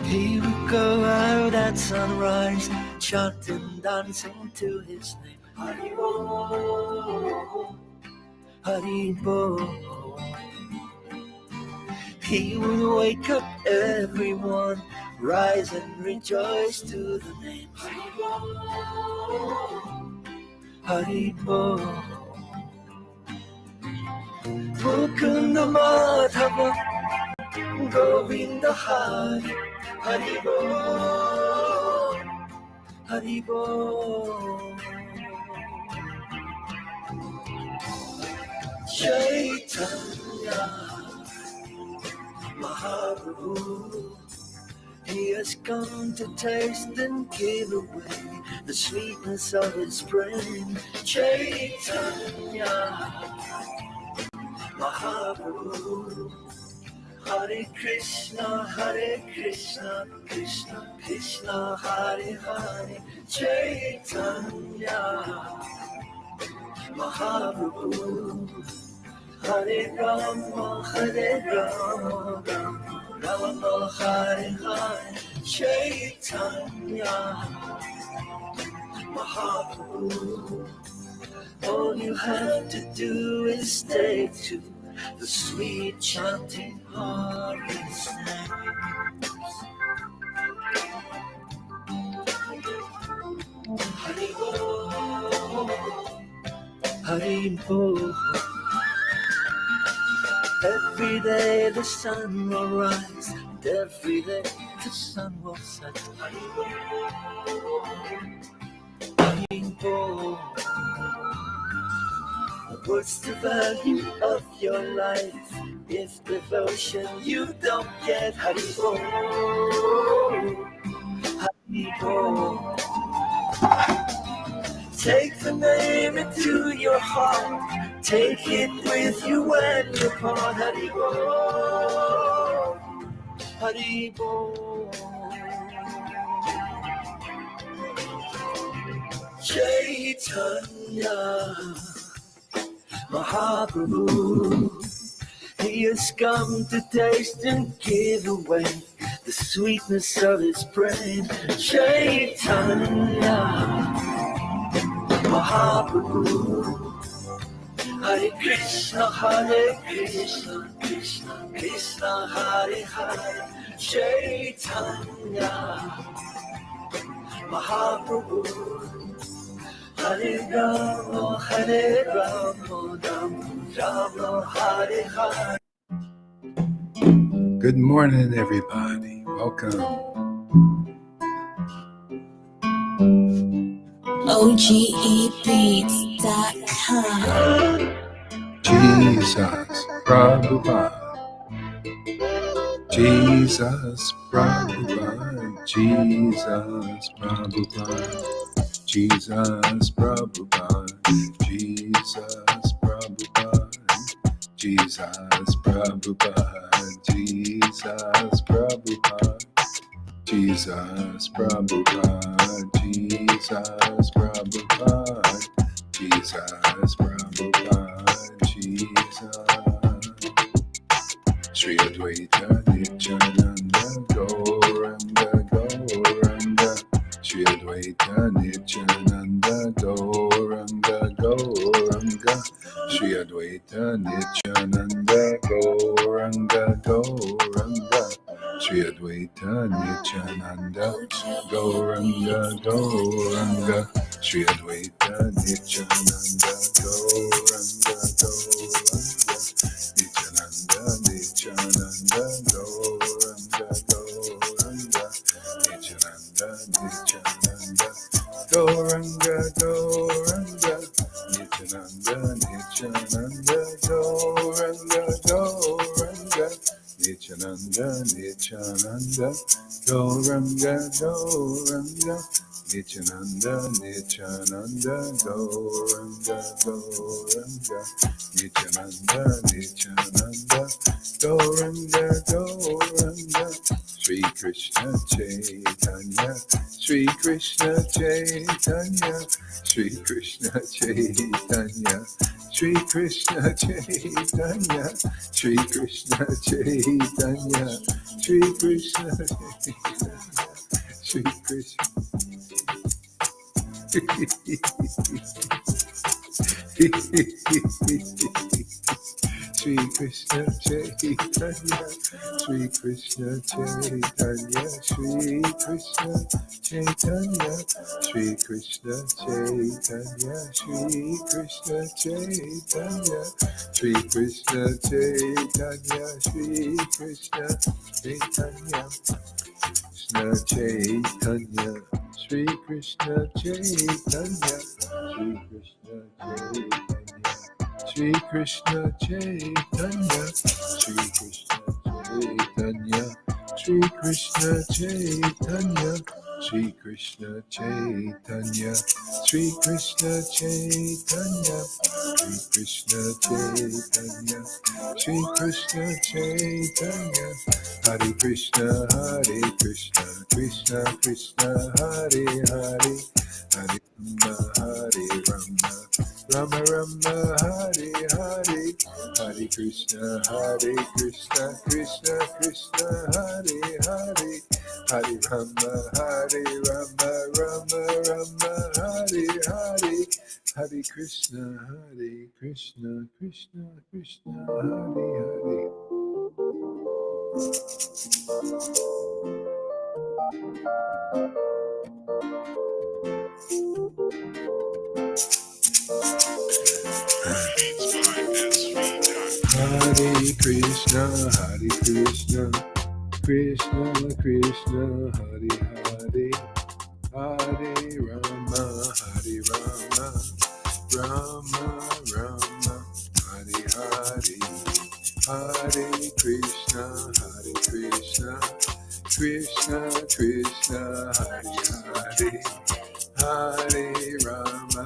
He would go out at sunrise, chanting, dancing to his name. Haribo, Haribo. He would wake up everyone, rise and rejoice to the name. Haribo, Mukunda Madhava, Govinda Hari, Haribo, Haribo. Chaitanya Mahaprabhu, he has come to taste and give away the sweetness of his brain. Chaitanya Mahaprabhu, Hare Krishna, Krishna Krishna, Hare Hare. Chaitanya Mahaprabhu, Hare Rama, Rama Hare Hare. Chaitanya Mahaprabhu, all you have to do is take to the sweet chanting of his name. Haribo, Haribo. Every day the sun will rise, and every day the sun will set. Haribo, Haribo. What's the value of your life if devotion you don't get? Haribo, Haribo. Take the name into your heart, take it with you when you part. Haribo, Haribo. Chaitanya Mahaprabhu, he has come to taste and give away the sweetness of his brain. Chaitanya Mahaprabhu, Hare Krishna, Krishna Krishna, Hare Hare. Chaitanya Mahaprabhu, Hare Rama, Rama Hare Hare. Good morning, everybody. Welcome. OGEbeats.com. Jesus Prabhupada, Jesus Prabhupada, Jesus Prabhupada, Jesus Prabhupada, Jesus Prabhupada, Jesus Prabhupada, Jesus Prabhupada, Jesus Prabhupada, Jesus Prabhupada, Jesus Prabhupada, Jesus. Sri Advaita Nityananda Gauranga Gauranga, Sri Advaita Nityananda Gauranga Gauranga, Sri Advaita Nityananda Gauranga Gauranga, Sri Advaita Nityananda Gauranga Gauranga, Sri Advaita Nityananda Gauranga Gauranga, Nityananda Nityananda Gauranga Gauranga, Nityananda Nityananda Gauranga Gauranga, Nityananda Nityananda Gauranga Gauranga, Nityananda Nityananda Gauranga Gauranga, Nityananda Nityananda Gauranga Gauranga, Nityananda Nityananda Gauranga Gauranga, Sri Krishna Chaitanya, Shri Krishna Chaitanya, Shri Krishna Chaitanya, Shri Krishna Chaitanya, Shri Krishna Chaitanya, Shri Krishna Chaitanya, Shri Krishna. Shri Krishna Chaitanya, Shri Krishna Chaitanya, Shri Krishna Chaitanya, Shri Krishna Chaitanya, Shri Krishna Chaitanya, Shri Krishna Chaitanya, Shri Krishna Chaitanya, Krishna Chaitanya, Shri Krishna Chaitanya, Shri Krishna Chaitanya, Shri Krishna Chaitanya, Shri Krishna Chaitanya, Shri Krishna Chaitanya, Shri Krishna Chaitanya, Shri Krishna Chaitanya, Shri Krishna Chaitanya, Shri Krishna Chaitanya, Hare Krishna, Krishna Krishna, Hare Hare, Hare Rama, Rama Rama, Hare Hare, Hare Krishna, Krishna Krishna, Hare Hare, Hare Rama, Rama Rama, Hare Hare, Hare Krishna, Krishna Krishna, Hare Hare. Hare Krishna, Krishna Krishna, Hare Hare, Hare Rama, Rama Rama, Hare Hare, Hare Krishna, Krishna Krishna, Hare Hare, Hare Rama,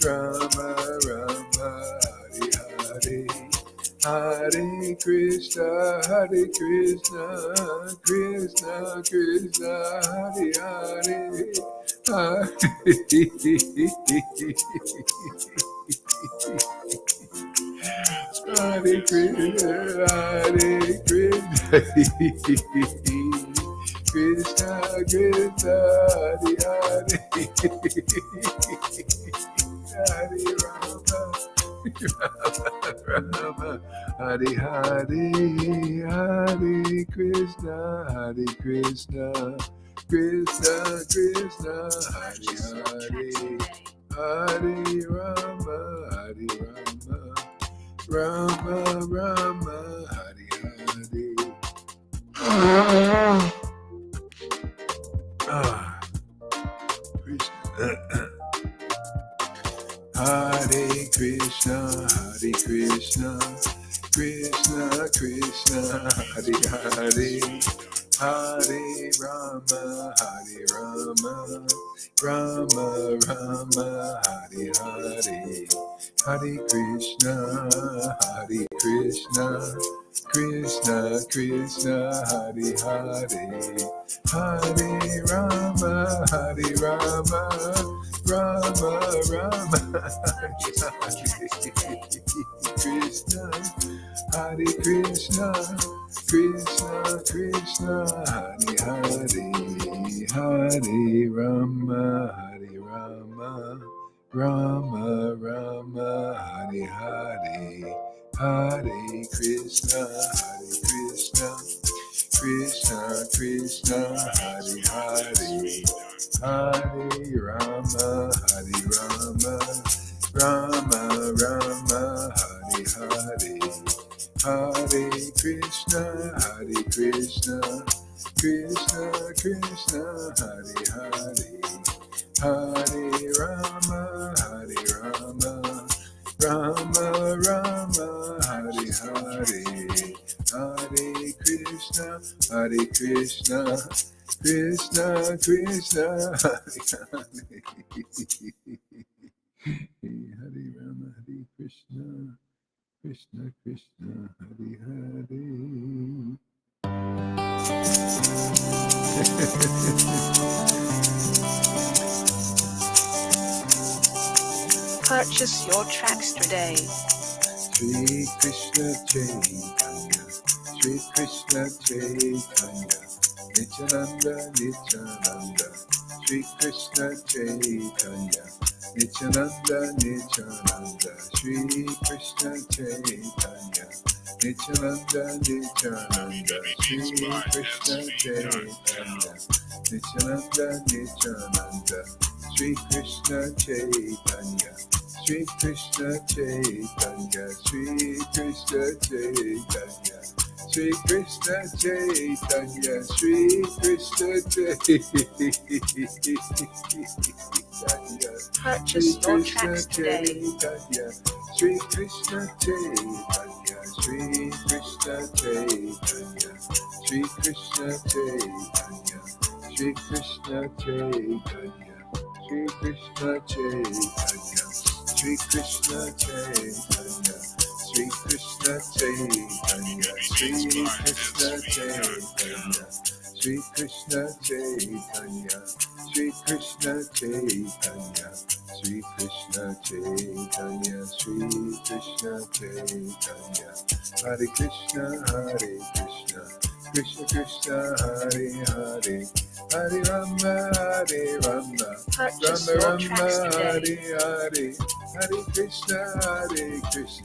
Rama Rama, Hare Hare, Hare Krishna, Krishna Krishna, Hare Hare, Hare Hare Krishna, Krishna Krishna, Hare Hare, Hare Rama, Rama, Hare Hare, Hare Krishna, Krishna Krishna, Hare Hare, Hare Rama, Rama Rama, Hare Hare. Krishna. Hare Krishna, Krishna Krishna, Hare Hare, Hare Rama, Rama Rama, Hare Hare, Hare Krishna, Krishna Krishna, Hare Hare, Hare Rama, Rama Rama, Hare Krishna, Krishna Krishna, Hare Hare, Hare Rama, Rama Rama, Hare Hare, Hare Krishna, Krishna Krishna, Hare Hare, Hare Rama, Rama Rama, Hare Hare, Hare Krishna, Krishna Krishna, Hare Hare, Hare Rama, Rama Rama, Hare Hare, Hare Krishna, Krishna Krishna, Hare Hare, Hare Rama, Hare Krishna, Krishna Krishna, Hare Hare. Purchase your tracks today. Shri Krishna Chaitanya, Shri Krishna Chaitanya, Nityananda Nityananda, Shri Krishna Chaitanya, Nityananda Nityananda, Shri Krishna Chaitanya, Nityananda Nityananda, Shri Krishna Chaitanya, Nityananda Nityananda, Shri Krishna Chaitanya, Shri Krishna Chaitanya, Shri Krishna Chaitanya, Shri Krishna Chaitanya, Shri Krishna Chaitanya, Purchase your tracks today. Shri Krishna Chaitanya, Shri Krishna Chaitanya, Shri Krishna Chaitanya, Shri Krishna Chaitanya, Shri Krishna Chaitanya, Shri Krishna Chaitanya, Shri Krishna Chaitanya, Shri Krishna Chaitanya, Shri Krishna Chaitanya, Shri Krishna Chaitanya, Shri Krishna Chaitanya, Shri Krishna Chaitanya, Hare Krishna, Hare Krishna, Krishna Krishna, Hare Hare, Hare Rama, Hare Rama, Purchase Rama your Rama, tracks Hare today. Hare, Hare Krishna,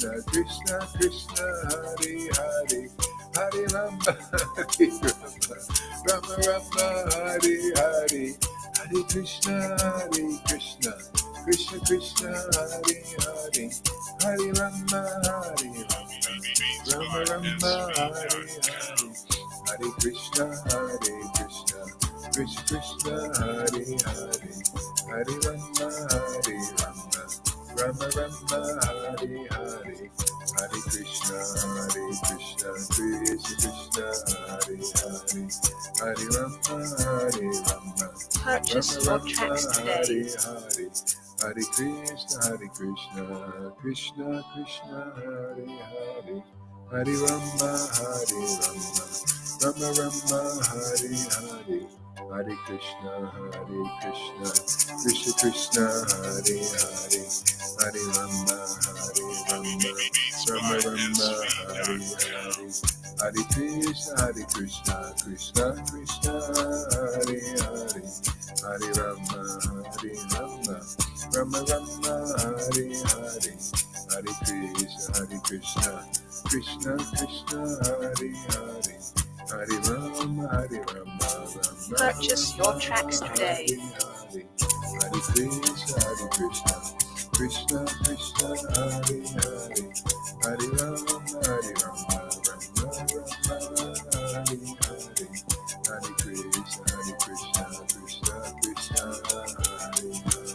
Krishna Krishna, Hare Hare, Hare Rama, Hare Rama, Rama Rama, Hare Hare, Hare Krishna, Krishna Krishna, Hare Hare, Hare Rama, Hare Rama, Rama Rama, Hare Hare, Hare Krishna, Krishna Krishna, Hare Hare, Hare Rama, Rama, Rama Rama, Hare Hare, Hare Krishna, Krishna Krishna, Hare Hare, Hare Rama, Rama, Purchase Rama your Rama, tracks Hare today. Hare, Hare Krishna, Krishna Krishna, Hare Hare, Hare Rama, Rama, Rama Rama, Hare Hare, Hare Krishna, Krishna Krishna, Hare Hare, Hare Rama, Rama, Rama Rama, Hare Hare, Hare Krishna, Krishna Krishna, Hare Hare, Hare Rama, Rama, Rama Rama, Hare Hare, Hare Krishna, Krishna Krishna, Hare Hare, Hare Rama, Rama. Purchase your tracks today. Hare Krishna, Krishna Krishna, Hare Hare, Hare Rama, Rama, Rama Rama, Hare Hare, Hare Krishna, Krishna Krishna, Hare Hare,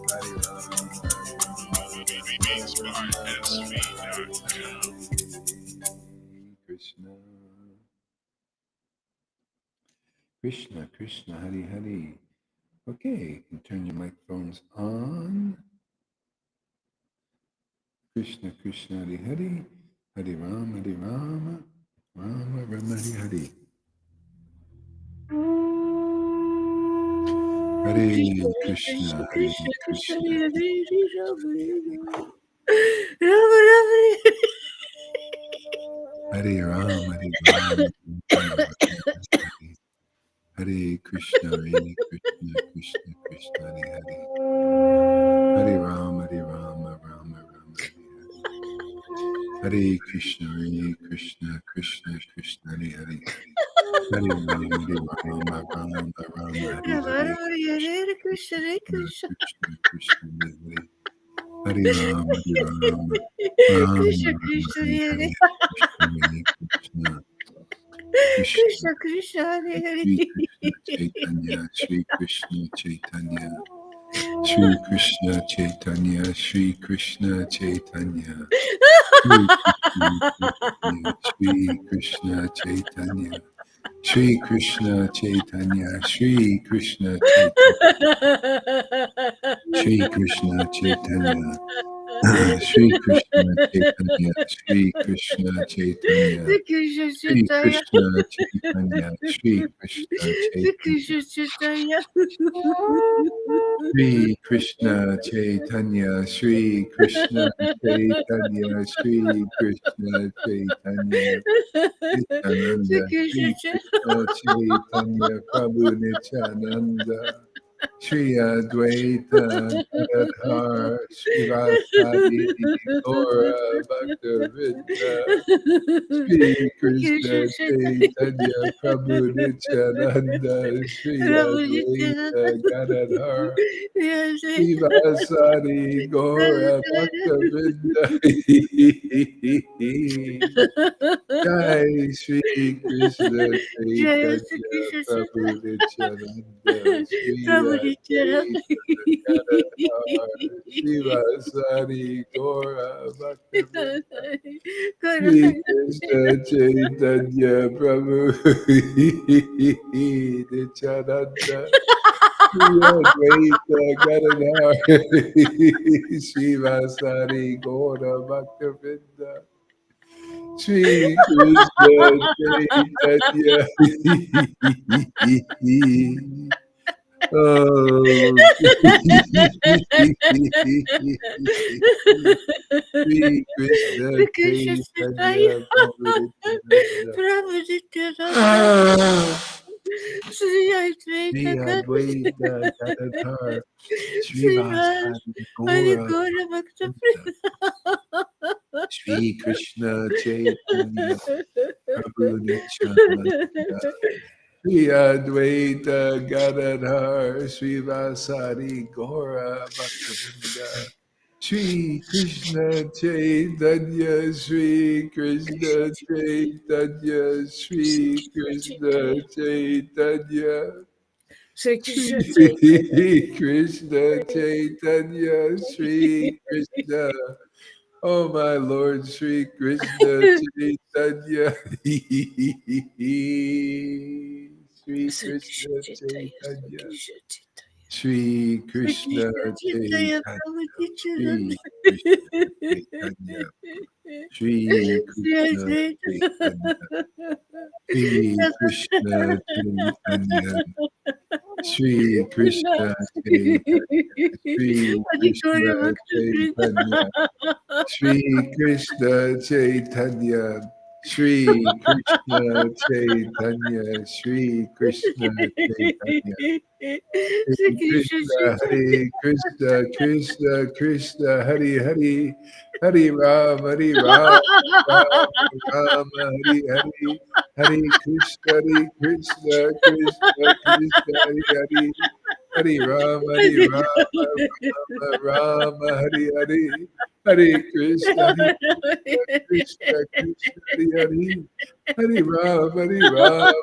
Hare Rama, Krishna. Krishna, Krishna, Hari Hari. Okay, you can turn your microphones on. Krishna, Krishna, Hari Hari. Hari Rama, Rama, Rama Hari Hari. Hare Krishna, Hare Krishna. Hare Rama, Hare Krishna, Krishna Krishna, Hare Hare. Hare Rama, Rama Rama, Hare Krishna, Krishna Krishna, Hare Hare. Hare Rama, Rama Rama, Hare Hare. Krishna, Krishna Hare. Hare Rama, Rama Rama, Hare Hare. Krishna, Krishna Krishna, Hare Hare. Shri Krishna Chaitanya, Shri Krishna Chaitanya, Shri Krishna Chaitanya, Shri Krishna Chaitanya, Shri Krishna Chaitanya, Shri Krishna Chaitanya, Shri Krishna Chaitanya, Shri Krishna Chaitanya, Shri Krishna Chaitanya, Shri Krishna Chaitanya, Krishna Shri Chaitanya, Krishna Chaitanya, Shri Krishna Chaitanya, Krishna Chaitanya, Shri Krishna Chaitanya, Shri Krishna Chaitanya, Shri Krishna Chaitanya, Nityananda, Shri Krishna Chaitanya, Prabhu Nityananda, Shri Advaita Gadadhar, Srivastadi Gaura Bhaktavinda, Shri Krishna Chaitanya, Prabhu Nityananda, Shri Advaita Gadadhar, Srivastadi Gaura Bhaktavinda. Jai Shri Krishna Jai Chaitanya Krishna Prabhu Nityananda Shri Prabhu Nityananda. Advaita Gadadhar Srivasari Gaura Bhaktavinda Shri Krishna Chaitanya Prabhu Nityananda Shri Advaita Gadadhar Srivasari Gaura Bhaktavinda Shri Krishna Chaitanya. Oh. Shri Krishna Krishna Chaitanya Chaitanya Prabhu Nityananda. Prabhu Nityananda Sri Shri Advaita Advaita Gadadhar Srivas Srivasadi Hari Gaura Gora Bhakta Bhakta. Shri Krishna Chaitanya Prabhu Nityananda. Shri Advaita Gadadhar Srivasadi Gaura Bhaktavinda Shri Krishna Chaitanya Shri Krishna Chaitanya Shri Krishna Chaitanya Sri Krishna Chaitanya Shri Krishna Chaitanya Shri Krishna Oh my Lord Shri Krishna Chaitanya Shri Sri Krishna Krishna Chaitanya Sri Chaitanya Krishna Chaitanya Shri Sri Krishna Krishna Chaitanya Chaitanya Prabhu Nityananda Shri Krishna Chaitanya Shri Sri Krishna Chaitanya Advaita Shri Krishna Chaitanya Shri Krishna Chaitanya Shri Hari Gora Krishna Bhakta Chaitanya Shri Krishna Chaitanya Shri Krishna Chaitanya Shri Krishna Chaitanya Sri Hare Krishna Krishna Chaitanya Hare Krishna Krishna Krishna Hare Hare Hare Ram Hare Ram Ram Ram Hare Hare Hare Krishna Krishna Krishna Hare Hare Hare Ram Hare Ram Ram Hare Hare Hare Krishna Krishna Hare Hare Hare Ram Ram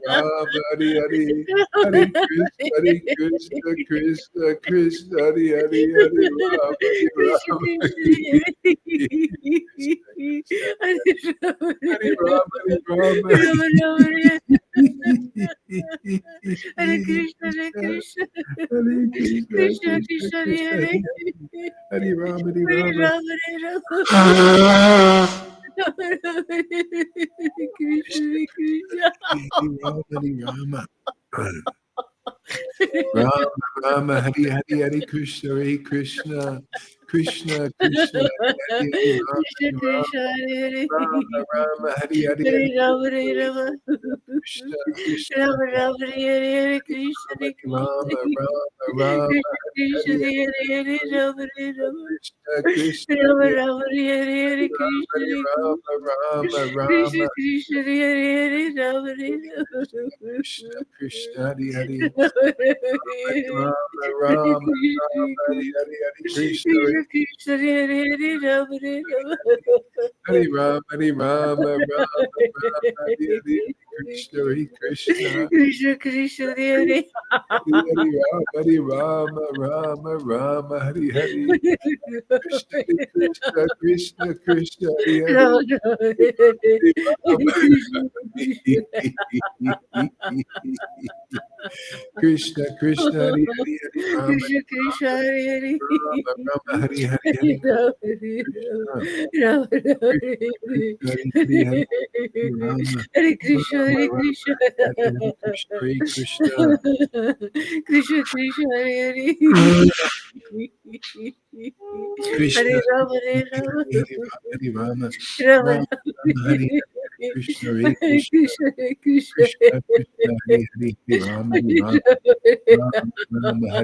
Ram Hare Hare Hare Krishna Krishna Krishna Hare Hare Hare Ram Hare Krishna Ram Krishna Krishna Krishna Hare Ram Hare Hare Ram Rama Rama Hare Hare Krishna Hare Krishna Krishna Hare Krishna Krishna Krishna Krishna Krishna Hare Hare Hare Ram Hare Hare Ram Rama Hare Rama Krishna Krishna Krishna Hare Ram Hare Rama Rama Hari Hari Hari Krishna Hare Krishna Krishna Krishna Hari Hari Krishna Rama Krishna Hare Rama Rama Hari Hari Hare Hari Rama Hare Rama Krishna Krishna Rama Rama Hare Hare Krishna Hari Krishna Rama Rama Rama Krishna Hari Hare Hare Hari Rama Hare Rama Krishna Krishna Rama Hari Rama Hare Hare Krishna Hari Rama Rama Krishna Rama Krishna Hare Hare Rama Hare Krishna Krishna Hari Hari Rama Rama Rama Rama Hari Hari Hari Krishna Krishna Krishna Hare Hare Rama Hare Rama Hari Ram, Hari Ram, Ram, Ram, Hari Hari, Krishna, Hari Krishna, Krishna Krishna Hare Hari Hari Ram, Hari Ram, Ram, Ram, Hari Hari, Krishna, Hari Krishna, Krishna, Krishna, Hari Hari, Rama Hari Ram. Krishna Krishna Krishna Krishna Hari Hari Hari Rama Krishna Krishna Hare Hare Rama Rama Hari Hari Hare Hari Rama Krishna Rama Rama Hare Krishna Hare Krishna Hari Hari Hari Rama Hare Krishna Rama Hare Rama Krishna Hari Hari Krishna Hari Krishna Krishna Krishna Hare Hare Krishna Hare Rama Krishna Hare Rama Hari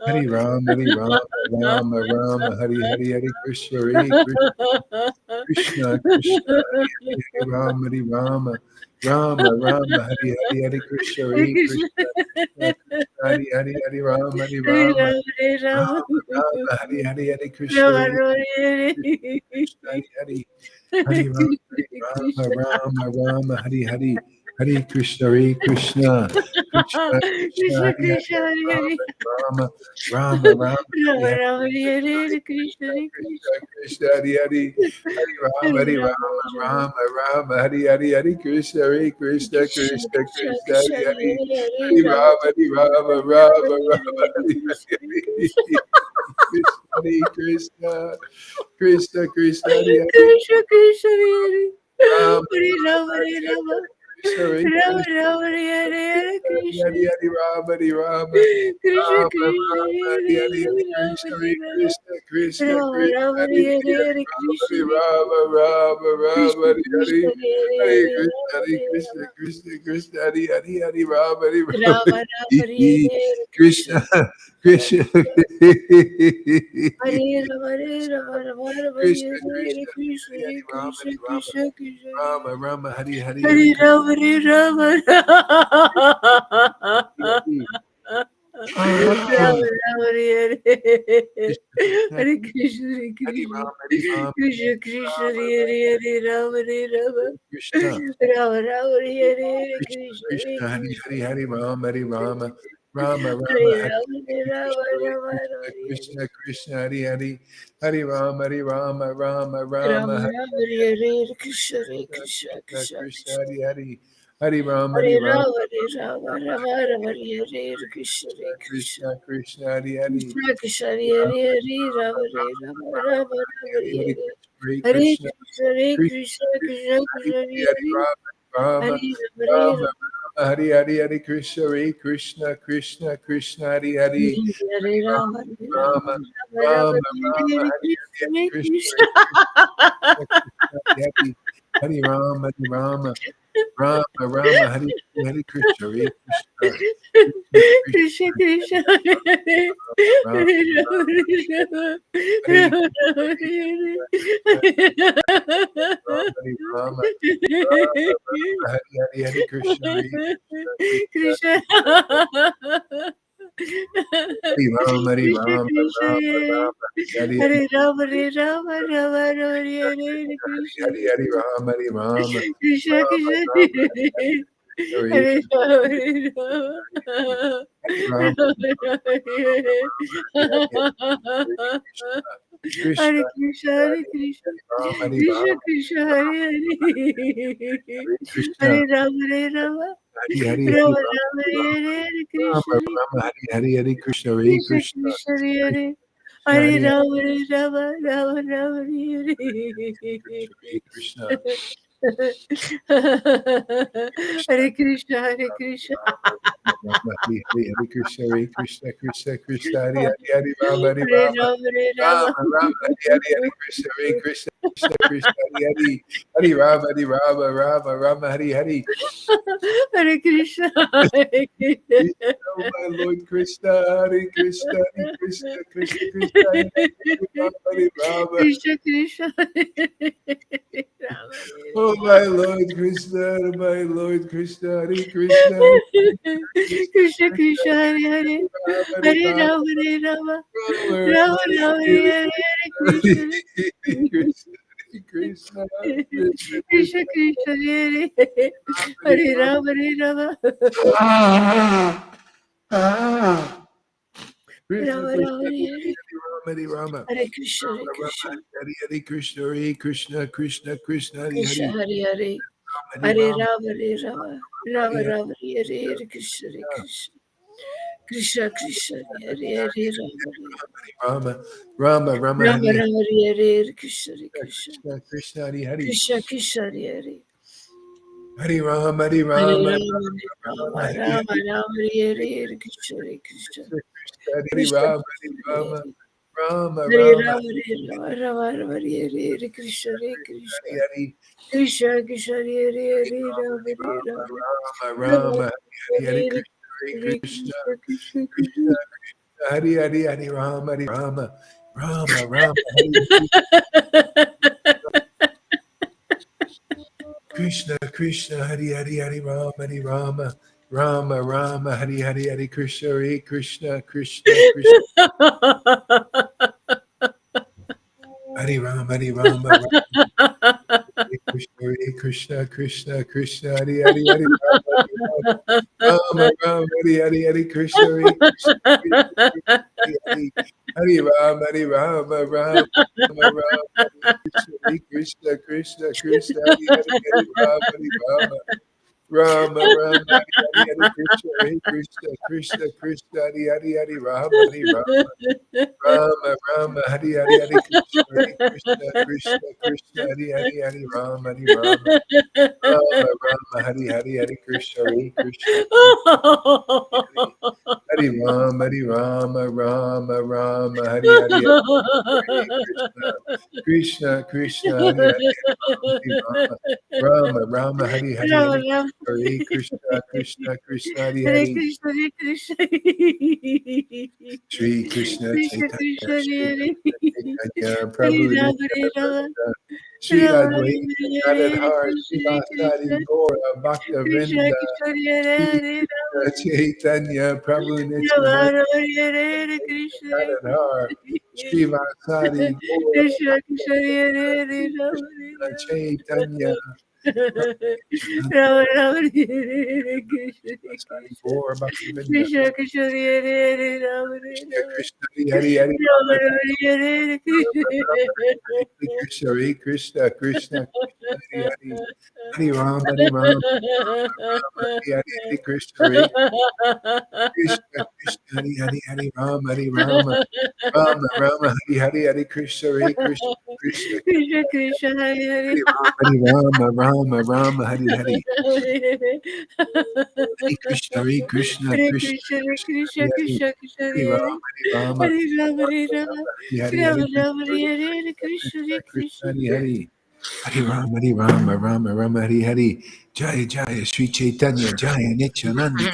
Hari Rama Rama Rama Rama Hari Hare Krishna Hari Hare Krishna Krishna Hare Krishna Krishna Krishna Hari Hari Hari Rama Hari Hare Rama Rama Rama Rama Hari Hari Hari Krishna Hari Krishna Krishna Krishna Hari Hari Hari Rama Hari Rama Rama Rama Hari Hari Hari Krishna Hari Krishna Krishna Krishna Hari Hari Hari Rama Hari Rama Rama Rama Hari Hari Hari Krishna Hari Krishna Krishna Krishna Hari Hari Hari Rama Hari Rama Rama Rama Hari Hari Hari Krishna Hari Krishna Hari Hari Hari Rama Rama Rama Hari Hari Hari Krishna Hari Krishna Krishna Krishna Krishna Hari Hari Krishna Hari Hare Hare Rama Rama Rama Hari Rama Hari Rama Hare Hare Krishna Krishna Hare Krishna Krishna Krishna Hari Hari Hari Rama Hare Hari Rama Rama Rama Rama Rama Hari Hari Hari Krishna Hari Krishna Krishna Krishna Krishna Krishna Krishna Hari Hare Hari Hare Hari Rama Rama Hari Rama Hare Rama Rama Rama Hare Hari Krishna Hari Krishna Krishna Hari Krishna Krishna Krishna Hari Hari Krishna Krishna Hare Rama Hare Rama Rama Hari Hare Hari Rama Hari Krishna Hari Rama Krishna Rama Hare Hare Hari Krishna Hari Hari Rama Hari Rama Krishna Rama Krishna Rama Hari Hare Hari Hari Rama Krishna Hari Hare Krishna Krishna Rama Krishna Rama Hari Hare Hari Hari Hare Krishna Rama Rama Rama Krishna Hari Hari Krishna Hare Hare Hare Krishna Rama Krishna Krishna Krishna Hari Hari Hari Rama Hari Rama Rama Rama Hare Hare Krishna Krishna Hare Rama Hare Rama Rama Rama Krishna Hare Krishna Krishna Hari Hare Hari Rama Krishna Hari Rama Krishna Krishna Rama Rama Hari Hari Hari Hare Rama Hare Rama Hari Rama Hari Rama Hare Hare Krishna Krishna Hare Krishna Hare Hari Krishna Ram Hari Ram Krishna Krishna Ram Hare Hare Rama Hare Rama Krishna Rama Rama Hare Hare Krishna Krishna Hare Krishna Hari Hari Krishna Hari Ram Hari Rama Rama Rama Hare Hari Rama Hare Hari Rama Krishna Hari Rama Krishna Rama Krishna Krishna Hari Hari Hari Ram Hari Rama Rama Rama Rama Hari Rama Hare Hare Krishna Hare Krishna Krishna Krishna Krishna Krishna Krishna Hari Hari Hari Ram Hari Hare Rama Rama Hare Rama Rama Rama Hare Hare Krishna Krishna Hare Krishna Krishna Krishna Hari Hari Krishna Krishna Hare Hare Rama Hare Rama Rama Rama Hari Hare Hari Hare Hare Krishna Krishna Hare Krishna Krishna Krishna Hari Krishna Hari Hari Hare Rama Hare Rama Hare Rama Rama Hari Hari Hari Krishna Hari Krishna Krishna Krishna Hari Hari Hari Rama Hare Rama Rama Rama Rama Rama Rama Hare Hari Hari Hari Hare Krishna Krishna Hari Krishna Krishna Hari Hari Rama Hari Rama Rama Rama Hari Hari Hari Krishna Hari Krishna Krishna Krishna Krishna Krishna Hare Rama Hare Rama Rama Rama Hari Rama Rama Krishna Rama Hari Rama Rama Rama Hari Hari Hari Krishna Hari Krishna Krishna Krishna Hari Rama Hari Krishna Rama Krishna Rama Rama Hari Hari Hare Rama Hare Rama Rama Rama Hare Hare Hari Krishna Hari Hari Rama Hari Rama Krishna Rama Krishna Rama Hari Hari Krishna Hari Hare Krishna Rama Hare Rama Hari Rama Rama Hari Rama Rama Hare Hari Hari Hari Krishna Hare Krishna Krishna Krishna Hare Hari Krishna Hari Krishna Rama Krishna Hare Hare Hari Krishna Hare Rama Hare Rama Hari Hari Hari Rama Rama Rama Hari Hare Hare Rama Krishna Rama Hari Hari Hari Krishna Hari Krishna Krishna Krishna Hare Krishna Hare Hari Hari Rama Hare Rama Rama Rama Hare Krishna Hari Krishna Krishna Hare Krishna Hare Krishna Rama Hari Hari Hari Krishna Hari Krishna Krishna Krishna Hari Hari Hari Rama Hari Hare Rama Rama Hare Rama Rama Rama Hari Hari Hari Krishna Hari Krishna Krishna Krishna Hari Hari Hari Rama Rama Rama Hari Hari Hare Krishna Hare Krishna Oh my Lord Krishna Hari Krishna Hari Krishna Krishna Krishna Hari Hari Rama Krishna Krishna Rama Oh my Lord Krishna my Lord Krishna Hari Krishna Hari Krishna Krishna Hare Hare Hari Hare Rama Rama Hare Rama Rama Rama Rama Hare Hare Krishna Krishna Krishna Krishna Krishna Krishna Hare Hare Hare Rama Hare Rama Krishna Rama Krishna Rama Hare Hari Rama Hare Krishna Hare Rama Krishna Hari Hari Krishna Hari Krishna Krishna Krishna Hari Krishna Hari Hare Hare Hare Rama, Hare Rama, Rama Rama, Hare Hare, Krishna, Hare Krishna, Krishna Krishna, Hare Hare, Rama Rama, Rama, Rama, Rama, Hare Rama, Hare Hare, Krishna, Hare Krishna, Krishna, Krishna, Hare Hare. Krishna Krishna, Hare Hare. Hare Rama, Hare Hare Rama, Rama, Rama Rama, Rama Hare Hare, Krishna, Hare Krishna, Krishna, Krishna, Hare Krishna Rama, Krishna, Hare Hare Rama, Hare. Rama, Hare Rama, Rama, Hare Rama, Rama Rama, Hare Hare, Krishna, Hare Krishna, Hare Hare. Krishna Krishna, Hare Hare, Rama Hare Rama, Rama, Rama Rama, Hare Hare, Hare Krishna, Hare Hare, Krishna, Krishna Krishna Krishna, Krishna. Krishna, Hare Hare, Hare Rama, Hare Rama, Rama, Rama, Hare Hare, Krishna, Krishna, Hare Hare, Hare Rama, Hare Rama, Rama, Rama, Hare Hare, Hare Krishna, Hare Krishna, Krishna, Krishna, Hare Rama, Hare Rama, Rama, Hare Krishna, Hare Krishna, Krishna, Krishna, Hare Hare, Hare Rama, Hare Rama, Rama, Rama, Hare Hare, Hare Krishna, Hare Krishna, Krishna, Krishna, Hare Hare, Hare Rama, Hare Rama, Rama, Rama, Hare Krishna, Krishna, Krishna, Hare Hare, Hare Rama, Hare Rama, Rama, Rama, Hare Hare, Hare Krishna, Krishna, Krishna, Hare Hare, Hare Rama, Hare Rama, Rama, Rama, Hare Hare, Hare Krishna, Krishna, Krishna, Hare Hare, Hare Rama, Hare Rama, Rama, Rama, Hare Hare, Hare Krishna, Krishna, Hare Hare Rama, Hare Rama, Rama, Rama, Hare Hare, Hare Krishna, Krishna, Krishna, Hare Hare, Hare Rama, Rama, Rama, Hare Hare, Rama Hare Rama, Krishna, Krishna, Krishna, Hare Hare Hare, Krishna, Hare Krishna. Shri Krishna Krishna Chaitanya, Krishna, Shri Hare Chaitanya, Hare, Prabhu Rama Hare Rama, Nityananda, Shri Rama Advaita Hare Hare, Gadadhar, Krishna Hare Srivasadi Krishna, Gaura, Bhakta Krishna Vrinda, Krishna Hare Shri Hare, Krishna Chaitanya, Prabhu Nityananda, Rama Hare Hare, Krishna Hare Gadadhar, Krishna. Srivasadi Gaura, Krishna Bhakta Krishna Hare Hare, Rama Krishna Hare Chaitanya, Krishna Rama, Rama Hare Krishna Srivasadi Krishna. Gaura, Bhakta Vrinda, Krishna Krishna Hare Rama, Krishna Rama Krishna Hari Hari Rama, Rama Hare Krishna, Hare Krishna, Krishna Krishna, Hare Hare, Hare Ram, Hare Ram, Hare Hare, Hare Krishna, Hare Krishna, Krishna, Hare Hare, Hare Ram, Hare Ram, Rama, Rama, Hare Hare, Hare Krishna, Hare Krishna, Krishna, Krishna Krishna Hare Hare Ram, Hare Rama, Rama, Rama, Hare Hare, Hare Hare Krishna, Hare Krishna, Hare Krishna, Krishna, Hare Krishna, Krishna, Hare Hare, Krishna Krishna Hare Hare Ram, Hare Rama, Hare Rama, Hare Rama, Rama, Rama, Hare Hare, Rama Hare Rama, Krishna, Hare Hare, Krishna Krishna, Hare Krishna, Krishna. Hare Hare. Hare Rama, Hare Rama, Rama Rama, Hare Hare. Jaya Jaya, Sri Chaitanya, Jaya Nityananda,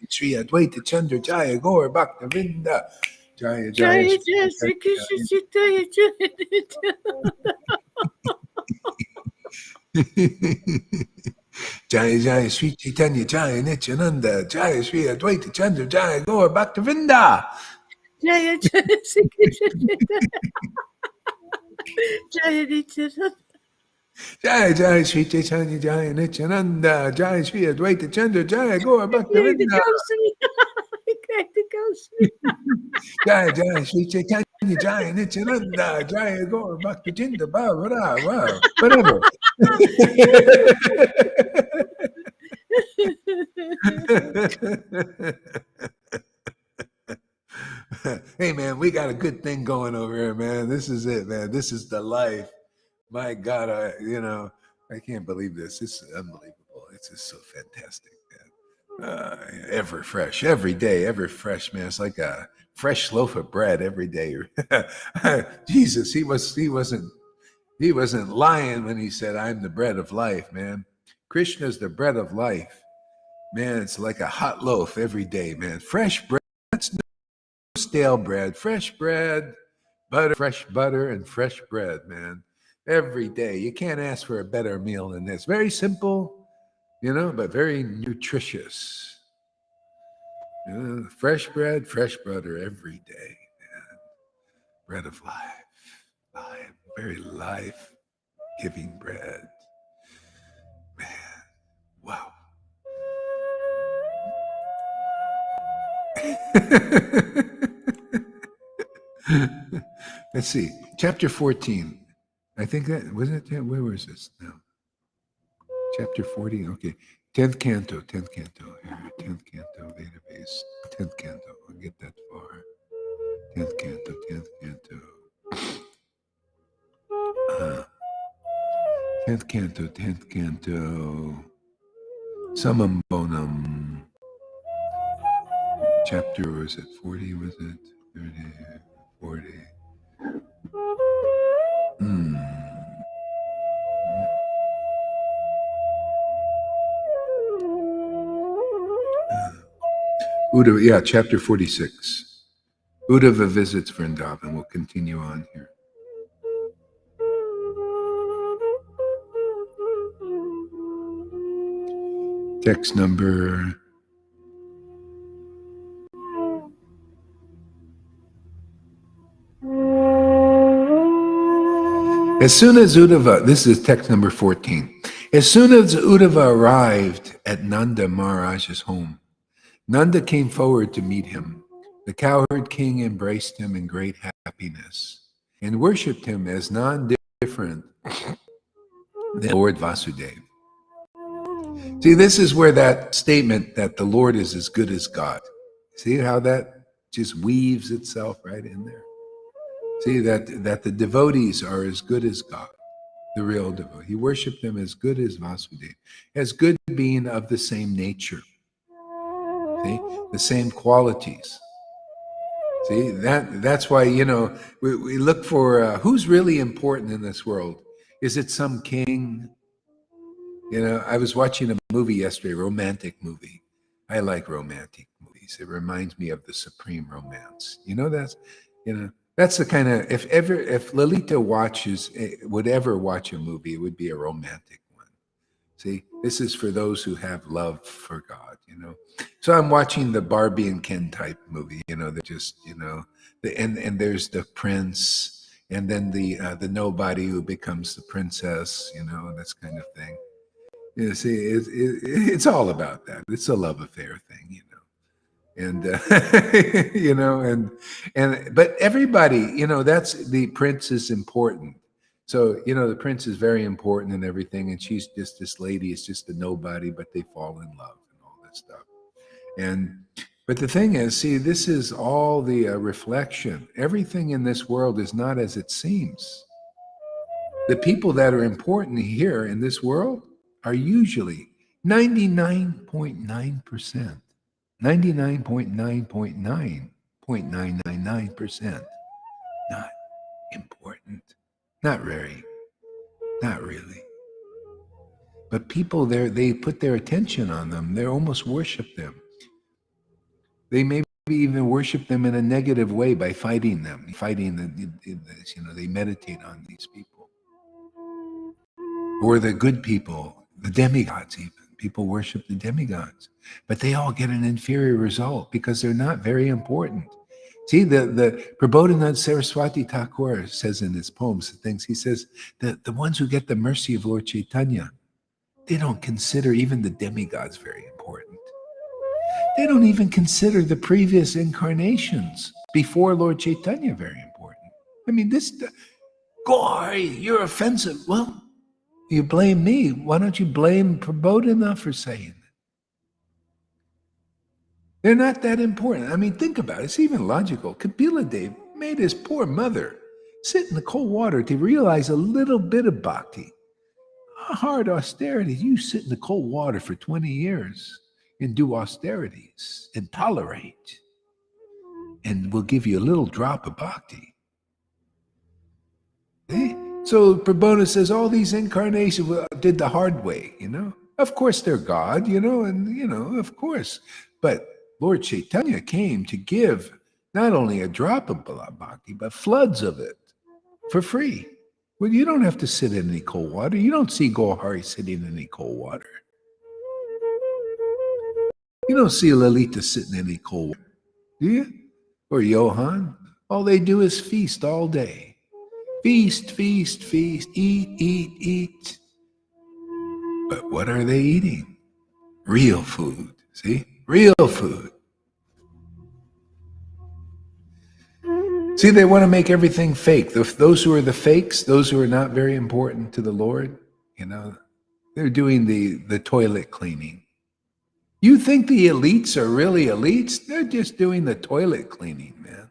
Sri Advaita Chandra, Jaya Gaur Bhakta Vrinda, Jaya Jaya, Jai Sri Jai Sri Krishna Chaitanya Chaitanya. Jaya Jaya, Sri Chaitanya, Jaya Nityananda, Jaya Sri Advaita Chandra, Jaya Gaur Bhakta Vrinda. Jai Jai Sri Krishna Chaitanya Jai Nityananda. Jaya Jaya, Sri Chaitanya, Jaya Nityananda, Jaya Sri Advaita Chandra, Jaya Gaur Bhakta Crack the Vrinda. ghost me. Crack the ghost me. Jaya Jaya Sri Chaitanya Jaya Nityananda Jaya Gaur Bhakti Jinda Bhavara wow whatever. Hey man, we got a good thing going over here, man. This is it, man. This is the life. My God, I can't believe this. It's unbelievable. It's just so fantastic, man. Ever fresh, every day, ever fresh, man. It's like a fresh loaf of bread every day. Jesus, he wasn't lying when he said, "I'm the bread of life," man. Krishna's the bread of life, man. It's like a hot loaf every day, man. Fresh bread. That's no stale bread. Fresh bread, butter, fresh butter, and fresh bread, man. Every day. You can't ask for a better meal than this. Very simple, but very nutritious. Fresh bread, fresh butter every day, man. Bread of life, very life-giving bread, man. Wow. Let's see, chapter 14. I think that was it. Where was this? No. Chapter 40, okay. 10th canto here. 10th canto, database. 10th canto, I'll get that far. 10th canto. 10th canto. Summum bonum. Chapter, was it 40? Was it 30? 40? Uddhava, yeah, chapter 46. Uddhava visits Vrindavan. We'll continue on here. Text number as soon as Uddhava, this is text number 14. As soon as Uddhava arrived at Nanda Maharaj's home, Nanda came forward to meet him. The cowherd king embraced him in great happiness and worshipped him as non-different than Lord Vasudeva. See, this is where that statement that the Lord is as good as God. See how that just weaves itself right in there? See, that the devotees are as good as God, the real devotee. He worshipped them as good as Vasudeva, as good being of the same nature. See, the same qualities. See, that's why, we look for who's really important in this world. Is it some king? I was watching a movie yesterday, a romantic movie. I like romantic movies. It reminds me of the supreme romance. That's the kind of, if Lalita would ever watch a movie, it would be a romantic one. See, this is for those who have love for God, So I'm watching the Barbie and Ken type movie, they're just, and there's the prince, and then the nobody who becomes the princess, this kind of thing. See, it's all about that. It's a love affair thing, and but everybody, that's the prince is important. So the prince is very important and everything, and she's just this lady is just a nobody, but they fall in love and all this stuff. But the thing is, see, this is all the reflection. Everything in this world is not as it seems. The people that are important here in this world are usually 99.9%, 99.999% not important, not really. But people there, they put their attention on them. They almost worship them. They maybe even worship them in a negative way by fighting them, they meditate on these people. Or the good people, the demigods even. People worship the demigods. But they all get an inferior result because they're not very important. See, the Prabodhanath Saraswati Thakur says in his poems, he says that the ones who get the mercy of Lord Caitanya, they don't consider even the demigods very important. They don't even consider the previous incarnations before Lord Caitanya very important. I mean, Goy, you're offensive. Well, you blame me. Why don't you blame Prabodhanath for saying it? They're not that important. I mean, think about it. It's even logical. Kapila Dev made his poor mother sit in the cold water to realize a little bit of bhakti. A hard austerity. You sit in the cold water for 20 years and do austerities and tolerate, and we'll give you a little drop of bhakti. So Prabodhanath says all these incarnations did the hard way, Of course they're God, of course. But Lord Caitanya came to give not only a drop of bhakti, but floods of it for free. Well, you don't have to sit in any cold water. You don't see Gohari sitting in any cold water. You don't see Lalita sitting in any cold water, do you? Or Johan? All they do is feast all day. Feast, feast, feast, eat. But what are they eating? Real food, see? Real food. See, they want to make everything fake. Those who are the fakes, those who are not very important to the Lord, They're doing the toilet cleaning. You think the elites are really elites? They're just doing the toilet cleaning, man.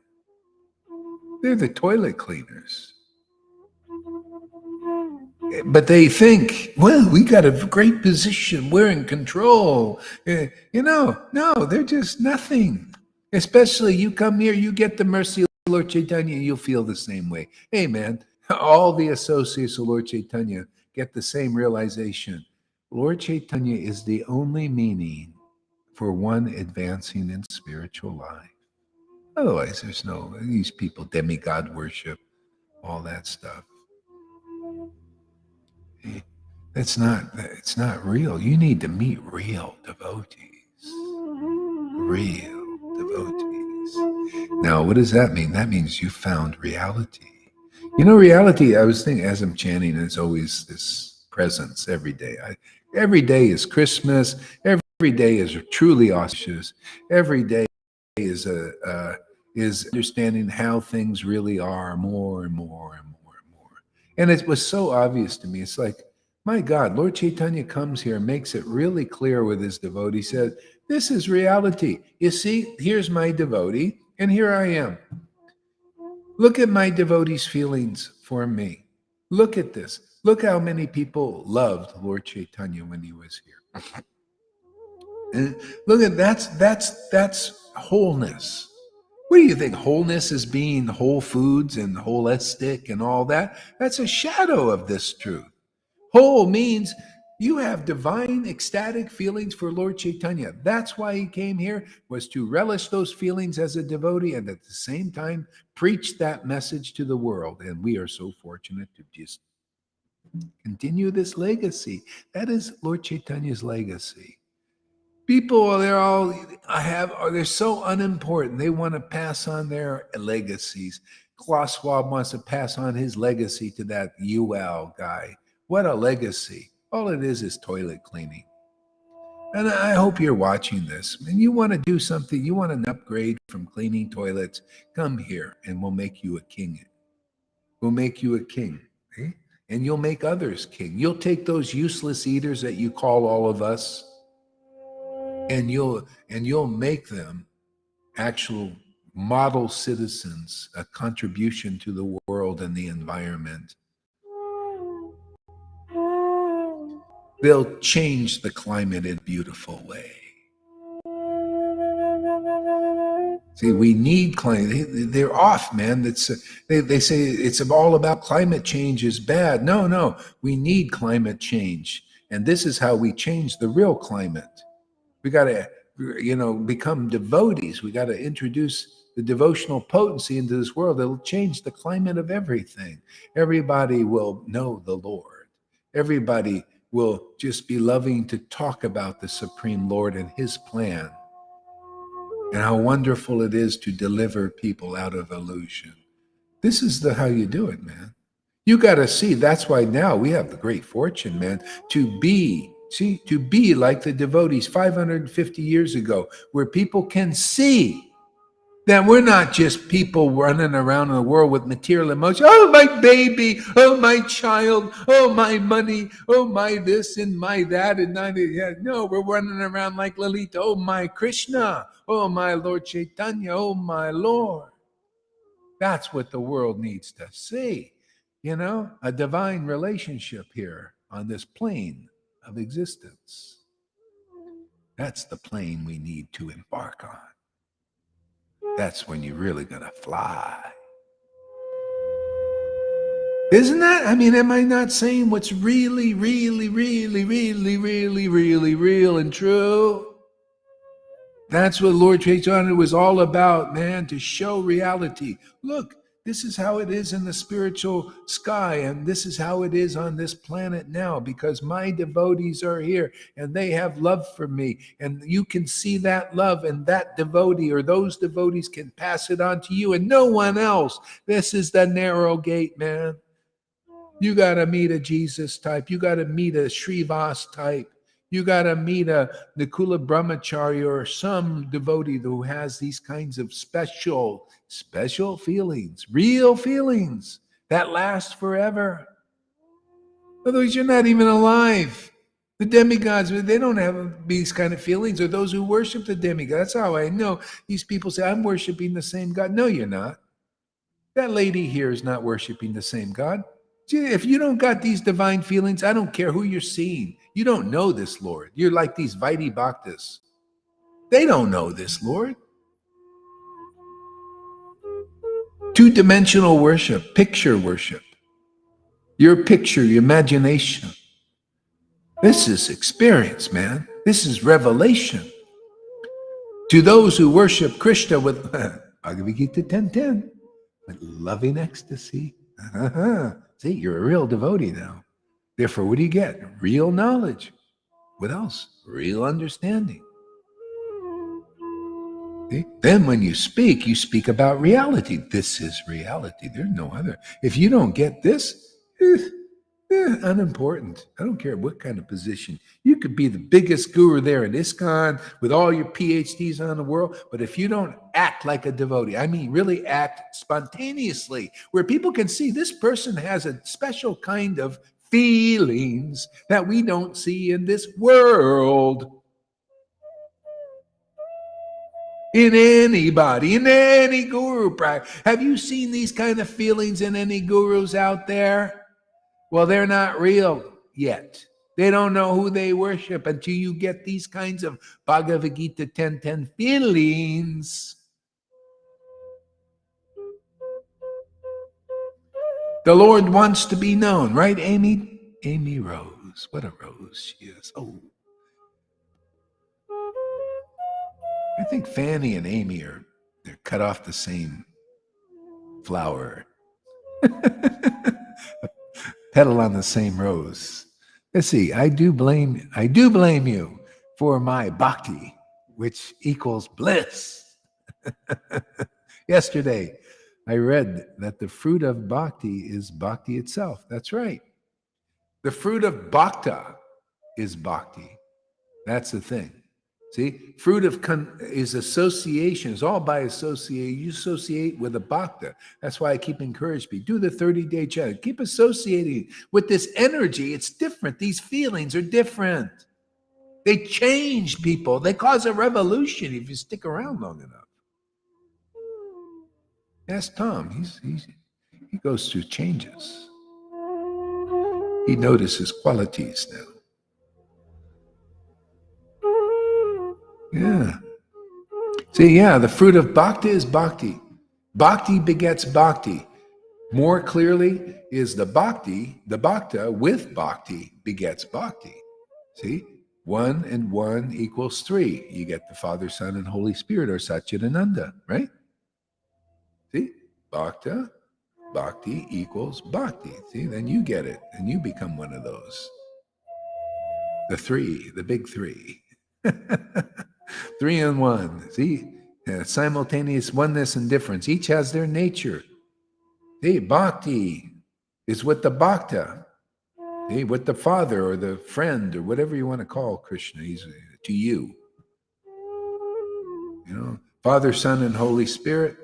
They're the toilet cleaners. But they think, well, we got a great position. We're in control. No, they're just nothing. Especially you come here, you get the mercy of Lord Caitanya, you'll feel the same way. Hey, man, all the associates of Lord Caitanya get the same realization. Lord Caitanya is the only meaning for one advancing in spiritual life. Otherwise, there's no, these people, demigod worship, all that stuff. It's not real. You need to meet real devotees. Real devotees. Now, what does that mean? That means you found reality. Reality, I was thinking as I'm chanting, it's always this presence every day. Every day is Christmas. Every day is truly auspicious. Every day is is understanding how things really are more and more and more and more. And it was so obvious to me. It's like, my God, Lord Caitanya comes here and makes it really clear with his devotee. He said, this is reality. You see, here's my devotee, and here I am. Look at my devotee's feelings for me. Look at this. Look how many people loved Lord Caitanya when he was here. And look at that's wholeness. What do you think? Wholeness is being whole foods and holistic and all that? That's a shadow of this truth. Whole means you have divine ecstatic feelings for Lord Caitanya. That's why he came here, was to relish those feelings as a devotee and at the same time preach that message to the world. And we are so fortunate to just continue this legacy. That is Lord Chaitanya's legacy. People, they're so unimportant. They want to pass on their legacies. Klaus Schwab wants to pass on his legacy to that UL guy. What a legacy. All it is toilet cleaning. And I hope you're watching this. And you want to do something, you want an upgrade from cleaning toilets, come here and we'll make you a king. We'll make you a king. Okay? And you'll make others king. You'll take those useless eaters that you call all of us, and you'll make them actual model citizens, a contribution to the world and the environment. They'll change the climate in a beautiful way. See, we need climate. They're off, man. They say it's all about climate change is bad. No. We need climate change. And this is how we change the real climate. We got to, become devotees. We got to introduce the devotional potency into this world. It'll change the climate of everything. Everybody will know the Lord. Everybody will just be loving to talk about the Supreme Lord and his plan and how wonderful it is to deliver people out of illusion. This is how you do it, man. You got to see. That's why now we have the great fortune, man, to be like the devotees 550 years ago, where people can see that we're not just people running around in the world with material emotion. Oh, my baby. Oh, my child. Oh, my money. Oh, my this and my that. And no, we're running around like Lalita. Oh, my Krishna. Oh, my Lord Caitanya. Oh, my Lord. That's what the world needs to see. A divine relationship here on this plane of existence. That's the plane we need to embark on. That's when you're really going to fly. Isn't that? I mean, am I not saying what's really, really, really, really, really, really real and true? That's what Lord Caitanya was all about, man, to show reality. Look, this is how it is in the spiritual sky, and this is how it is on this planet now, because my devotees are here, and they have love for me, and you can see that love, and that devotee or those devotees can pass it on to you, and no one else. This is the narrow gate, man. You got to meet a Jesus type. You got to meet a Srivas type. You got to meet a Nikula Brahmacharya or some devotee who has these kinds of special feelings, real feelings that last forever. Otherwise, you're not even alive. The demigods, they don't have these kind of feelings, or those who worship the demigod. That's how I know. These people say, I'm worshiping the same God. No, you're not. That lady here is not worshiping the same God. See, if you don't got these divine feelings, I don't care who you're seeing. You don't know this Lord. You're like these Vaidhi Bhaktas. They don't know this Lord. Two-dimensional worship, picture worship. Your picture, your imagination. This is experience, man. This is revelation. To those who worship Krishna with Bhagavad Gita 10:10, with loving ecstasy. See, you're a real devotee now. Therefore, what do you get? Real knowledge. What else? Real understanding. See? Then when you speak about reality. This is reality. There's no other. If you don't get this, unimportant. I don't care what kind of position. You could be the biggest guru there in ISKCON with all your PhDs on the world, but if you don't act like a devotee, I mean really act spontaneously, where people can see this person has a special kind of feelings that we don't see in this world. In anybody, in any guru practice. Have you seen these kind of feelings in any gurus out there? Well, they're not real yet. They don't know who they worship until you get these kinds of Bhagavad Gita 10:10 feelings. The Lord wants to be known, right, Amy? Amy Rose. What a rose she is. Oh. I think Fanny and Amy they're cut off the same flower. Petal on the same rose. Let's see. I do blame you for my bhakti, which equals bliss. Yesterday, I read that the fruit of bhakti is bhakti itself. That's right. The fruit of bhakta is bhakti. That's the thing. See, fruit of is association. It's all by association. You associate with a bhakta. That's why I keep encouraging people. Do the 30-day challenge. Keep associating with this energy. It's different. These feelings are different. They change people. They cause a revolution if you stick around long enough. Ask Tom. He goes through changes. He notices qualities now. Yeah. See, yeah, the fruit of bhakti is bhakti. Bhakti begets bhakti. More clearly is the bhakta with bhakti begets bhakti. See? 1 and 1 equals 3. You get the Father, Son, and Holy Spirit, or Satchidananda, right? See? Bhakti equals bhakti. See? Then you get it, and you become one of those. The 3, the big 3. 3 and 1. See? Simultaneous oneness and difference. Each has their nature. See? Bhakti is with the bhakta. See? With the father or the friend or whatever you want to call Krishna. He's to you. You know, Father, Son, and Holy Spirit.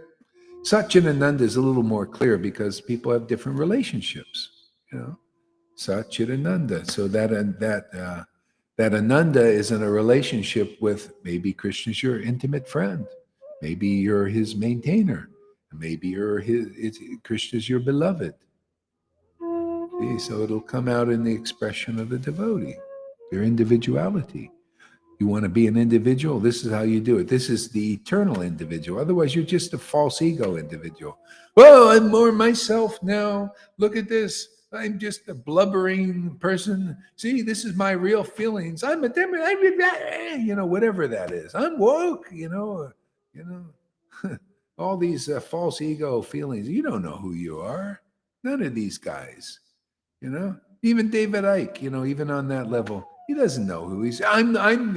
Satchidananda is a little more clear because people have different relationships. You know, Satchidananda. So that Ananda is in a relationship with maybe Krishna's your intimate friend. Maybe you're his maintainer. Maybe Krishna's your beloved. See, so it'll come out in the expression of the devotee, their individuality. You want to be an individual? This is how you do it. This is the eternal individual. Otherwise, you're just a false ego individual. Well, I'm more myself now. Look at this. I'm just a blubbering person. See, this is my real feelings. I'm a whatever that is. I'm woke, all these false ego feelings. You don't know who you are. None of these guys, even David Icke, even on that level, he doesn't know who he's. I'm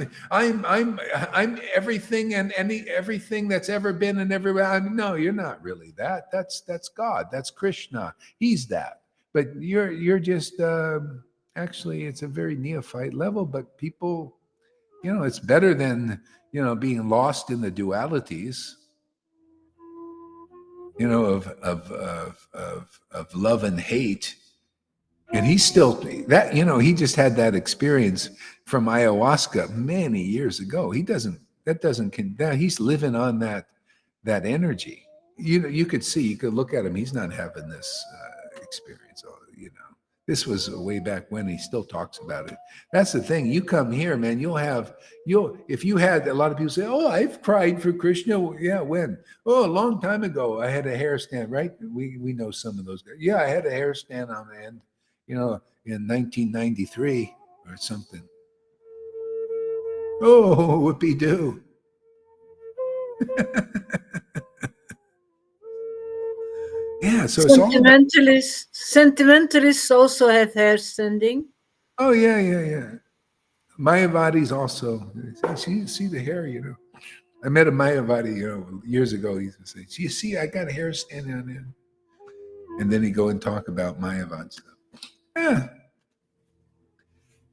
everything and everything that's ever been and everywhere. No, you're not really that. That's God. That's Krishna. He's that. But you're just actually, it's a very neophyte level. But people, it's better than being lost in the dualities. Of love and hate. And he's still that, he just had that experience from ayahuasca many years ago. He's living on that energy. You could see, you could look at him. He's not having this experience. This was way back when. He still talks about it. That's the thing. You come here, man, if you had, a lot of people say, oh, I've cried for Krishna. Yeah, when? Oh, a long time ago, I had a hair stand, right? We know some of those guys. Yeah, I had a hair stand on the end, in 1993 or something. Oh, whoopee doo. Yeah, so it's all about. Sentimentalists also have hair standing. Oh, yeah. Mayavadis also. See the hair, I met a Mayavadi, years ago. He used to say, "You see, I got hair standing on there," and then he'd go and talk about Mayavad stuff.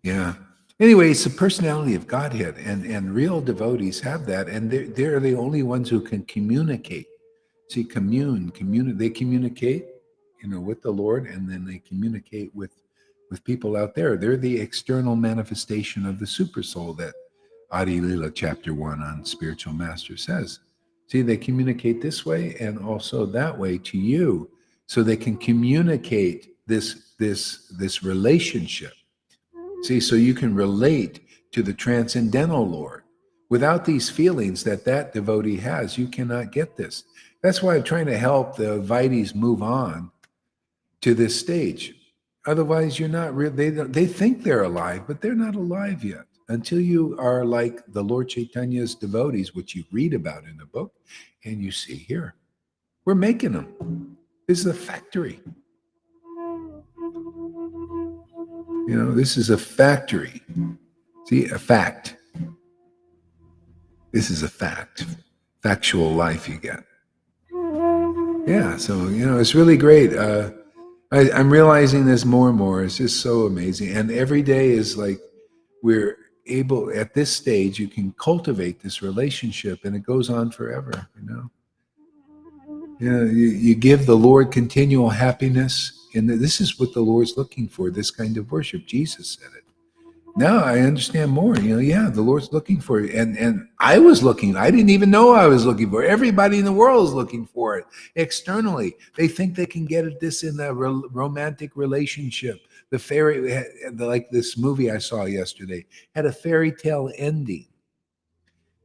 Yeah. Anyway, it's the personality of Godhead, and real devotees have that, and they're the only ones who can communicate. See, they communicate, with the Lord, and then they communicate with people out there. They're the external manifestation of the super soul that Adi Lila chapter 1 on spiritual master says. See, they communicate this way and also that way to you, so they can communicate this relationship. See, so you can relate to the transcendental Lord. Without these feelings that devotee has, you cannot get this. That's why I'm trying to help the Vaides move on to this stage. Otherwise, you're not real. They think they're alive, but they're not alive yet. Until you are like the Lord Chaitanya's devotees, which you read about in the book, and you see here. We're making them. This is a factory. This is a factory. See, a fact. This is a fact. Factual life you get. Yeah, so, it's really great. I'm realizing this more and more. It's just so amazing. And every day is like we're able, at this stage, you can cultivate this relationship, and it goes on forever, you give the Lord continual happiness, and this is what the Lord's looking for, this kind of worship. Jesus said it. Now I understand more. The Lord's looking for it. And I didn't even know I was looking for it. Everybody in the world is looking for it externally. They think they can get this in a romantic relationship. Like this movie I saw yesterday, had a fairy tale ending.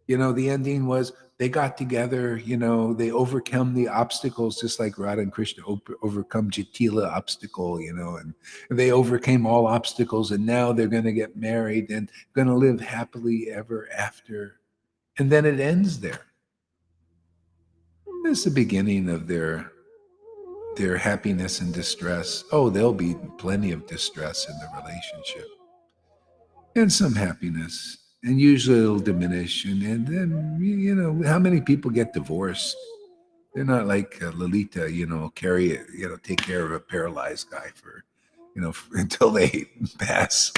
The ending was they got together, they overcome the obstacles, just like Radha and Krishna overcome Jatila obstacle, and they overcame all obstacles, and now they're going to get married and going to live happily ever after. And then it ends there. It's the beginning of their happiness and distress. Oh, there'll be plenty of distress in the relationship and some happiness. And usually it'll diminish. And then, how many people get divorced? They're not like Lolita, carry it, take care of a paralyzed guy for, until they pass.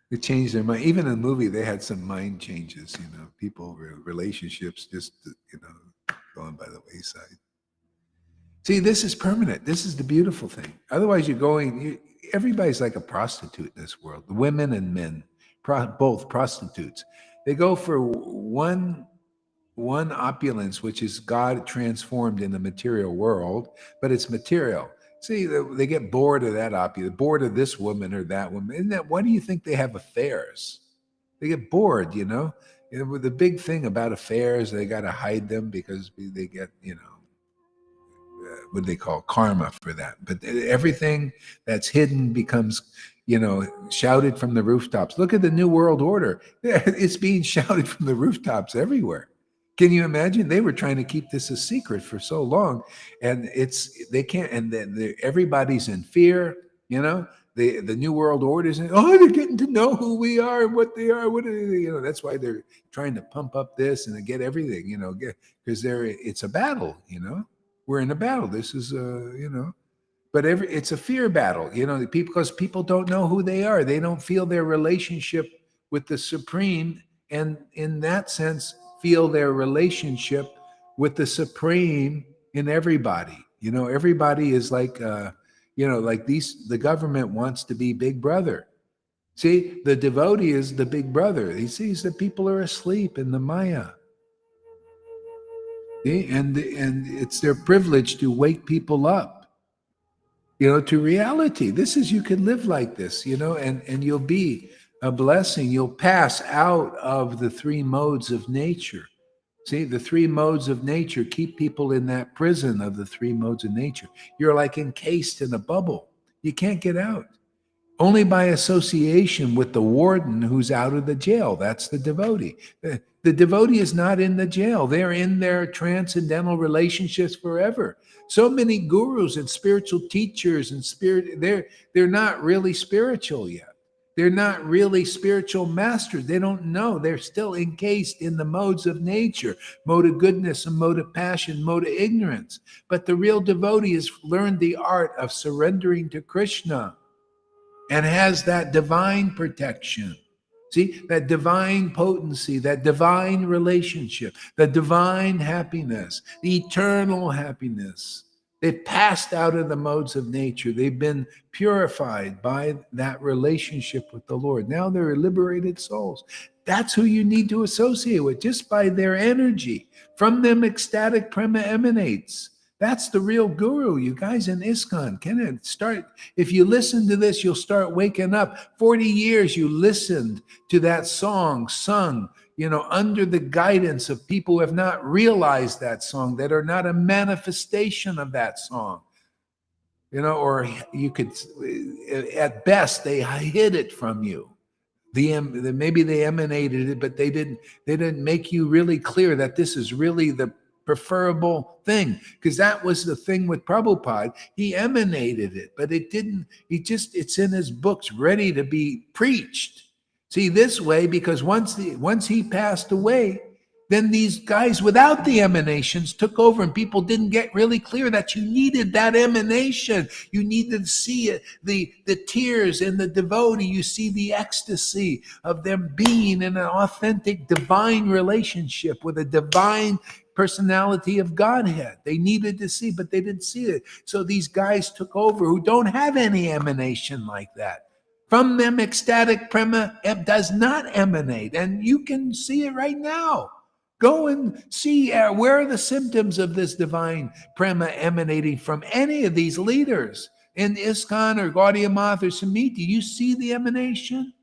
They change their mind. Even in the movie, they had some mind changes, people, relationships just, going by the wayside. See, this is permanent. This is the beautiful thing. Otherwise, everybody's like a prostitute in this world. Women and men, both prostitutes. They go for one opulence, which is God transformed in the material world, but it's material. See, they get bored of that opulence, bored of this woman or that woman. Why do you think they have affairs? They get bored, The big thing about affairs, they got to hide them because they get, what they call karma for that. But everything that's hidden becomes, shouted from the rooftops. Look at the New World Order. It's being shouted from the rooftops everywhere. Can you imagine? They were trying to keep this a secret for so long, and they can't. And then everybody's in fear. The New World Order is, they're getting to know who we are and what they are. What are they, that's why they're trying to pump up this and get everything. Because it's a battle. We're in a battle. This is but it's a fear battle. Because people don't know who they are. They don't feel their relationship with the Supreme, and in that sense, feel their relationship with the Supreme in everybody. Everybody is like, like the government wants to be big brother. See, the devotee is the big brother. He sees that people are asleep in the Maya. See? And it's their privilege to wake people up, to reality. You can live like this, and you'll be a blessing. You'll pass out of the three modes of nature. See, the three modes of nature keep people in that prison of the three modes of nature. You're like encased in a bubble. You can't get out. Only by association with the warden who's out of the jail. That's the devotee. The devotee is not in the jail. They're in their transcendental relationships forever. So many gurus and spiritual teachers and they're not really spiritual yet. They're not really spiritual masters. They don't know. They're still encased in the modes of nature, mode of goodness and mode of passion, mode of ignorance. But the real devotee has learned the art of surrendering to Krishna and has that divine protection. See, that divine potency, that divine relationship, the divine happiness, the eternal happiness. They've passed out of the modes of nature. They've been purified by that relationship with the Lord. Now they're liberated souls. That's who you need to associate with, just by their energy. From them, ecstatic prema emanates. That's the real guru, you guys in ISKCON. Can it start? If you listen to this, you'll start waking up. 40 years you listened to that song sung, under the guidance of people who have not realized that song, that are not a manifestation of that song. Or you could, at best, they hid it from you. Maybe they emanated it, but they didn't make you really clear that this is really the preferable thing, because that was the thing with Prabhupada. He emanated it, but it didn't. It's in his books, ready to be preached. See, this way, because once he passed away, then these guys without the emanations took over, and people didn't get really clear that you needed that emanation. You needed to see it, the tears in the devotee. You see the ecstasy of them being in an authentic divine relationship with a divine personality of Godhead. They needed to see, but they didn't see it. So these guys took over who don't have any emanation like that. From them, ecstatic prema does not emanate. And you can see it right now. Go and see where are the symptoms of this divine prema emanating from any of these leaders in ISKCON or Gaudiya Math or Samiti. You see the emanation?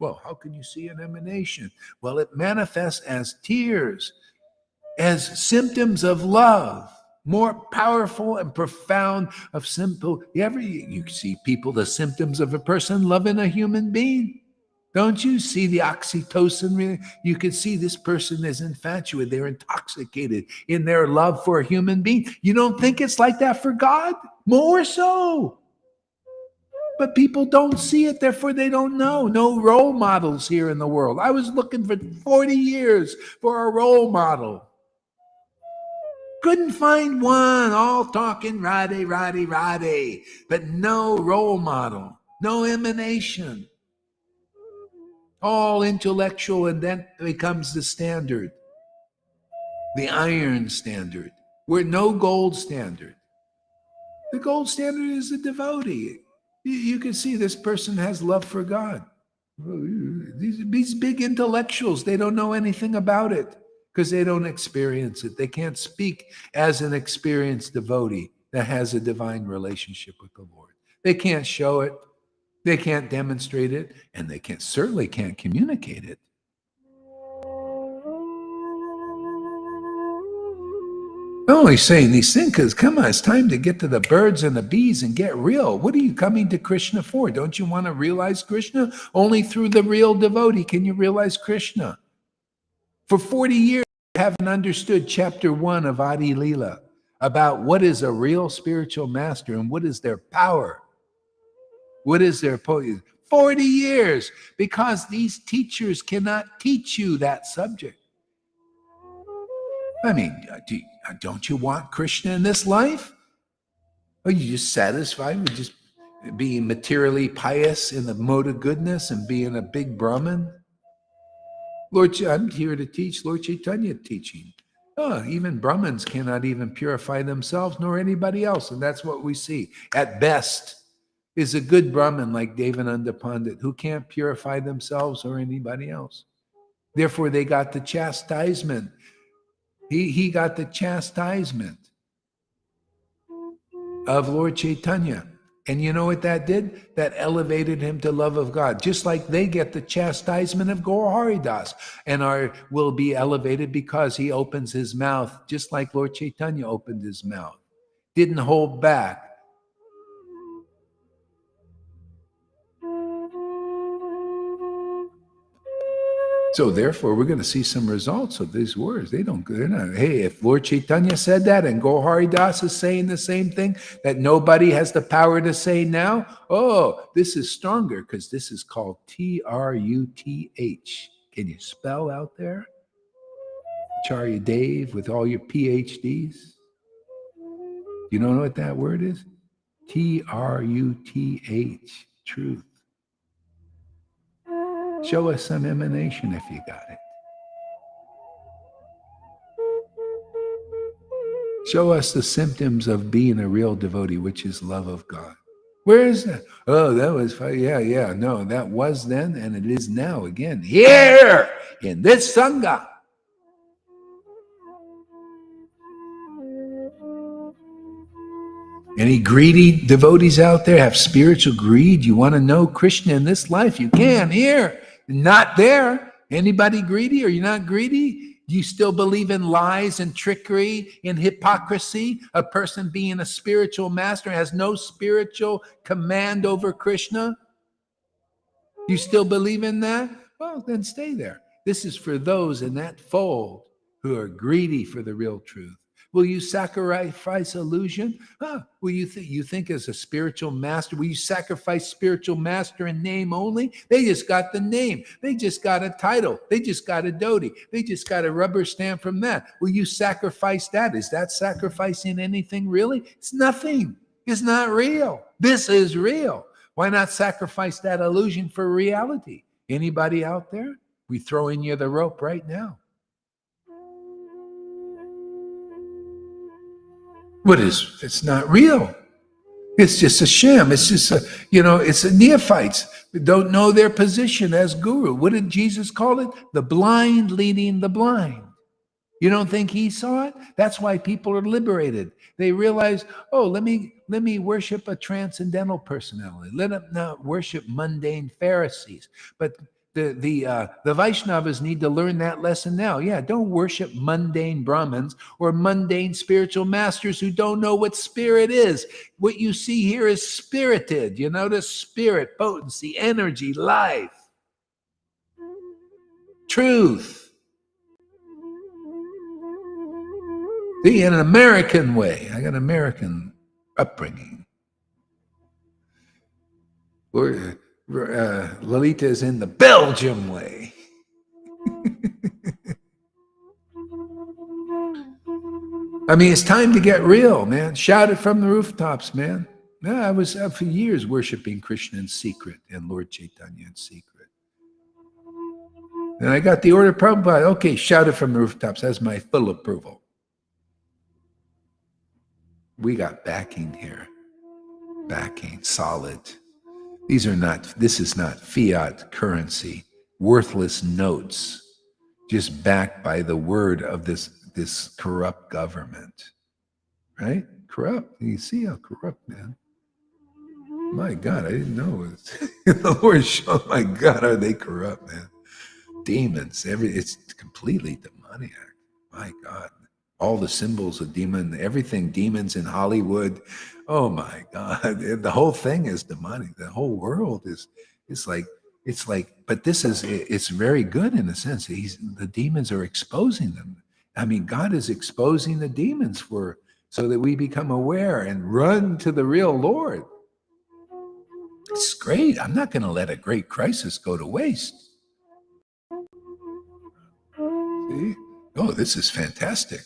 Well, how can you see an emanation? Well, it manifests as tears, as symptoms of love, more powerful and profound of simple. You see people, the symptoms of a person loving a human being. Don't you see the oxytocin? You can see this person is infatuated. They're intoxicated in their love for a human being. You don't think it's like that for God? More so. But people don't see it, therefore they don't know. No role models here in the world. I was looking for 40 years for a role model. Couldn't find one, all talking Radhe, Radhe, Radhe, but no role model, no emanation. All intellectual, and that becomes the standard, the iron standard. We're no gold standard. The gold standard is the devotee. You can see this person has love for God. These big intellectuals, they don't know anything about it, because they don't experience it. They can't speak as an experienced devotee that has a divine relationship with the Lord. They can't show it. They can't demonstrate it. And they certainly can't communicate it. I'm only saying these things because, come on, it's time to get to the birds and the bees and get real. What are you coming to Krishna for? Don't you want to realize Krishna? Only through the real devotee can you realize Krishna. For 40 years, I haven't understood chapter 1 of Adi Leela about what is a real spiritual master and what is their power. What is their potency? 40 years, because these teachers cannot teach you that subject. I mean, don't you want Krishna in this life? Are you just satisfied with just being materially pious in the mode of goodness and being a big Brahmin? I'm here to teach Lord Caitanya teaching. Oh, even Brahmins cannot even purify themselves nor anybody else. And that's what we see. At best, is a good Brahmin like Devananda Pandit who can't purify themselves or anybody else. Therefore, they got the chastisement. He got the chastisement of Lord Caitanya. And you know what that did? That elevated him to love of God. Just like they get the chastisement of Gaur Haridas and will be elevated because he opens his mouth, just like Lord Caitanya opened his mouth. Didn't hold back. So therefore, we're going to see some results of these words. They're not, hey, if Lord Caitanya said that and Gaur Haridas is saying the same thing that nobody has the power to say now, oh, this is stronger because this is called Truth. Can you spell out there? Acharya Dave with all your PhDs. You don't know what that word is? Truth. Truth. Show us some emanation if you got it. Show us the symptoms of being a real devotee, which is love of God. Where is that? Oh, that was, yeah. No, that was then and it is now again. Here in this Sangha. Any greedy devotees out there have spiritual greed? You want to know Krishna in this life? You can here, not there. Anybody greedy? Are you not greedy? Do you still believe in lies and trickery, in hypocrisy? A person being a spiritual master has no spiritual command over Krishna? You still believe in that? Well, then stay there. This is for those in that fold who are greedy for the real truth. Will you sacrifice illusion? Will you think as a spiritual master, will you sacrifice spiritual master in name only? They just got the name. They just got a title. They just got a dhoti. They just got a rubber stamp from that. Will you sacrifice that? Is that sacrificing anything really? It's nothing. It's not real. This is real. Why not sacrifice that illusion for reality? Anybody out there? We throwing you the rope right now. It's not real. It's just a sham. It's just it's a neophytes that don't know their position as guru. What did Jesus call it? The blind leading the blind. You don't think he saw it? That's why people are liberated. They realize, oh, let me worship a transcendental personality. Let them not worship mundane Pharisees. But the Vaishnavas need to learn that lesson now. Yeah, don't worship mundane Brahmins or mundane spiritual masters who don't know what spirit is. What you see here is spirited. You notice spirit, potency, energy, life, truth. See, in an American way. I got an American upbringing. Lalita is in the Belgium way. I mean, it's time to get real, man. Shout it from the rooftops, man. I was for years worshiping Krishna in secret and Lord Caitanya in secret. And I got the order of Prabhupada. Okay, shout it from the rooftops. That's my full approval. We got backing here. Backing, solid. This is not fiat currency, worthless notes, just backed by the word of this corrupt government. Right? Corrupt. You see how corrupt, man. My God, I didn't know. The Lord showed, my God, are they corrupt, man. Demons, it's completely demoniac. My God. All the symbols of demon, everything demons in Hollywood. Oh my God. The whole thing is demonic. The whole world it's like, but it's very good in a sense. The demons are exposing them. I mean, God is exposing the demons so that we become aware and run to the real Lord. It's great. I'm not going to let a great crisis go to waste. See? Oh, this is fantastic.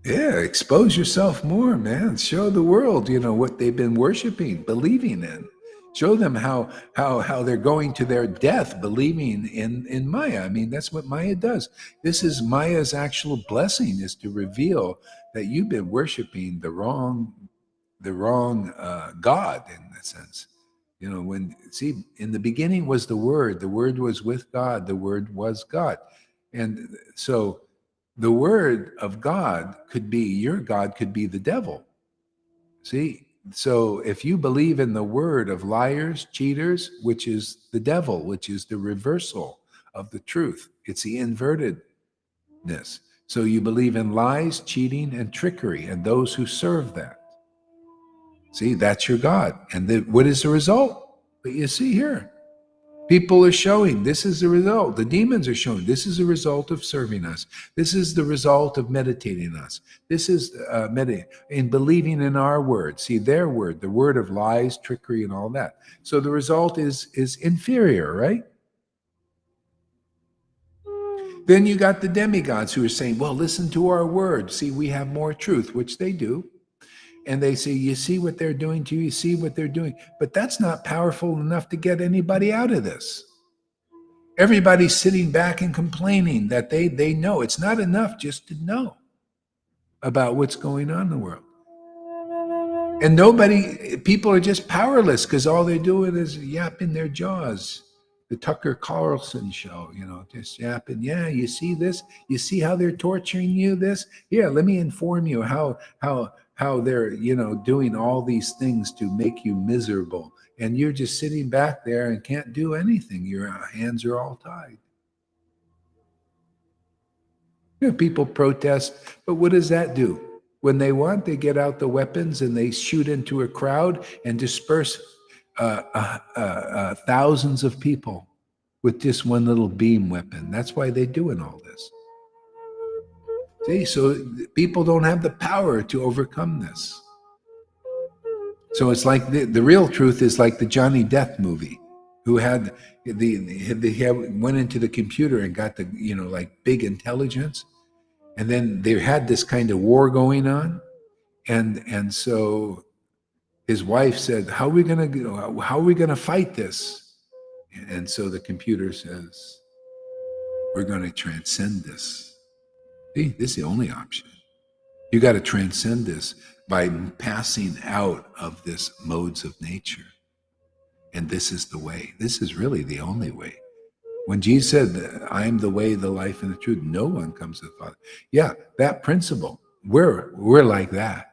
Yeah, expose yourself more, man. Show the world, what they've been worshiping, believing in. Show them how they're going to their death believing in Maya. I mean, that's what Maya does. This is Maya's actual blessing, is to reveal that you've been worshiping the wrong God, in a sense. In the beginning was the Word was with God, the Word was God. And so the Word of God could be, your God could be the devil. See? So if you believe in the word of liars, cheaters, which is the devil, which is the reversal of the truth, it's the invertedness. So you believe in lies, cheating, and trickery, and those who serve that. See, that's your God. And what is the result? But you see here, people are showing this is the result. The demons are showing this is the result of serving us. This is the result of meditating us. This is in believing in our word. See, their word, the word of lies, trickery, and all that. So the result is inferior, right? Then you got the demigods who are saying, well, listen to our word. See, we have more truth, which they do. And they say, you see what they're doing to you? You see what they're doing? But that's not powerful enough to get anybody out of this. Everybody's sitting back and complaining that they know. It's not enough just to know about what's going on in the world. And people are just powerless because all they're doing is yapping their jaws. The Tucker Carlson show, just yapping. Yeah, you see this? You see how they're torturing you? Yeah, let me inform you how they're, doing all these things to make you miserable. And you're just sitting back there and can't do anything. Your hands are all tied. People protest, but what does that do? When they want, they get out the weapons and they shoot into a crowd and disperse thousands of people with just one little beam weapon. That's why they're doing all this. See, so people don't have the power to overcome this. So it's like the real truth is like the Johnny Depp movie, who had went into the computer and got the like big intelligence, and then they had this kind of war going on, and so his wife said, "How are we gonna fight this?" And so the computer says, "We're going to transcend this." See, this is the only option. You got to transcend this by passing out of this modes of nature. And this is the way. This is really the only way. When Jesus said, I am the way, the life, and the truth, no one comes to the Father. Yeah, that principle, we're like that.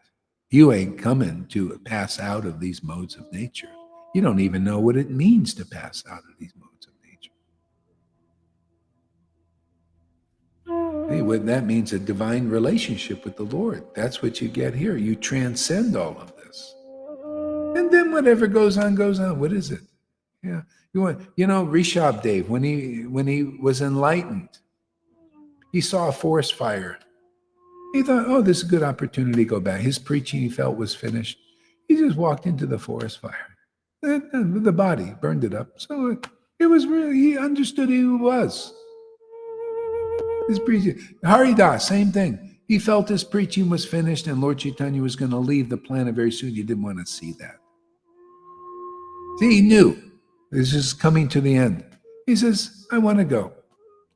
You ain't coming to pass out of these modes of nature. You don't even know what it means to pass out of these modes of nature. Hey, what that means, a divine relationship with the Lord. That's what you get here. You transcend all of this. And then whatever goes on, goes on. What is it? Yeah. Rishabh Dev, when he was enlightened, he saw a forest fire. He thought, oh, this is a good opportunity to go back. His preaching, he felt, was finished. He just walked into the forest fire. The body burned it up. So it was really, he understood who he was. His preaching. Haridas, same thing. He felt his preaching was finished and Lord Caitanya was going to leave the planet very soon. He didn't want to see that. See, he knew this is coming to the end. He says, I want to go.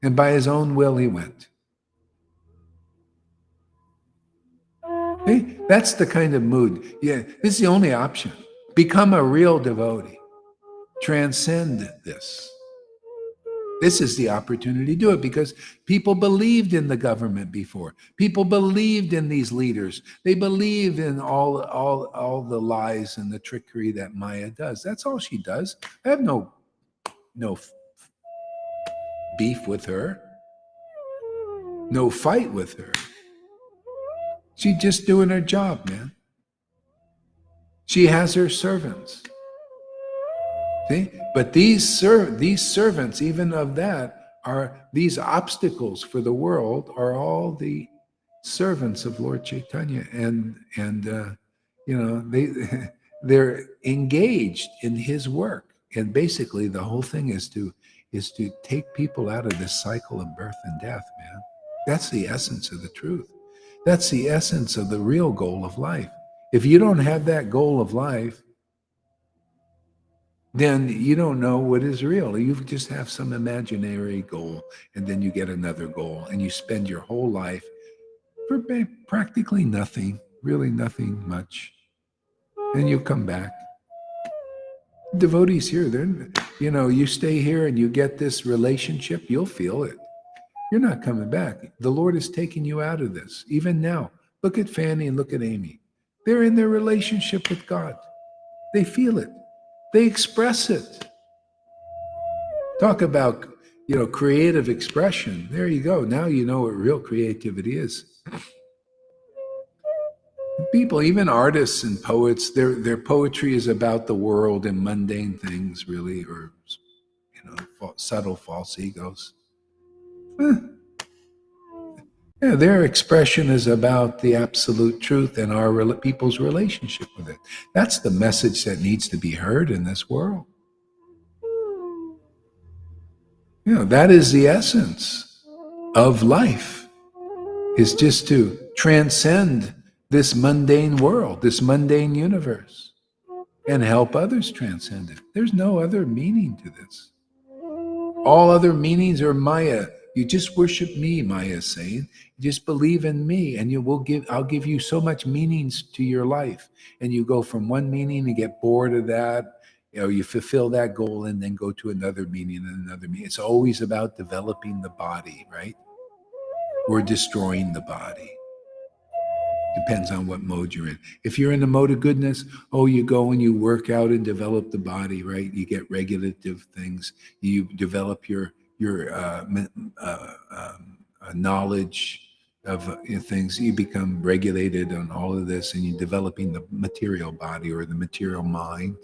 And by his own will, he went. See, that's the kind of mood. Yeah, this is the only option. Become a real devotee. Transcend this. This is the opportunity to do it because people believed in the government before. People believed in these leaders. They believed in all the lies and the trickery that Maya does. That's all she does. I have no beef with her, no fight with her. She's just doing her job, man. She has her servants. See? But these servants, even of that, are these obstacles for the world are all the servants of Lord Caitanya, and they're engaged in his work. And basically, the whole thing is to take people out of this cycle of birth and death, man. That's the essence of the truth. That's the essence of the real goal of life. If you don't have that goal of life, then you don't know what is real. You just have some imaginary goal, and then you get another goal, and you spend your whole life for practically nothing, really nothing much. And you come back. Devotees here, you stay here and you get this relationship, you'll feel it. You're not coming back. The Lord is taking you out of this. Even now, look at Fanny and look at Amy. They're in their relationship with God. They feel it. They express it. Talk about, creative expression. There you go. Now you know what real creativity is. People, even artists and poets, their poetry is about the world and mundane things, really, or subtle false egos. Yeah, their expression is about the absolute truth and our people's relationship with it. That's the message that needs to be heard in this world. That is the essence of life, is just to transcend this mundane world, this mundane universe, and help others transcend it. There's no other meaning to this. All other meanings are Maya. You just worship me, Maya is saying. Just believe in me, and I'll give you so much meanings to your life. And you go from one meaning and get bored of that. You fulfill that goal and then go to another meaning and another meaning. It's always about developing the body, right? Or destroying the body. Depends on what mode you're in. If you're in the mode of goodness, you go and you work out and develop the body, right? You get regulative things. You develop your knowledge of things. You become regulated on all of this, and you're developing the material body or the material mind.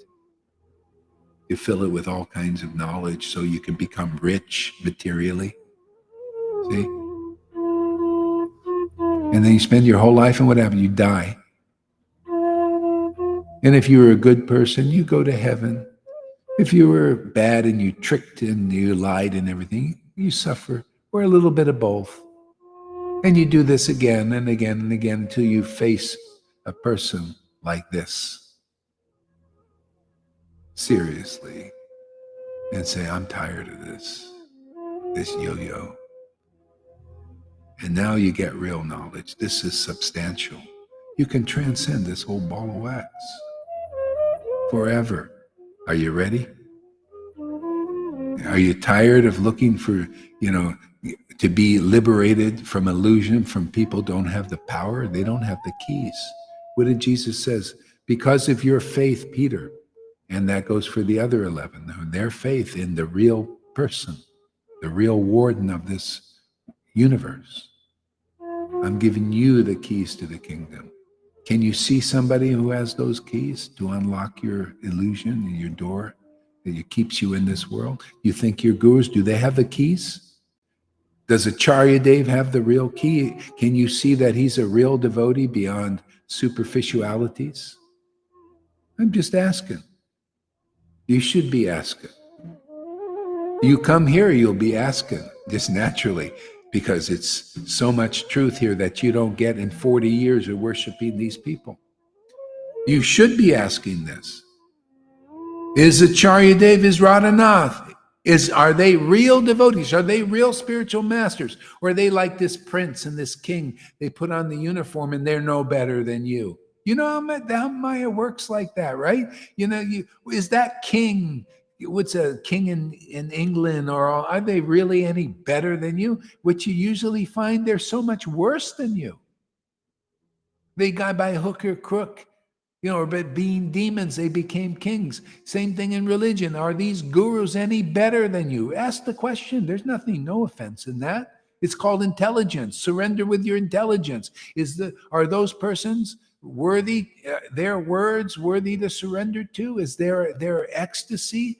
You fill it with all kinds of knowledge so you can become rich materially. See? And then you spend your whole life, and what happens? You die. And if you were a good person, you go to heaven. If you were bad and you tricked and you lied and everything, you suffer, or a little bit of both. And you do this again and again and again until you face a person like this. Seriously. And say, I'm tired of this yo-yo. And now you get real knowledge. This is substantial. You can transcend this whole ball of wax forever. Are you ready? Are you tired of looking for, to be liberated from illusion, from people don't have the power? They don't have the keys. What did Jesus says? Because of your faith, Peter, and that goes for the other 11, their faith in the real person, the real warden of this universe. I'm giving you the keys to the kingdom. Can you see somebody who has those keys to unlock your illusion and your door that keeps you in this world? You think your gurus, do they have the keys? Does Acharya Dev have the real key? Can you see that he's a real devotee beyond superficialities? I'm just asking. You should be asking. You come here, you'll be asking, just naturally, because it's so much truth here that you don't get in 40 years of worshiping these people. You should be asking this. Is Acharya Dev, is Radhanath, are they real devotees? Are they real spiritual masters? Or are they like this prince and this king? They put on the uniform and they're no better than you. You know how Maya works like that, right? Is that king, what's a king in England, or are they really any better than you? Which you usually find they're so much worse than you. They got by hook or crook, but being demons, they became kings. Same thing in religion. Are these gurus any better than you? Ask the question. There's no offense in that. It's called intelligence. Surrender with your intelligence. Are those persons worthy, their words worthy to surrender to? Is their ecstasy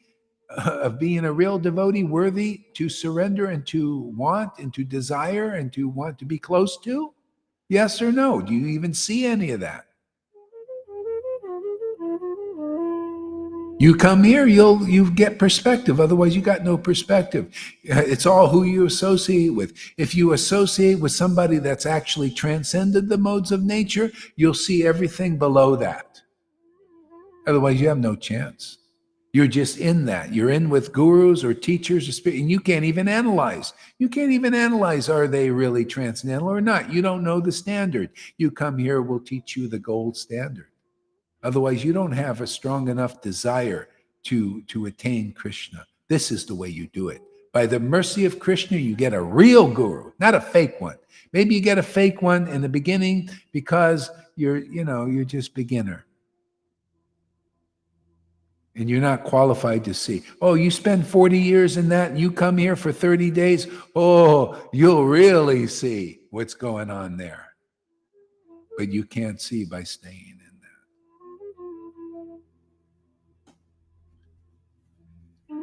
of being a real devotee worthy to surrender and to want and to desire and to want to be close to? Yes or no? Do you even see any of that? You come here, you get perspective. Otherwise, you got no perspective. It's all who you associate with. If you associate with somebody that's actually transcended the modes of nature, you'll see everything below that. Otherwise, you have no chance. You're just in that. You're in with gurus or teachers or spirit, and you can't even analyze. You can't even analyze, are they really transcendental or not? You don't know the standard. You come here, we'll teach you the gold standard. Otherwise, you don't have a strong enough desire to attain Krishna. This is the way you do it. By the mercy of Krishna, you get a real guru, not a fake one. Maybe you get a fake one in the beginning because you're just beginner. And you're not qualified to see. Oh, you spend 40 years in that and you come here for 30 days. Oh, you'll really see what's going on there. But you can't see by staying in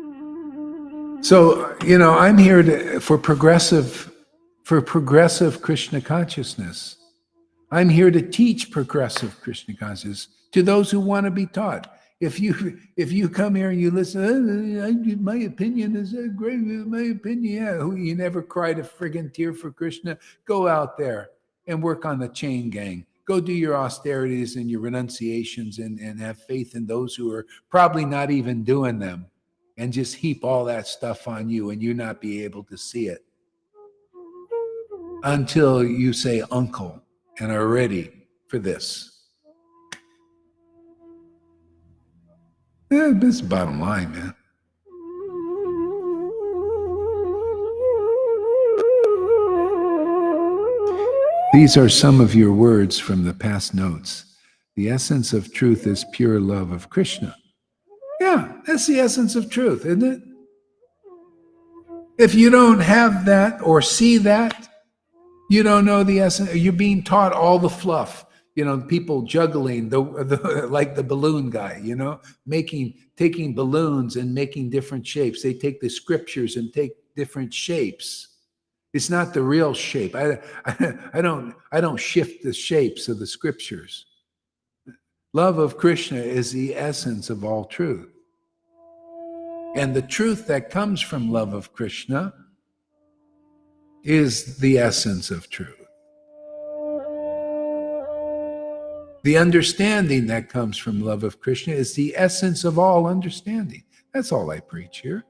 that. So, I'm here for progressive Krishna consciousness. I'm here to teach progressive Krishna consciousness to those who want to be taught. If you come here and you listen, my opinion is great. My opinion, yeah. You never cried a friggin' tear for Krishna. Go out there and work on the chain gang. Go do your austerities and your renunciations and have faith in those who are probably not even doing them, and just heap all that stuff on you and you not be able to see it until you say uncle and are ready for this. Yeah, this is the bottom line, man. These are some of your words from the past notes. The essence of truth is pure love of Krishna. Yeah, that's the essence of truth, isn't it? If you don't have that or see that, you don't know the essence. You're being taught all the fluff. People juggling like the balloon guy, taking balloons and making different shapes. They take the scriptures and take different shapes. It's not the real shape. I don't shift the shapes of the scriptures. Love of Krishna is the essence of all truth. And the truth that comes from love of Krishna is the essence of truth. The understanding that comes from love of Krishna is the essence of all understanding. That's all I preach here.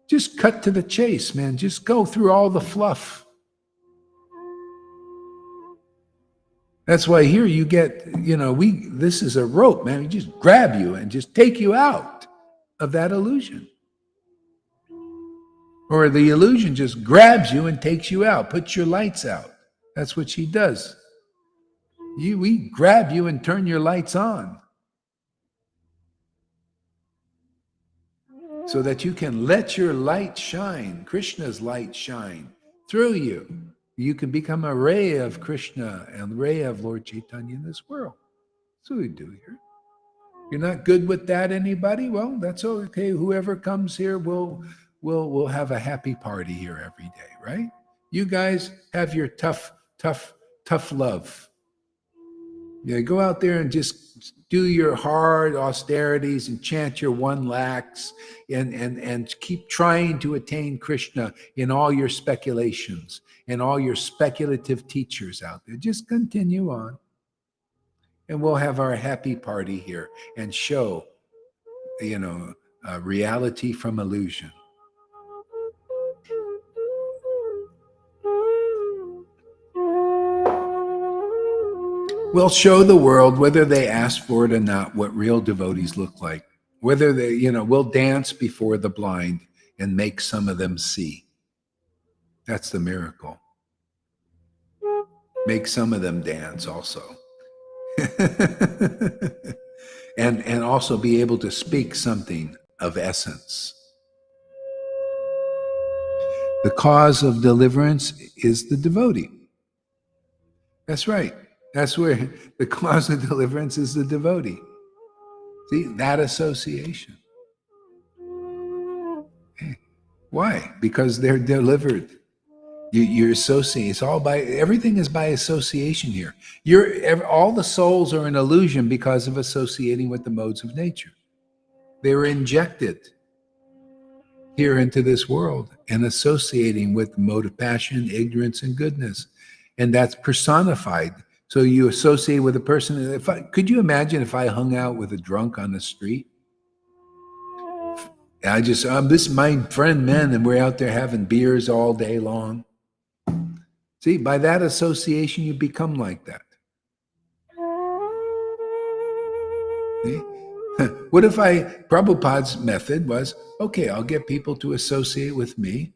Just cut to the chase, man. Just go through all the fluff. That's why here you get, this is a rope, man. We just grab you and just take you out of that illusion. Or the illusion just grabs you and takes you out, puts your lights out. That's what she does. We grab you and turn your lights on so that you can let your light shine, Krishna's light shine through you. You can become a ray of Krishna and a ray of Lord Caitanya in this world. That's what we do here. You're not good with that, anybody? Well, that's okay. Whoever comes here will have a happy party here every day, right? You guys have your tough love. Yeah, go out there and just do your hard austerities and chant your 1 lakhs and keep trying to attain Krishna in all your speculations and all your speculative teachers out there. Just continue on. And we'll have our happy party here and show, reality from illusion. We'll show the world, whether they ask for it or not, what real devotees look like. Whether they, we'll dance before the blind and make some of them see. That's the miracle. Make some of them dance also. and also be able to speak something of essence. The cause of deliverance is the devotee. That's right. That's where the cause of deliverance is the devotee. See, that association. Why? Because they're delivered. You're associating. It's all everything is by association here. All the souls are an illusion because of associating with the modes of nature. They were injected here into this world and associating with the mode of passion, ignorance, and goodness. And that's personified. So you associate with a person. Could you imagine if I hung out with a drunk on the street? This is my friend, men, and we're out there having beers all day long. See, by that association, you become like that. See? What if Prabhupada's method was, okay, I'll get people to associate with me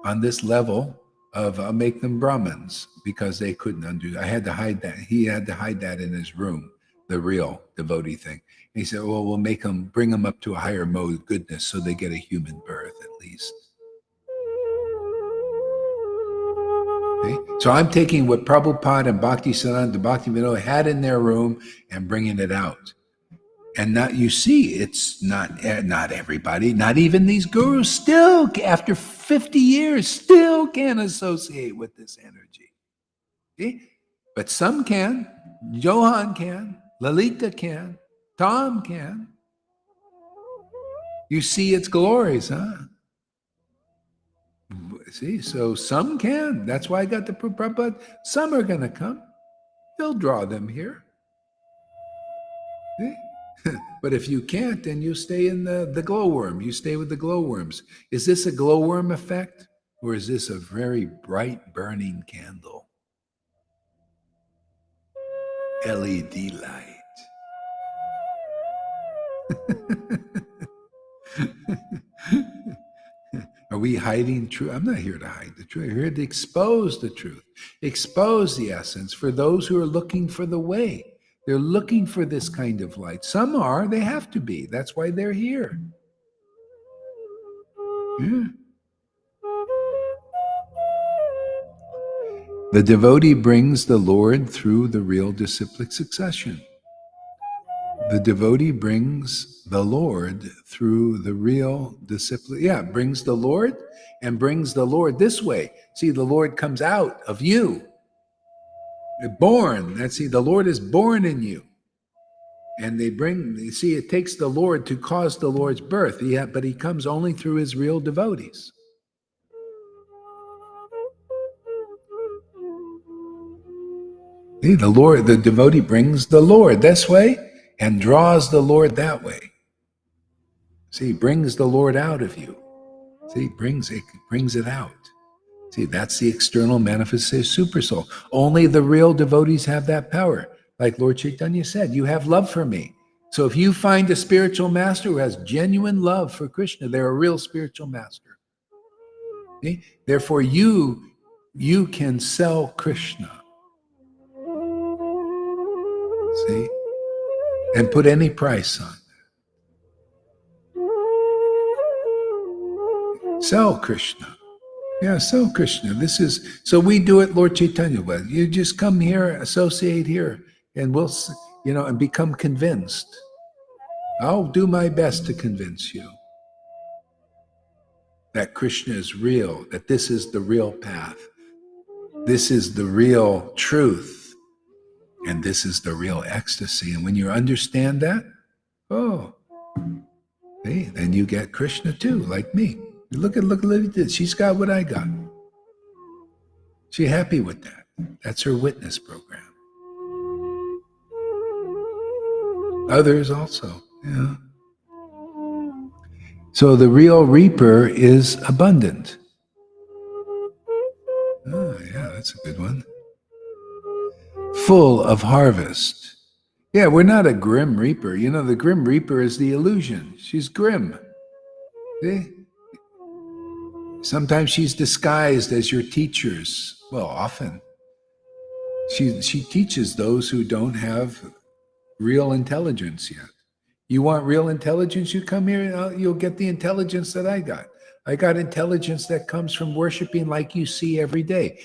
on this level of, I'll make them Brahmins because they couldn't undo. I had to hide that. He had to hide that in his room, the real devotee thing. And he said, well, we'll bring them up to a higher mode of goodness so they get a human birth at least. Okay? So I'm taking what Prabhupada and Bhaktisiddhanta Bhaktivinoda had in their room and bringing it out. And not, you see, it's not everybody, not even these gurus, still after 50 years, still can't associate with this energy. Okay? But some can. Johan can. Lalita can. Tom can. You see its glories, huh? See, so some can. That's why I got the Prabhupada. Some are going to come. They'll draw them here. See? But if you can't, then you stay in the glowworm. You stay with the glowworms. Is this a glowworm effect? Or is this a very bright burning candle? LED light. Are we hiding truth? I'm not here to hide the truth. I'm here to expose the truth, expose the essence for those who are looking for the way. They're looking for this kind of light. Some are, they have to be. That's why they're here. Yeah. The devotee brings the Lord through the real disciplic succession. The devotee brings the Lord through the real disciplic. Yeah, brings the Lord and brings the Lord this way. See, the Lord comes out of you. They're born. The Lord is born in you. And it takes the Lord to cause the Lord's birth. But he comes only through his real devotees. See, the devotee brings the Lord this way and draws the Lord that way. See, brings the Lord out of you. See, brings it out. See, that's the external manifestation supersoul. Only the real devotees have that power. Like Lord Caitanya said, you have love for me. So if you find a spiritual master who has genuine love for Krishna, they're a real spiritual master. See? Therefore, you can sell Krishna. See? And put any price on it. Sell Krishna. Yeah, sell Krishna. So we do it, Lord Caitanya. Well, you just come here, associate here, and we'll, and become convinced. I'll do my best to convince you that Krishna is real, that this is the real path. This is the real truth. And this is the real ecstasy. And when you understand that, then you get Krishna too, like me. Look at Lily. She's got what I got. She's happy with that. That's her witness program. Others also, yeah. So the real reaper is abundant. Oh, yeah, that's a good one. Full of harvest. Yeah, we're not a grim reaper. The grim reaper is the illusion. She's grim. See? Sometimes she's disguised as your teachers. Well, often. She teaches those who don't have real intelligence yet. You want real intelligence? You come here, you'll get the intelligence that I got. I got intelligence that comes from worshiping like you see every day.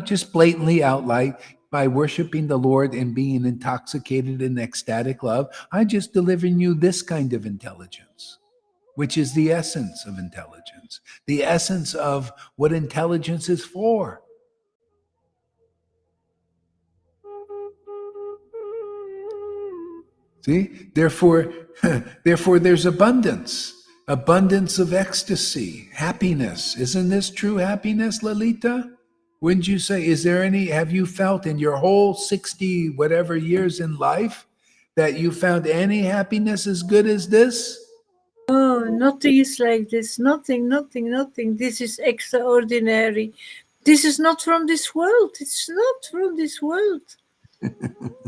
Just blatantly outright by worshiping the Lord and being intoxicated in ecstatic love. I'm just delivering you this kind of intelligence, which is the essence of intelligence, the essence of what intelligence is for. See? Therefore, there's abundance of ecstasy, happiness. Isn't this true happiness, Lalita? Wouldn't you say, have you felt in your whole 60 whatever years in life that you found any happiness as good as this? Oh, nothing is like this. Nothing, nothing, nothing. This is extraordinary. This is not from this world. It's not from this world.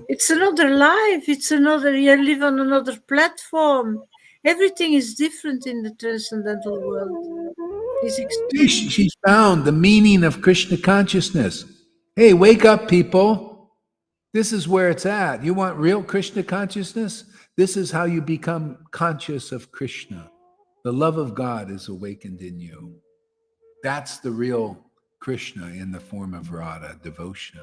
It's another life. It's another, you live on another platform. Everything is different in the transcendental world. It's See, extreme. she's found the meaning of Krishna consciousness. Hey, wake up, people. This is where it's at. You want real Krishna consciousness? This is how you become conscious of Krishna. The love of God is awakened in you. That's the real Krishna in the form of Radha, devotion.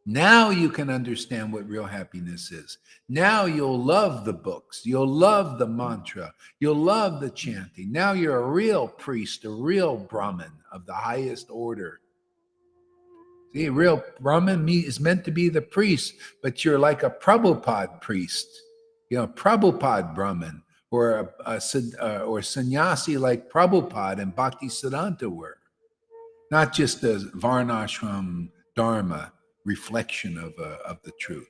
Now you can understand what real happiness is. Now you'll love the books. You'll love the mantra. You'll love the chanting. Now you're a real priest, a real Brahmin of the highest order. See, a real Brahmin is meant to be the priest, but you're like a Prabhupada priest, Prabhupada Brahmin, or or sannyasi like Prabhupada and Bhaktisiddhanta were. Not just a Varnashram Dharma reflection of the truth.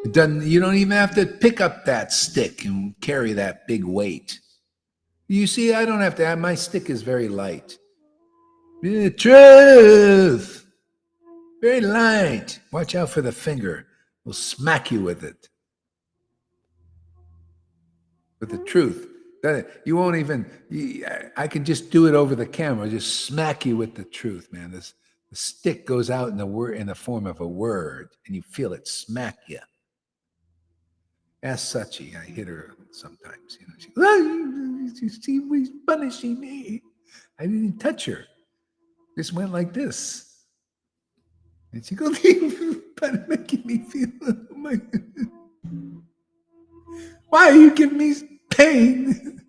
It doesn't. You don't even have to pick up that stick and carry that big weight. You see, I don't have to. My stick is very light. The truth, very light. Watch out for the finger. We'll smack you with it. With the truth. You won't even. I can just do it over the camera. Just smack you with the truth, man. The stick goes out in the form of a word, and you feel it smack you. Ask Sachi. I hit her sometimes. She's punishing me. I didn't touch her. Just went like this. And she goes, making me feel, oh my goodness. Why are you giving me pain?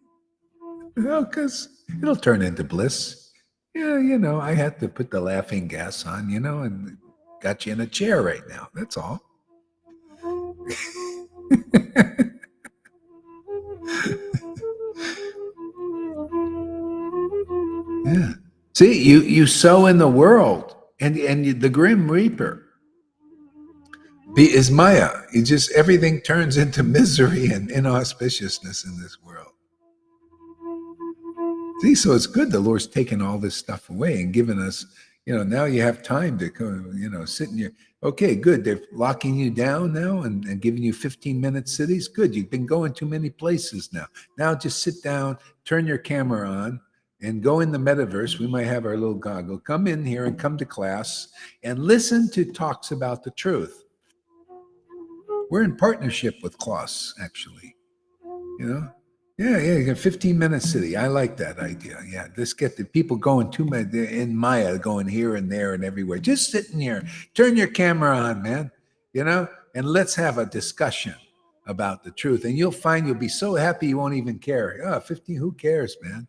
Well, because it'll turn into bliss. Yeah, I had to put the laughing gas on, and got you in a chair right now. That's all. Yeah. See, you sow in the world, and the grim reaper is Maya. Everything turns into misery and inauspiciousness in this world. See, so it's good the Lord's taken all this stuff away and given us, now you have time to, sit in your, okay, good. They're locking you down now and giving you 15-minute cities. Good. You've been going too many places now. Now just sit down, turn your camera on, and go in the metaverse. We might have our little goggle. Come in here and come to class and listen to talks about the truth. We're in partnership with Klaus, actually. Yeah, you got 15-minute city. I like that idea. Yeah, let's get the people going in Maya, going here and there and everywhere. Just sitting here, turn your camera on, man, and let's have a discussion about the truth. And you'll find you'll be so happy you won't even care. 15, who cares, man?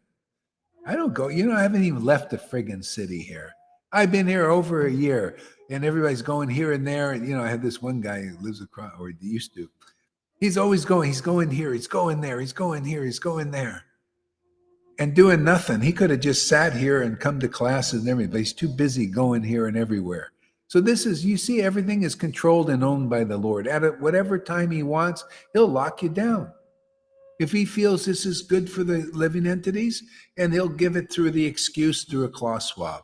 I don't go, I haven't even left the friggin' city here. I've been here over a year and everybody's going here and there. And, I had this one guy who lives across, or he used to. He's always going, he's going here, he's going there, he's going here, he's going there. And doing nothing. He could have just sat here and come to classes and everything, but he's too busy going here and everywhere. So you see, everything is controlled and owned by the Lord. At whatever time he wants, he'll lock you down. If he feels this is good for the living entities, and he'll give it through the excuse through a Klaus Schwab.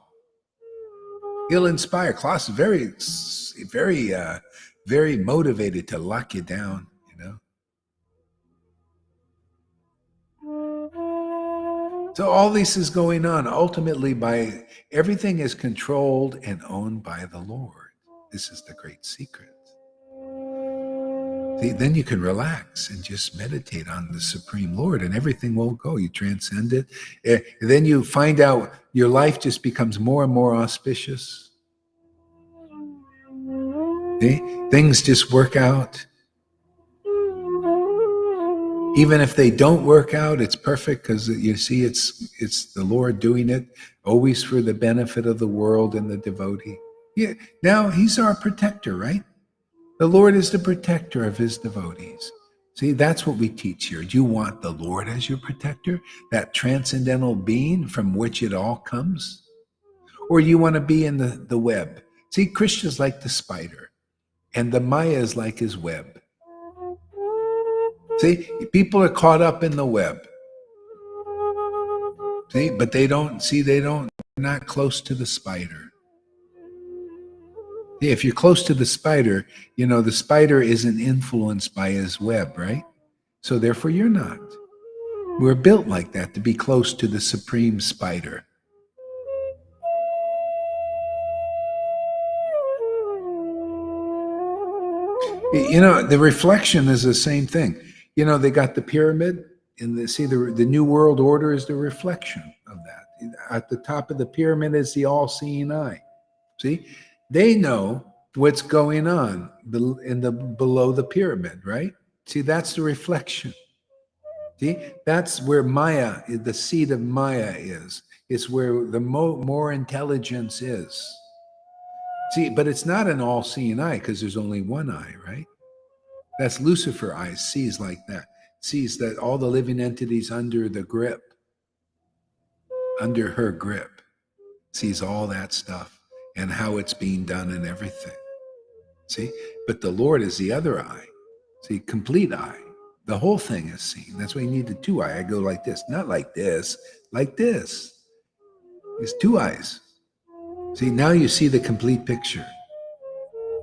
He'll inspire. Klaus is very, very, very motivated to lock you down, So all this is going on ultimately by everything is controlled and owned by the Lord. This is the great secret. See, then you can relax and just meditate on the Supreme Lord and everything will go. You transcend it. Then you find out your life just becomes more and more auspicious. See? Things just work out. Even if they don't work out, it's perfect because you see it's the Lord doing it, always for the benefit of the world and the devotee. Yeah. Now he's our protector, right? The Lord is the protector of his devotees. See, that's what we teach here. Do you want the Lord as your protector? That transcendental being from which it all comes? Or you want to be in the web? See, Krishna's like the spider, and the Maya is like his web. See, people are caught up in the web. See, but they're not close to the spider. See, if you're close to the spider, the spider isn't influenced by his web, right? So therefore you're not. We're built like that, to be close to the supreme spider. The reflection is the same thing. They got the pyramid, and the New World Order is the reflection of that. At the top of the pyramid is the all-seeing eye. See, they know what's going on below the pyramid, right? See, that's the reflection. See, that's where Maya, the seed of Maya is. It's where the more intelligence is. See, but it's not an all-seeing eye because there's only one eye, right? That's Lucifer eyes, sees like that. Sees that all the living entities under the grip, under her grip, sees all that stuff and how it's being done and everything. See, but the Lord is the other eye. See, complete eye. The whole thing is seen. That's why you need the two eye. I go like this, not like this, like this. It's two eyes. See, now you see the complete picture.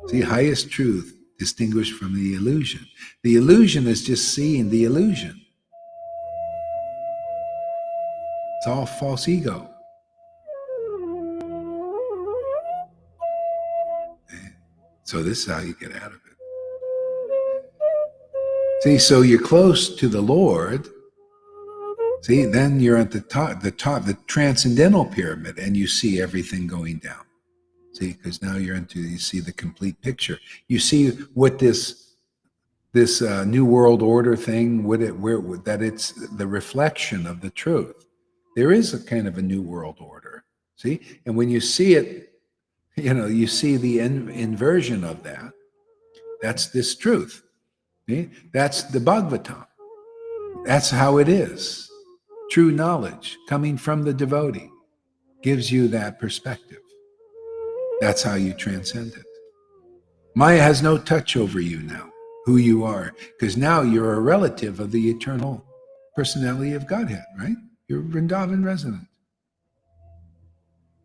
See, highest truth distinguished from the illusion. The illusion is just seeing the illusion. It's all false ego. So this is how you get out of it. See, so you're close to the Lord. See, then you're at the top, the transcendental pyramid, and you see everything going down. See, because now you see the complete picture. You see what this New World Order thing, that it's the reflection of the truth. There is a kind of a New World Order. See, and when you see it, you see the inversion of that. That's this truth. See? That's the Bhagavatam. That's how it is. True knowledge coming from the devotee gives you that perspective. That's how you transcend it. Maya has no touch over you now, who you are, because now you're a relative of the eternal personality of Godhead, right? You're Vrindavan resident.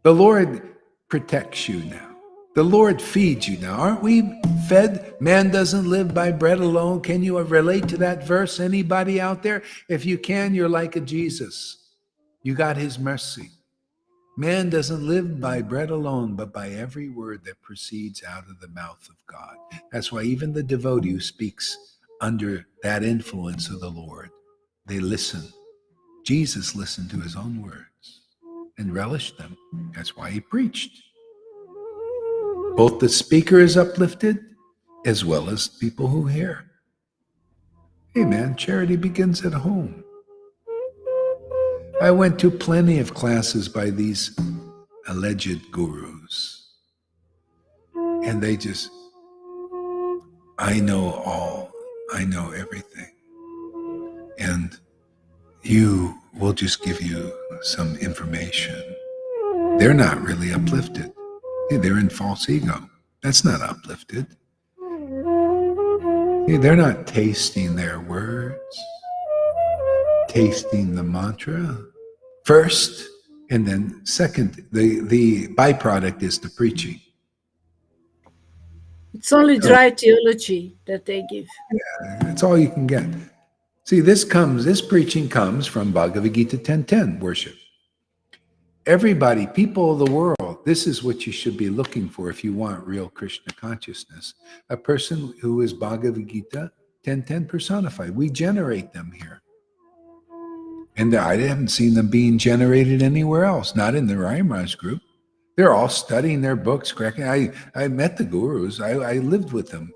The Lord protects you now. The Lord feeds you now. Aren't we fed? Man doesn't live by bread alone. Can you relate to that verse? Anybody out there? If you can, you're like a Jesus. You got his mercy. Man doesn't live by bread alone, but by every word that proceeds out of the mouth of God. That's why even the devotee who speaks under that influence of the Lord, they listen. Jesus listened to his own words and relished them. That's why he preached. Both the speaker is uplifted as well as people who hear. Hey man, charity begins at home. I went to plenty of classes by these alleged gurus. And they just, I know all, I know everything. And you will just give you some information. They're not really uplifted. They're in false ego. That's not uplifted. They're not tasting their words, tasting the mantra first, and then second, the byproduct is the preaching. It's only dry theology that they give. Yeah, that's all you can get. See, this preaching comes from Bhagavad Gita 10:10 worship. Everybody, people of the world, this is what you should be looking for if you want real Krishna consciousness. A person who is Bhagavad Gita 10:10 personified. We generate them here. And I haven't seen them being generated anywhere else, not in the Raimaraj group. They're all studying their books, cracking. I met the gurus. I lived with them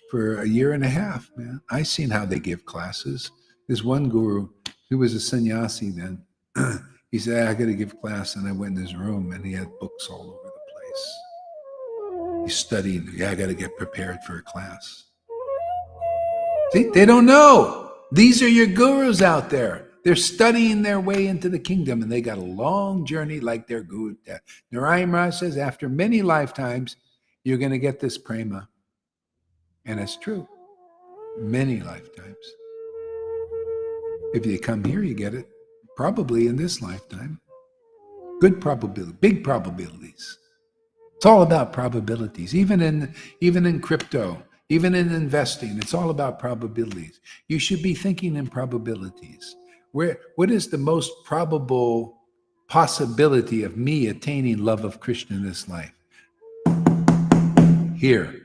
for a year and a half, man. I seen how they give classes. There's one guru, he was a sannyasi then. He said, I got to give class. And I went in his room and he had books all over the place. He's studying. I got to get prepared for a class. See, they don't know. These are your gurus out there. They're studying their way into the kingdom and they got a long journey like their guru. Narayan Raj says, after many lifetimes, you're going to get this prema. And it's true. Many lifetimes. If you come here, you get it. Probably in this lifetime. Good probability, big probabilities. It's all about probabilities. Even in crypto, even in investing, it's all about probabilities. You should be thinking in probabilities. What is the most probable possibility of me attaining love of Krishna in this life? Here.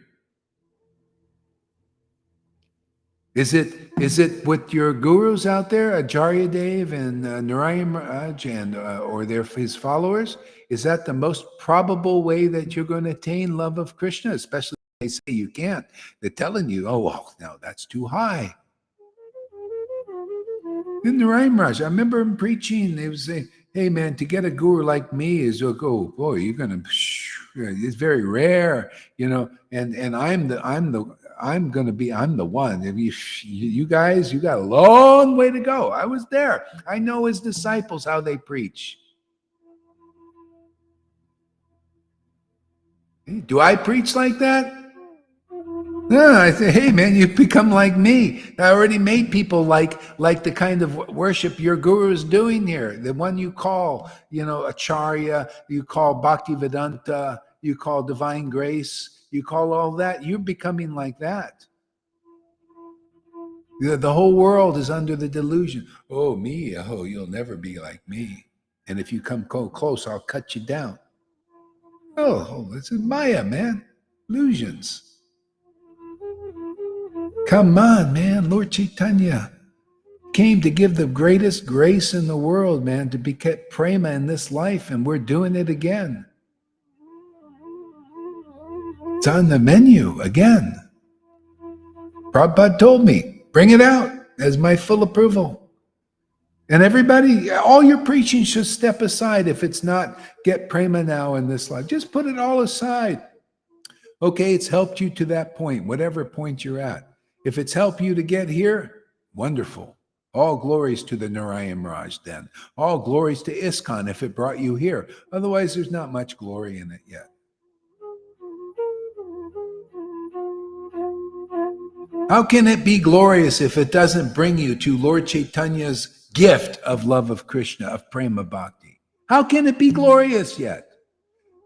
Is it with your gurus out there, Acharya Dev and Narayan Raj and or his followers? Is that the most probable way that you're going to attain love of Krishna? Especially if they say you can't. They're telling you, oh, well, no, that's too high. In Narayan Raj, I remember him preaching. They would say, hey, man, to get a guru like me is, oh, boy, you're going to, it's very rare, and I'm the one. If you guys, you got a long way to go. I was there. I know his disciples, how they preach. Do I preach like that? No, I say, hey man, you've become like me. I already made people like the kind of worship your guru is doing here. The one you call, Acharya, you call Bhaktivedanta, you call Divine Grace, you call all that. You're becoming like that. The whole world is under the delusion. Oh, me, oh, you'll never be like me. And if you come close, I'll cut you down. Oh, this is Maya, man. Illusions. Come on, man. Lord Caitanya came to give the greatest grace in the world, man, to be kept prema in this life, and we're doing it again. It's on the menu again. Prabhupada told me, bring it out as my full approval. And everybody, all your preaching should step aside if it's not get prema now in this life. Just put it all aside. Okay, it's helped you to that point, whatever point you're at. If it's helped you to get here, wonderful. All glories to the Narayan Raj then. All glories to ISKCON if it brought you here. Otherwise, there's not much glory in it yet. How can it be glorious if it doesn't bring you to Lord Chaitanya's gift of love of Krishna, of prema bhakti? How can it be glorious yet?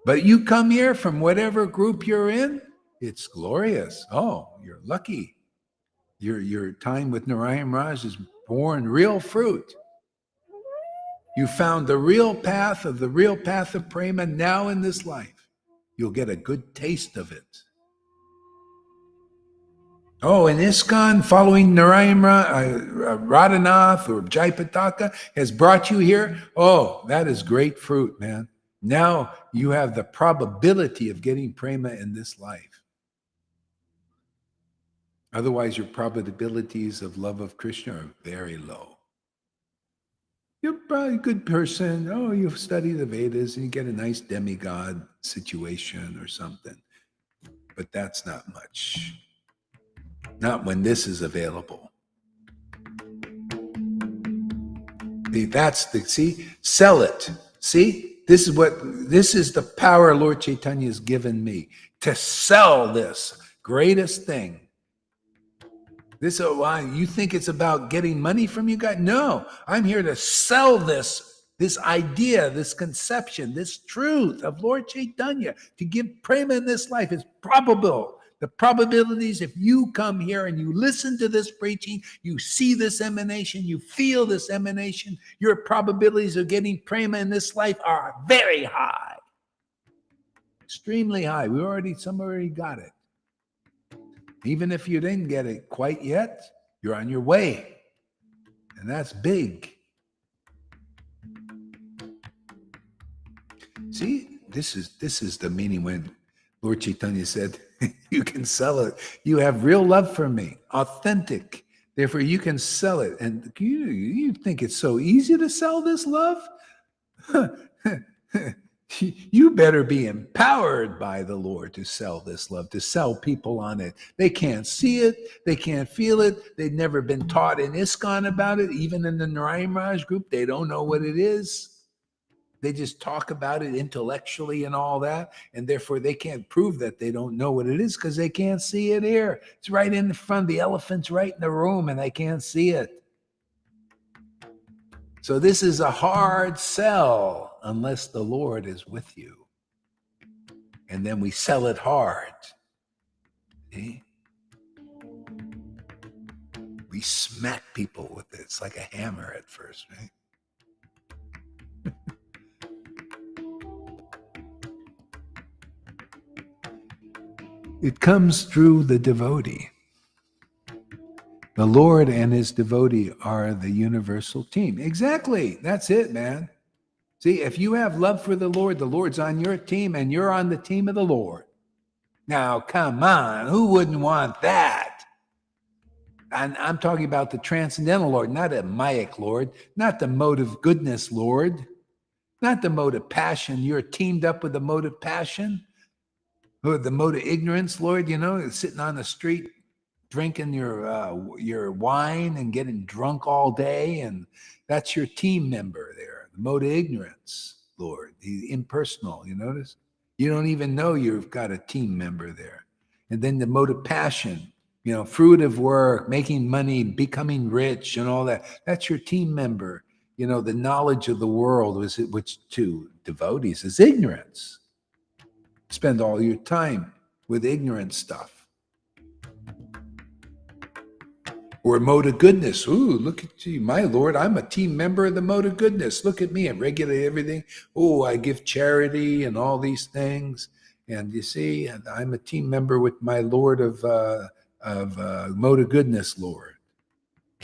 But you come here from whatever group you're in, it's glorious. Oh, you're lucky. Your time with Narayan Raj has borne real fruit. You found the real path of prema now in this life. You'll get a good taste of it. Oh, and ISKCON following Narayan Radhanath or Jaipataka has brought you here. Oh, that is great fruit, man. Now you have the probability of getting prema in this life. Otherwise, your probabilities of love of Krishna are very low. You're probably a good person. Oh, you've studied the Vedas and you get a nice demigod situation or something. But that's not much. Not when this is available. Sell it. See, this is the power Lord Caitanya has given me to sell this greatest thing. You think it's about getting money from you guys? No, I'm here to sell this idea, this conception, this truth of Lord Caitanya to give prema in this life is probable. The probabilities, if you come here and you listen to this preaching, you see this emanation, you feel this emanation, your probabilities of getting prema in this life are very high. Extremely high. Some already got it. Even if you didn't get it quite yet, you're on your way. And that's big. See, this is the meaning when Lord Caitanya said, you can sell it. You have real love for me, authentic. Therefore, you can sell it. And you think it's so easy to sell this love? You better be empowered by the Lord to sell this love, to sell people on it. They can't see it. They can't feel it. They've never been taught in ISKCON about it. Even in the Narayan Raj group, they don't know what it is. They just talk about it intellectually and all that. And therefore, they can't prove that they don't know what it is because they can't see it here. It's right in the front. The elephant's right in the room and they can't see it. So this is a hard sell unless the Lord is with you. And then we sell it hard. See? We smack people with it. It's like a hammer at first, right? It comes through the devotee. The Lord and his devotee are the universal team. Exactly. That's it, man. See, if you have love for the Lord's on your team and you're on the team of the Lord. Now, come on. Who wouldn't want that? And I'm talking about the transcendental Lord, not a Mayic Lord, not the mode of goodness Lord, not the mode of passion. You're teamed up with the mode of passion, or the mode of ignorance, Lord, sitting on the street drinking your wine and getting drunk all day, and that's your team member there. The mode of ignorance, Lord, the impersonal. You notice? You don't even know you've got a team member there. And then the mode of passion, fruitive work, making money, becoming rich, and all that. That's your team member. The knowledge of the world, which to devotees is ignorance. Spend all your time with ignorant stuff. Or mode of goodness. Ooh, look at you, my Lord. I'm a team member of the mode of goodness. Look at me. I regulate everything. Oh, I give charity and all these things. And you see, I'm a team member with my Lord of mode of goodness, Lord.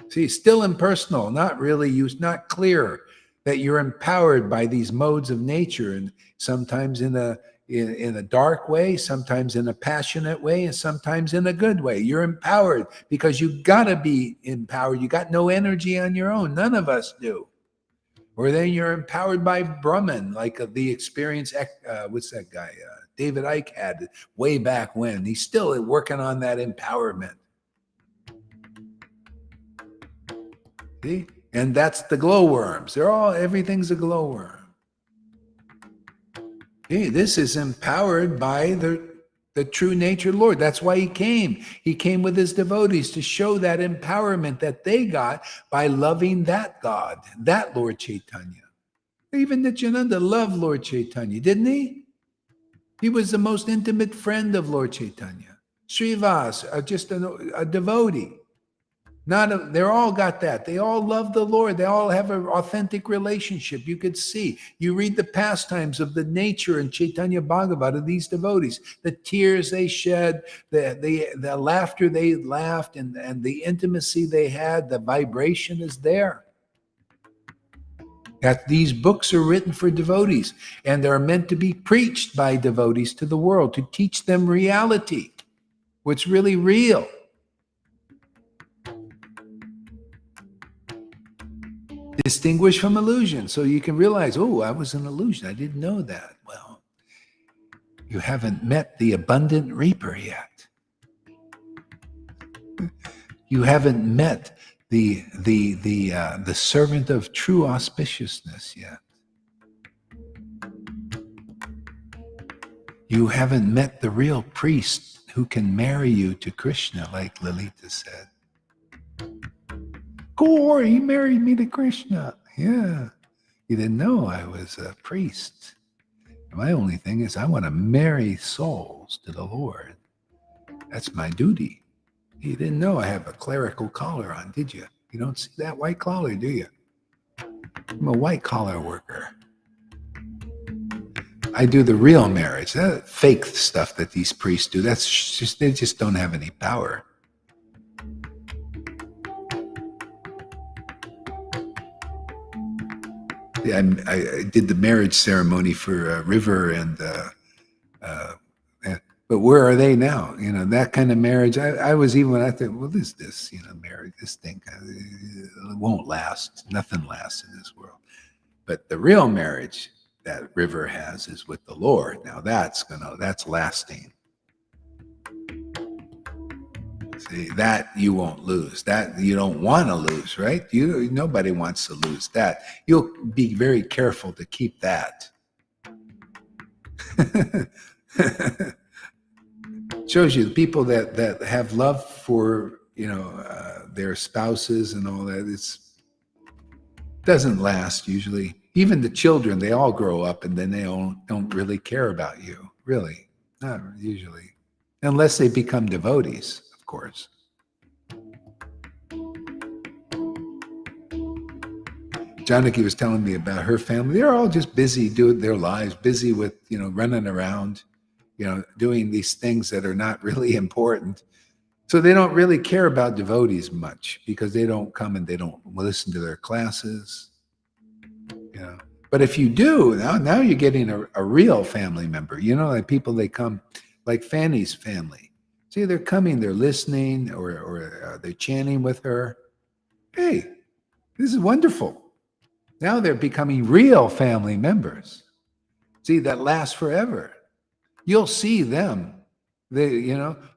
See, still impersonal, not really used, not clear that you're empowered by these modes of nature, and sometimes in a dark way, sometimes in a passionate way, and sometimes in a good way. You're empowered because you got to be empowered. You got no energy on your own. None of us do. Or then you're empowered by Brahman, like the experience, what's that guy? David Icke had way back when. He's still working on that empowerment. See? And that's the glowworms. Everything's a glowworm. Hey, this is empowered by the true nature Lord. That's why he came. He came with his devotees to show that empowerment that they got by loving that God, that Lord Caitanya. Even Nityananda loved Lord Caitanya, didn't he? He was the most intimate friend of Lord Caitanya. Srivas, just a devotee. They all got that. They all love the Lord. They all have an authentic relationship. You could see. You read the pastimes of the nature in Chaitanya Bhagavat of these devotees, the tears they shed, the laughter they laughed, and the intimacy they had. The vibration is there. That these books are written for devotees, and they're meant to be preached by devotees to the world to teach them reality, what's really real. Distinguish from illusion, so you can realize, oh, I was an illusion. I didn't know that. Well, you haven't met the abundant reaper yet. You haven't met the servant of true auspiciousness yet. You haven't met the real priest who can marry you to Krishna, like Lalita said. Gore, he married me to Krishna. Yeah. You didn't know I was a priest. My only thing is I want to marry souls to the Lord. That's my duty. You didn't know I have a clerical collar on, did you? You don't see that white collar, do you? I'm a white collar worker. I do the real marriage. That fake stuff that these priests do, they just don't have any power. I did the marriage ceremony for River but where are they now? That kind of marriage. I was even when I thought, well, this marriage, this thing it won't last. Nothing lasts in this world. But the real marriage that River has is with the Lord. Now that's lasting. See, that you won't lose. That you don't want to lose, right? Nobody wants to lose that. You'll be very careful to keep that. Shows you the people that have love for their spouses and all that. Doesn't last usually. Even the children, they all grow up and then they don't really care about you. Really, not usually, unless they become devotees, of course. Janaki was telling me about her family. They're all just busy doing their lives, busy with, running around, doing these things that are not really important. So they don't really care about devotees much because they don't come and they don't listen to their classes. But if you do, now you're getting a real family member. Like people, they come, like Fanny's family. See, they're coming, they're listening, or they're chanting with her. Hey, this is wonderful. Now they're becoming real family members. See, that lasts forever. You'll see them.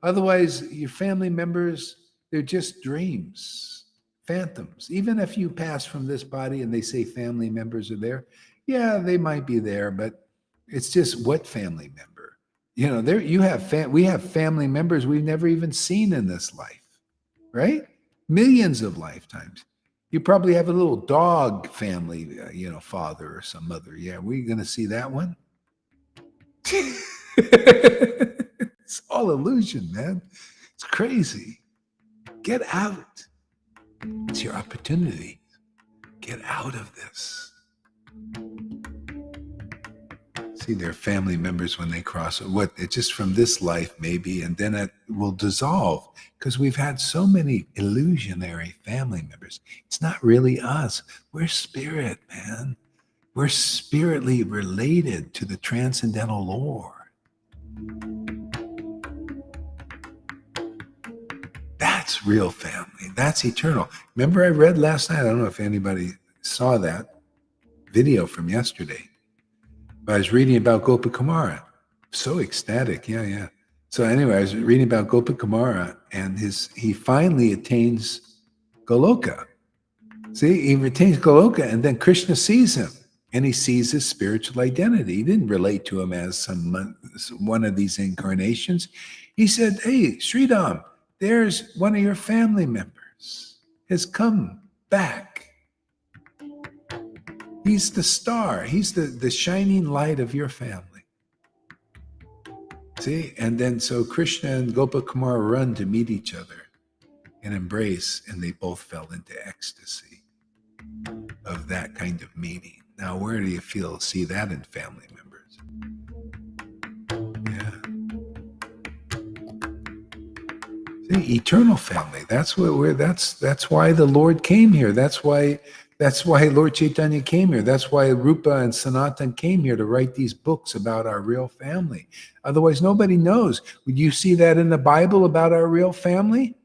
Otherwise your family members, they're just dreams, phantoms. Even if you pass from this body and they say family members are there, yeah, they might be there, but it's just what family member? We have family members we've never even seen in this life, right? Millions of lifetimes. You probably have a little dog family, father or some mother. Yeah, we're going to see that one. It's all illusion, man. It's crazy. Get out. It's your opportunity. Get out of this. See, their family members when they cross it's just from this life maybe, and then it will dissolve because we've had so many illusionary family members. It's not really us. We're spirit, man. We're spiritly related to the transcendental Lord. That's real family. That's eternal. Remember I read last night, I don't know if anybody saw that video from yesterday, but I was reading about Gopakumara. So ecstatic. Yeah. So anyway, I was reading about Gopakumara and he finally attains Goloka. See, he attains Goloka and then Krishna sees him and he sees his spiritual identity. He didn't relate to him as one of these incarnations. He said, hey, Sridham, there's one of your family members has come back. He's the star. He's the shining light of your family. See? And then so Krishna and Gopakumara run to meet each other and embrace, and they both fell into ecstasy of that kind of meeting. Now, where do you see that in family members? Yeah. See, eternal family. That's why the Lord came here. That's why Lord Caitanya came here. That's why Rupa and Sanatan came here to write these books about our real family. Otherwise, nobody knows. Would you see that in the Bible about our real family?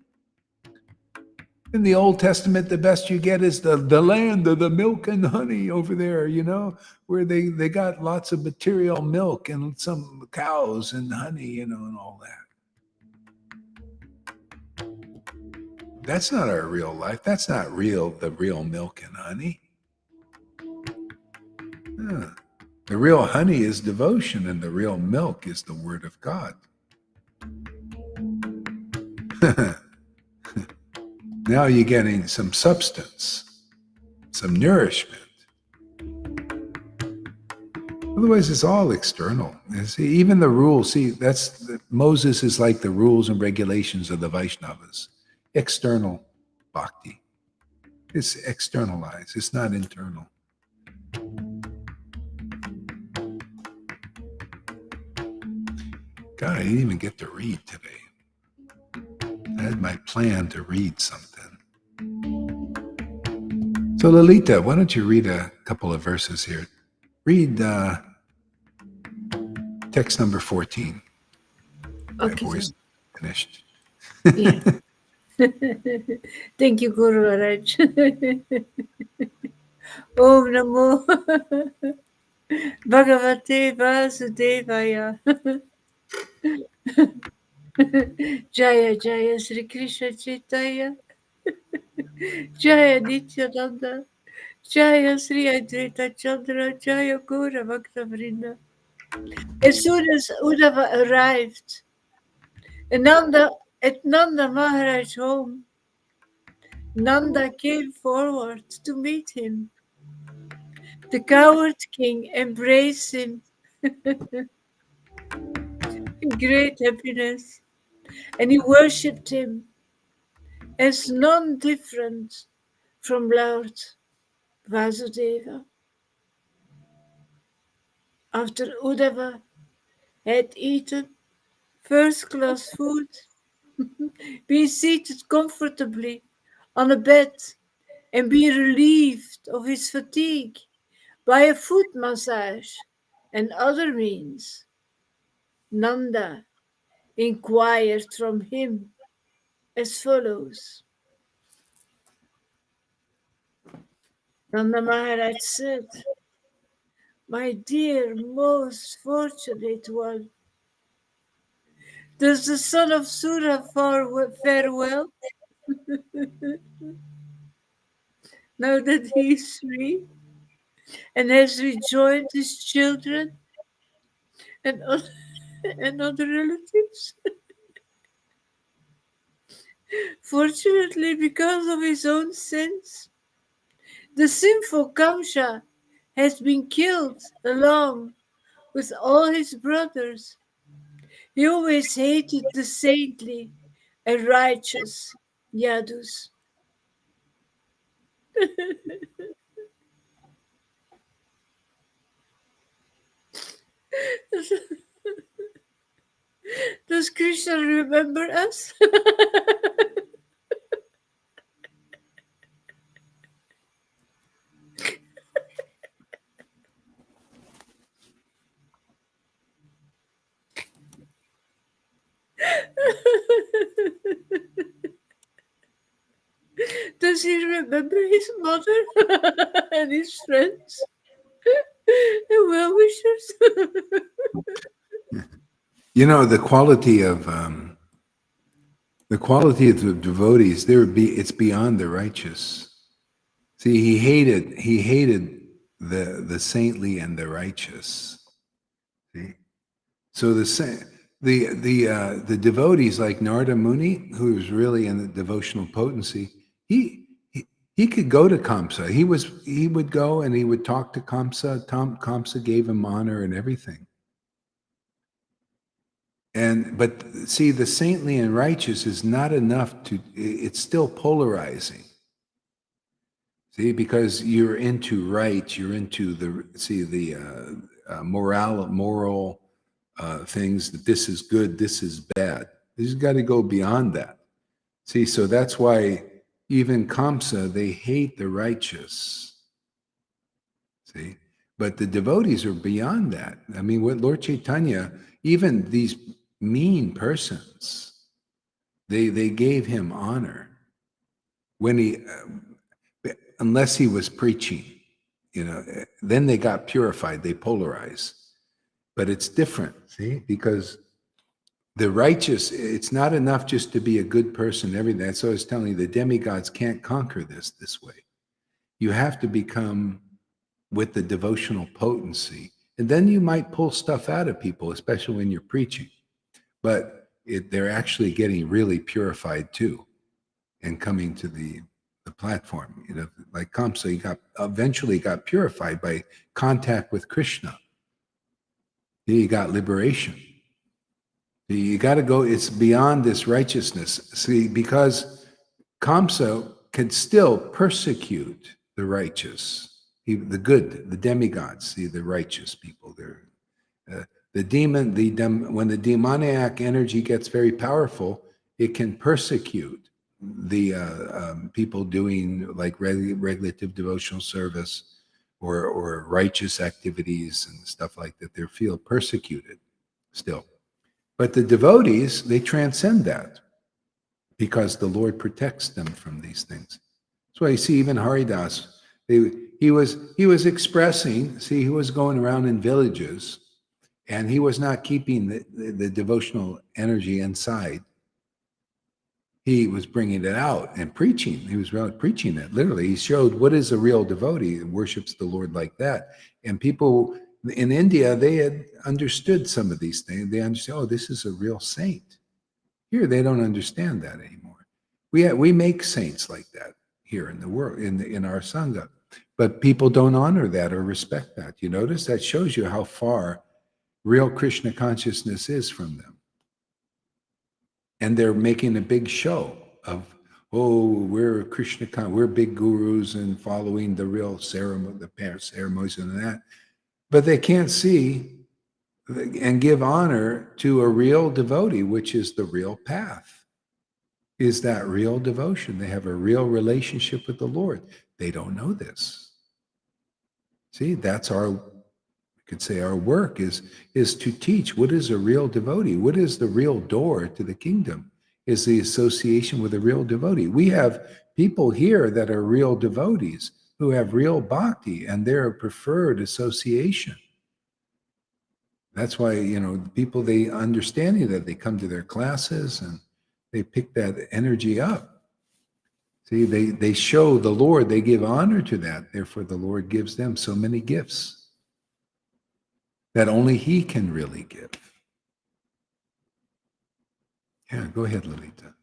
In the Old Testament, the best you get is the land of the milk and honey over there, where they got lots of material milk and some cows and honey, and all that. That's not our real life. That's not the real milk and honey. The real honey is devotion, and the real milk is the Word of God. Now you're getting some substance, some nourishment. Otherwise, it's all external. See, even the rules, Moses is like the rules and regulations of the Vaishnavas. External bhakti. It's externalized. It's not internal. God, I didn't even get to read today. I had my plan to read something. So Lalita, why don't you read a couple of verses here? Read text number 14. My voice finished. Yeah. Thank you, Guru Maharaj. Om Namo Bhagavate Vasudevaya. Jaya Jaya Sri Krishna Chaitanya. Jaya Nityananda. Jaya Sri Advaita Chandra. Jaya Gura Bhakta Vrinda. As soon as Uddhava arrived at Nanda Maharaj's home, Nanda came forward to meet him. The coward king embraced him in great happiness, and he worshipped him as none different from Lord Vasudeva. After Uddhava had eaten first-class food, been seated comfortably on a bed, and be relieved of his fatigue by a foot massage and other means, Nanda inquired from him as follows. Nanda Maharaj said, "My dear, most fortunate one, does the son of Sura fare well now that he is free and has rejoined his children and other, and other relatives? Fortunately, because of his own sins, the sinful Kamsa has been killed along with all his brothers. He always hated the saintly and righteous Yadus." Does Krishna remember us? Does he remember his mother and his friends and well-wishers? You know, the quality of the devotees, it's beyond the righteous. See, he hated the saintly and the righteous. See, so the devotees like Narada Muni, who was really in the devotional potency, he could go to Kamsa. He would go and he would talk to Kamsa. Kamsa gave him honor and everything. But see, the saintly and righteous is not enough it's still polarizing. See, because you're into right, you're into the moral things, that this is good, this is bad. You've got to go beyond that. See, so that's why even Kamsa, they hate the righteous. See, but the devotees are beyond that. I mean, what Lord Caitanya, even these mean persons, they gave him honor when unless he was preaching, then they got purified, they polarized. But it's different, see, because the righteous, it's not enough just to be a good person, everything. That's what I was telling you, the demigods can't conquer this way. You have to become with the devotional potency. And then you might pull stuff out of people, especially when you're preaching. But they're actually getting really purified too and coming to the platform. Like Kamsa, he eventually got purified by contact with Krishna. He got liberation. You got to go, it's beyond this righteousness. See, because Kamsa can still persecute the righteous, the good, the demigods, see, the righteous people. They're when the demoniac energy gets very powerful, it can persecute the people doing like regulative devotional service or righteous activities and stuff like that. They feel persecuted still. But the devotees, they transcend that because the Lord protects them from these things. That's why you see even Haridas, he was expressing, see, he was going around in villages and he was not keeping the devotional energy inside. He was bringing it out and preaching. He was preaching it. Literally, he showed what is a real devotee and worships the Lord like that. And people in India, they had understood some of these things. They understand, oh, this is a real saint. Here, they don't understand that anymore. We make saints like that here in the world, in our Sangha. But people don't honor that or respect that. You notice that shows you how far real Krishna consciousness is from them. And they're making a big show of, oh, we're Krishna, we're big gurus and following the real ceremony, the ceremonies and that. But they can't see and give honor to a real devotee, which is the real path. Is that real devotion? They have a real relationship with the Lord. They don't know this. See, that's our, we could say our work is to teach what is a real devotee. What is the real door to the kingdom? Is the association with a real devotee. We have people here that are real devotees who have real bhakti, and they're a preferred association. That's why, people, they understanding that they come to their classes and they pick that energy up. See, they show the Lord, they give honor to that. Therefore, the Lord gives them so many gifts that only He can really give. Yeah, go ahead, Lalita.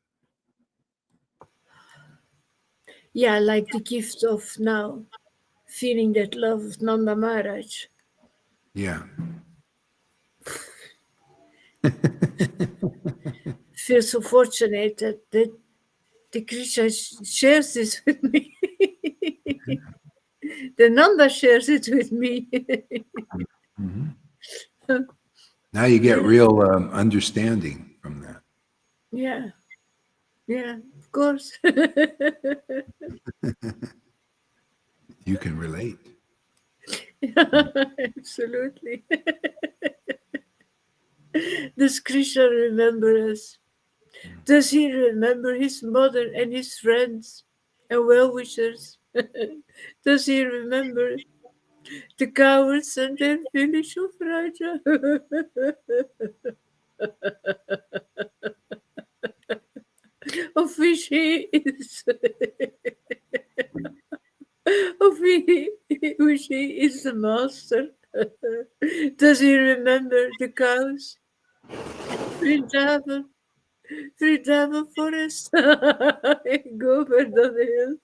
Yeah, like the gift of now, feeling that love of Nanda Maharaj. Yeah. Feel so fortunate that the Krishna shares this with me. The Nanda shares it with me. Mm-hmm. Now you get real understanding from that. Yeah, of course. You can relate. Absolutely. Does Krishna remember us? Does he remember his mother and his friends and well-wishers? Does he remember the cowards and their village of Raja? Of which he is which he is the master. Does he remember the cows? Vrindavan forest. Govardhan hill.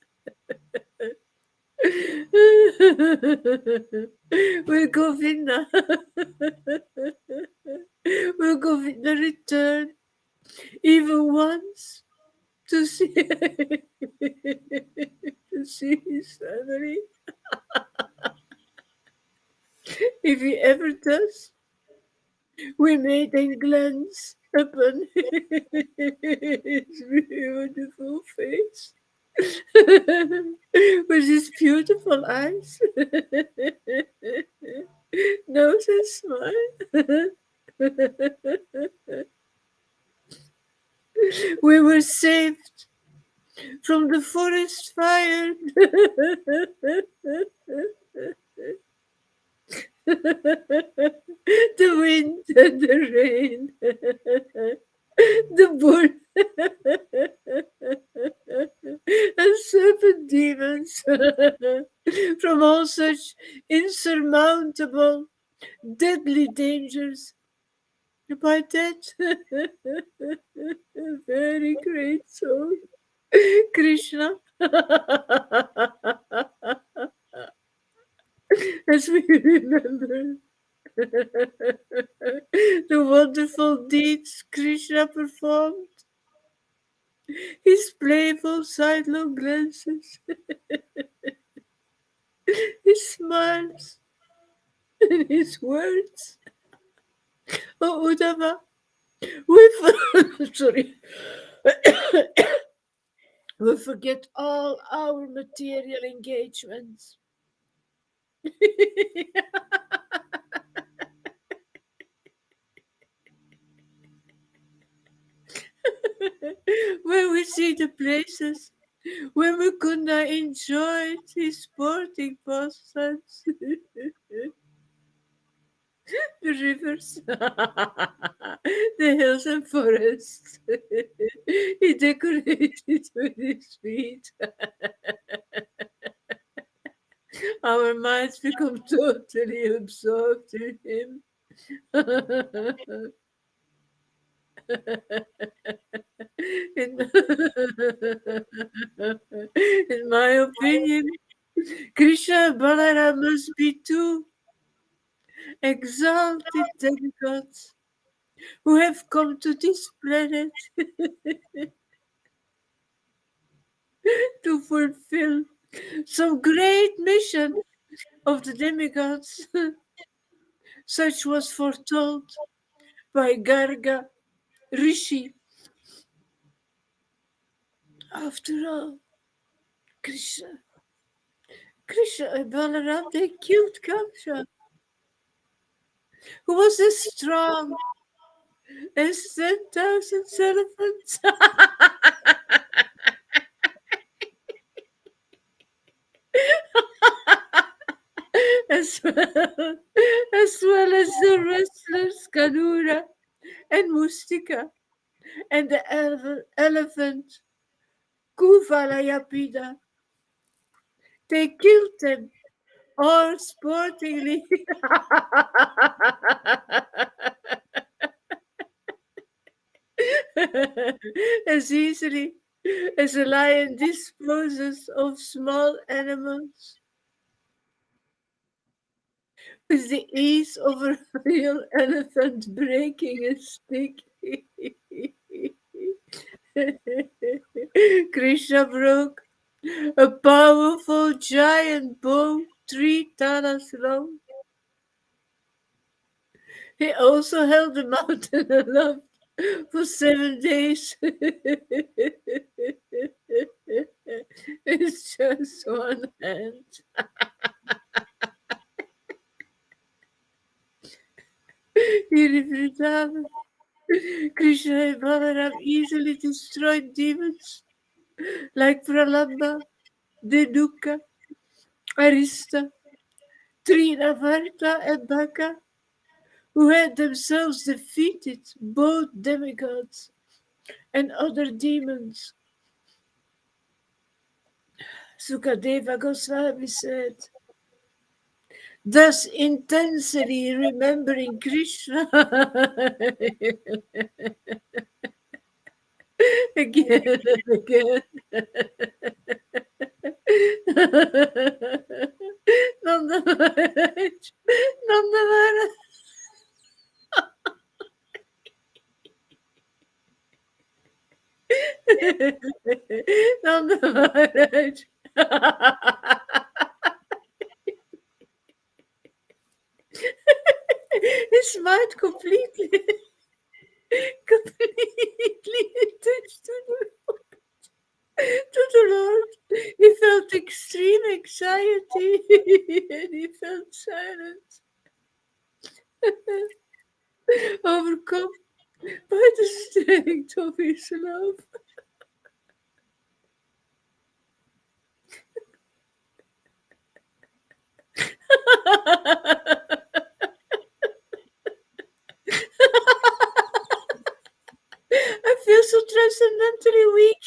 Will Govinda will Govinda return even once to see to see his family? If he ever does, we may then glance upon his beautiful face with his beautiful eyes, nose and smile. We were saved from the forest fire. The wind and the rain, the bull and serpent demons, from all such insurmountable, deadly dangers. By that very great soul, Krishna, as we remember the wonderful deeds Krishna performed, his playful sidelong glances, his smiles, and his words. Oh, Uddhava, sorry, we forget all our material engagements. When we see the places where Mukunda enjoyed his sporting pastimes, the rivers, the hills and forests he decorated with his feet, our minds become totally absorbed in him. in, in my opinion, Krishna and Balaram must be two exalted demigods who have come to this planet to fulfill some great mission of the demigods. Such was foretold by Garga Rishi. After all, Krishna and Balaram, they killed Kamsa, who was as strong as 10,000 elephants. as well as the wrestlers Kanura and Mustika and the elephant Kuvalayapida. They killed them all sportingly as easily as a lion disposes of small animals with the ease of a real elephant breaking a stick. Krishna broke a powerful giant bow 3 talas long. He also held the mountain aloft for 7 days. It's just one hand. Krishna and Balaram easily destroyed demons like Pralamba, Deduka, Arista, Trinavarta, and Baka, who had themselves defeated both demigods and other demons. Sukadeva Goswami said, thus intensely remembering Krishna again and again. Nanda Maharaj, Nanda Maharaj. Nanda Maharaj. He smiled completely attached to the Lord. He felt extreme anxiety and he felt silent, overcome by the strength of his love. I feel so transcendentally weak.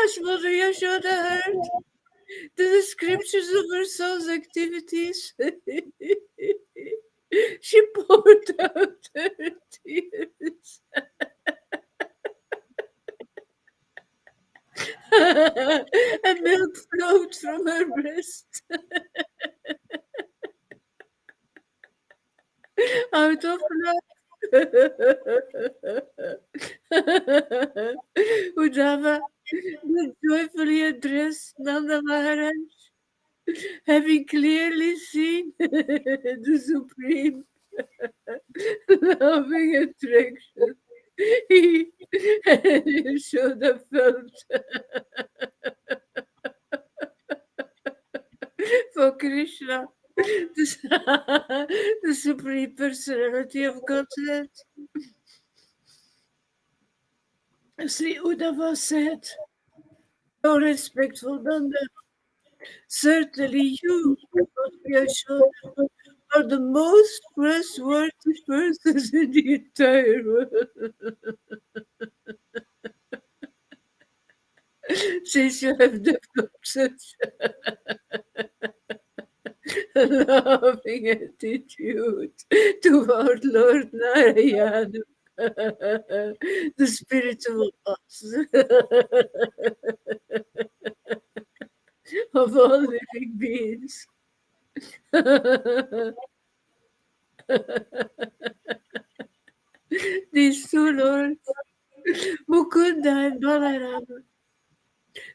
As Mother Yashoda heard the descriptions of her soul's activities, she poured out her tears. And milk flowed from her breast. Out of love. Uddhava joyfully addressed Nanda Maharaj, having clearly seen the supreme loving attraction he and Yashoda felt for Krishna, the Supreme Personality of Godhead. Sri Uddhava said, "O respectful Nanda, certainly you, Lord Yashoda, are the most trustworthy persons in the entire world. Since you have developed such a loving attitude toward Lord Narayana, the spiritual boss of all living beings. These two lords, Mukunda and Balarama,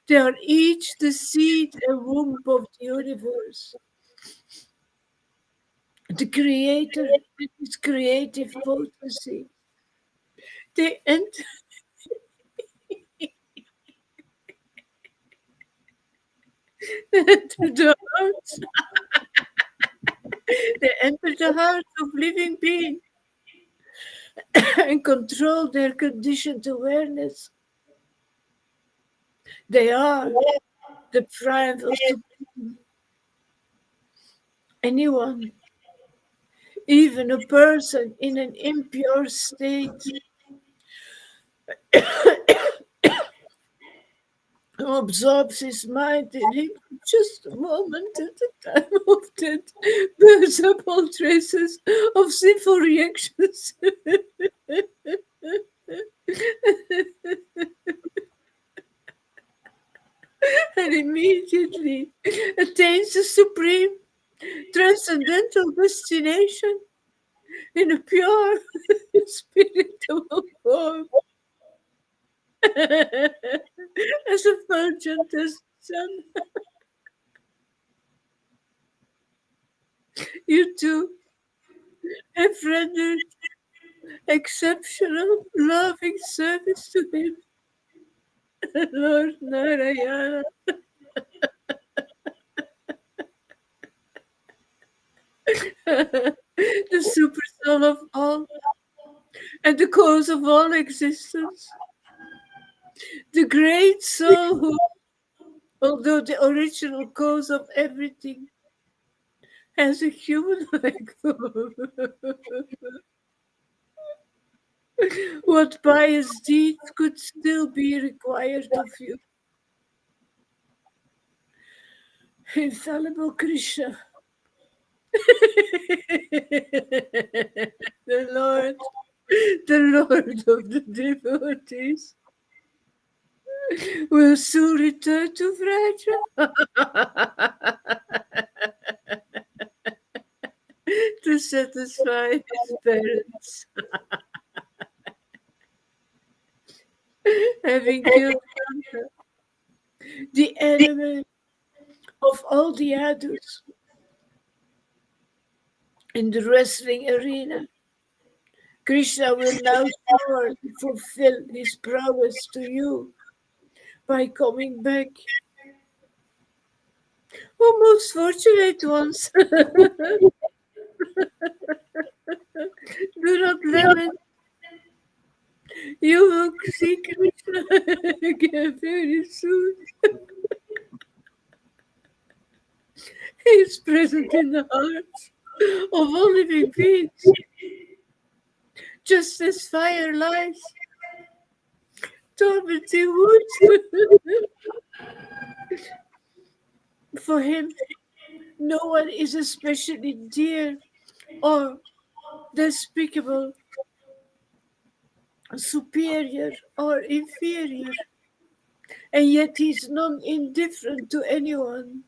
they are each the seed and womb of the universe. The creator and his creative potency. They enter, the hearts. They enter the hearts of living beings and control their conditioned awareness. They are the primal supreme. Anyone, even a person in an impure state, who absorbs his mind in him for just a moment at a time, often burns up all traces of sinful reactions. And immediately attains the supreme transcendental destination in a pure spiritual form as effulgent as the sun. You too have rendered exceptional loving service to him, Lord Narayana. The super soul of all and the cause of all existence. The great soul who, although the original cause of everything, has a human-like form. What pious deeds could still be required of you? Infallible Krishna, the Lord, the Lord of the devotees, will soon return to Vraja to satisfy his parents, having killed the enemy of all the adults in the wrestling arena. Krishna will now surely fulfill his promise to you by coming back. Oh, most fortunate ones, do not lament. You will see Krishna again very soon. He is present in the hearts of all living beings, just as fire lies tormenting wood. For him, no one is especially dear or despicable, superior or inferior, and yet he is non-indifferent to anyone.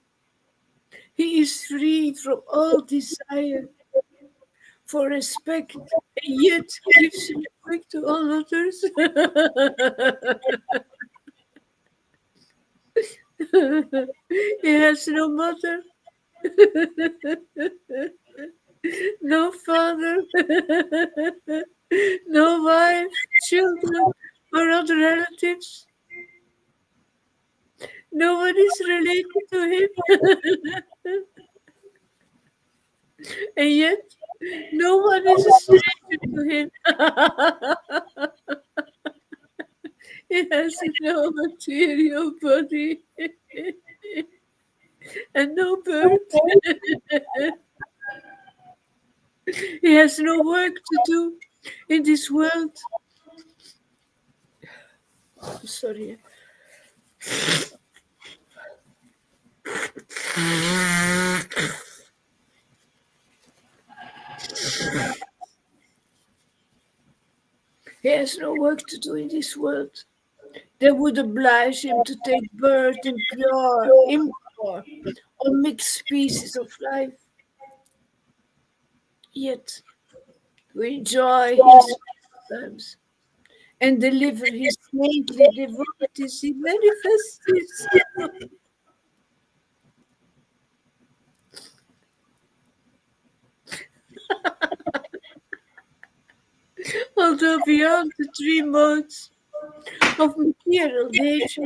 He is free from all desire for respect, and yet gives respect to all others. He has no mother, no father, no wife, children, or other relatives. No one is related to him, and yet no one is a stranger to him. He has no material body and no birth. has no work to do in this world. Sorry. He has no work to do in this world. That would oblige him to take birth in pure, impure, or mixed species of life. Yet we enjoy his times and deliver his saintly devotees. He manifests himself. Although beyond the three modes of material nature,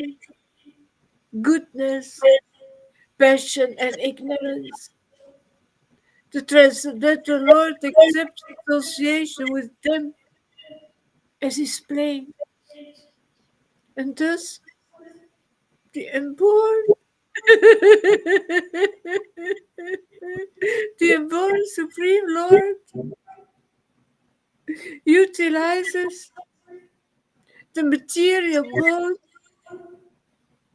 goodness, passion, and ignorance, the transcendental Lord accepts association with them as his play, and thus the unborn, the unborn Supreme Lord utilizes the material mode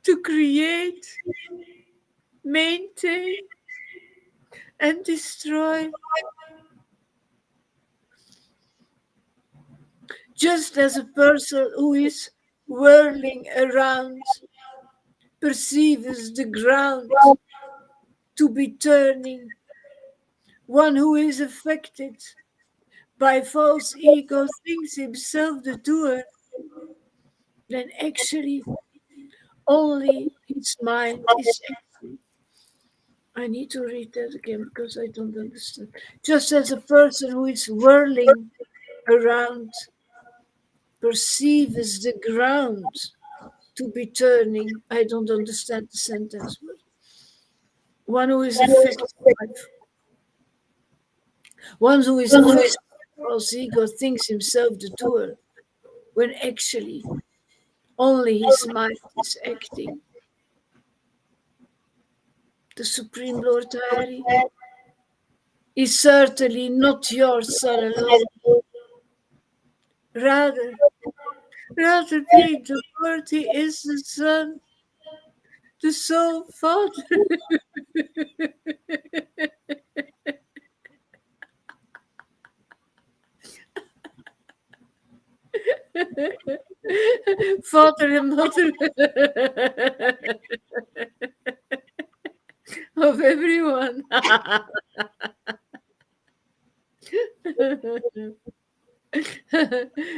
to create, maintain, and destroy. Just as a person who is whirling around perceives the ground to be turning, one who is affected by false ego thinks himself the doer, then actually only his mind is acting. I need to read that again because I don't understand. Just as a person who is whirling around perceives the ground to be turning, I don't understand the sentence, but one who is affected by false ego thinks himself the doer, when actually only his mind is acting. The Supreme Lord Hari is certainly not your son alone. Rather being the Lord, he is the Son, the Soul Father. Father and Mother of everyone.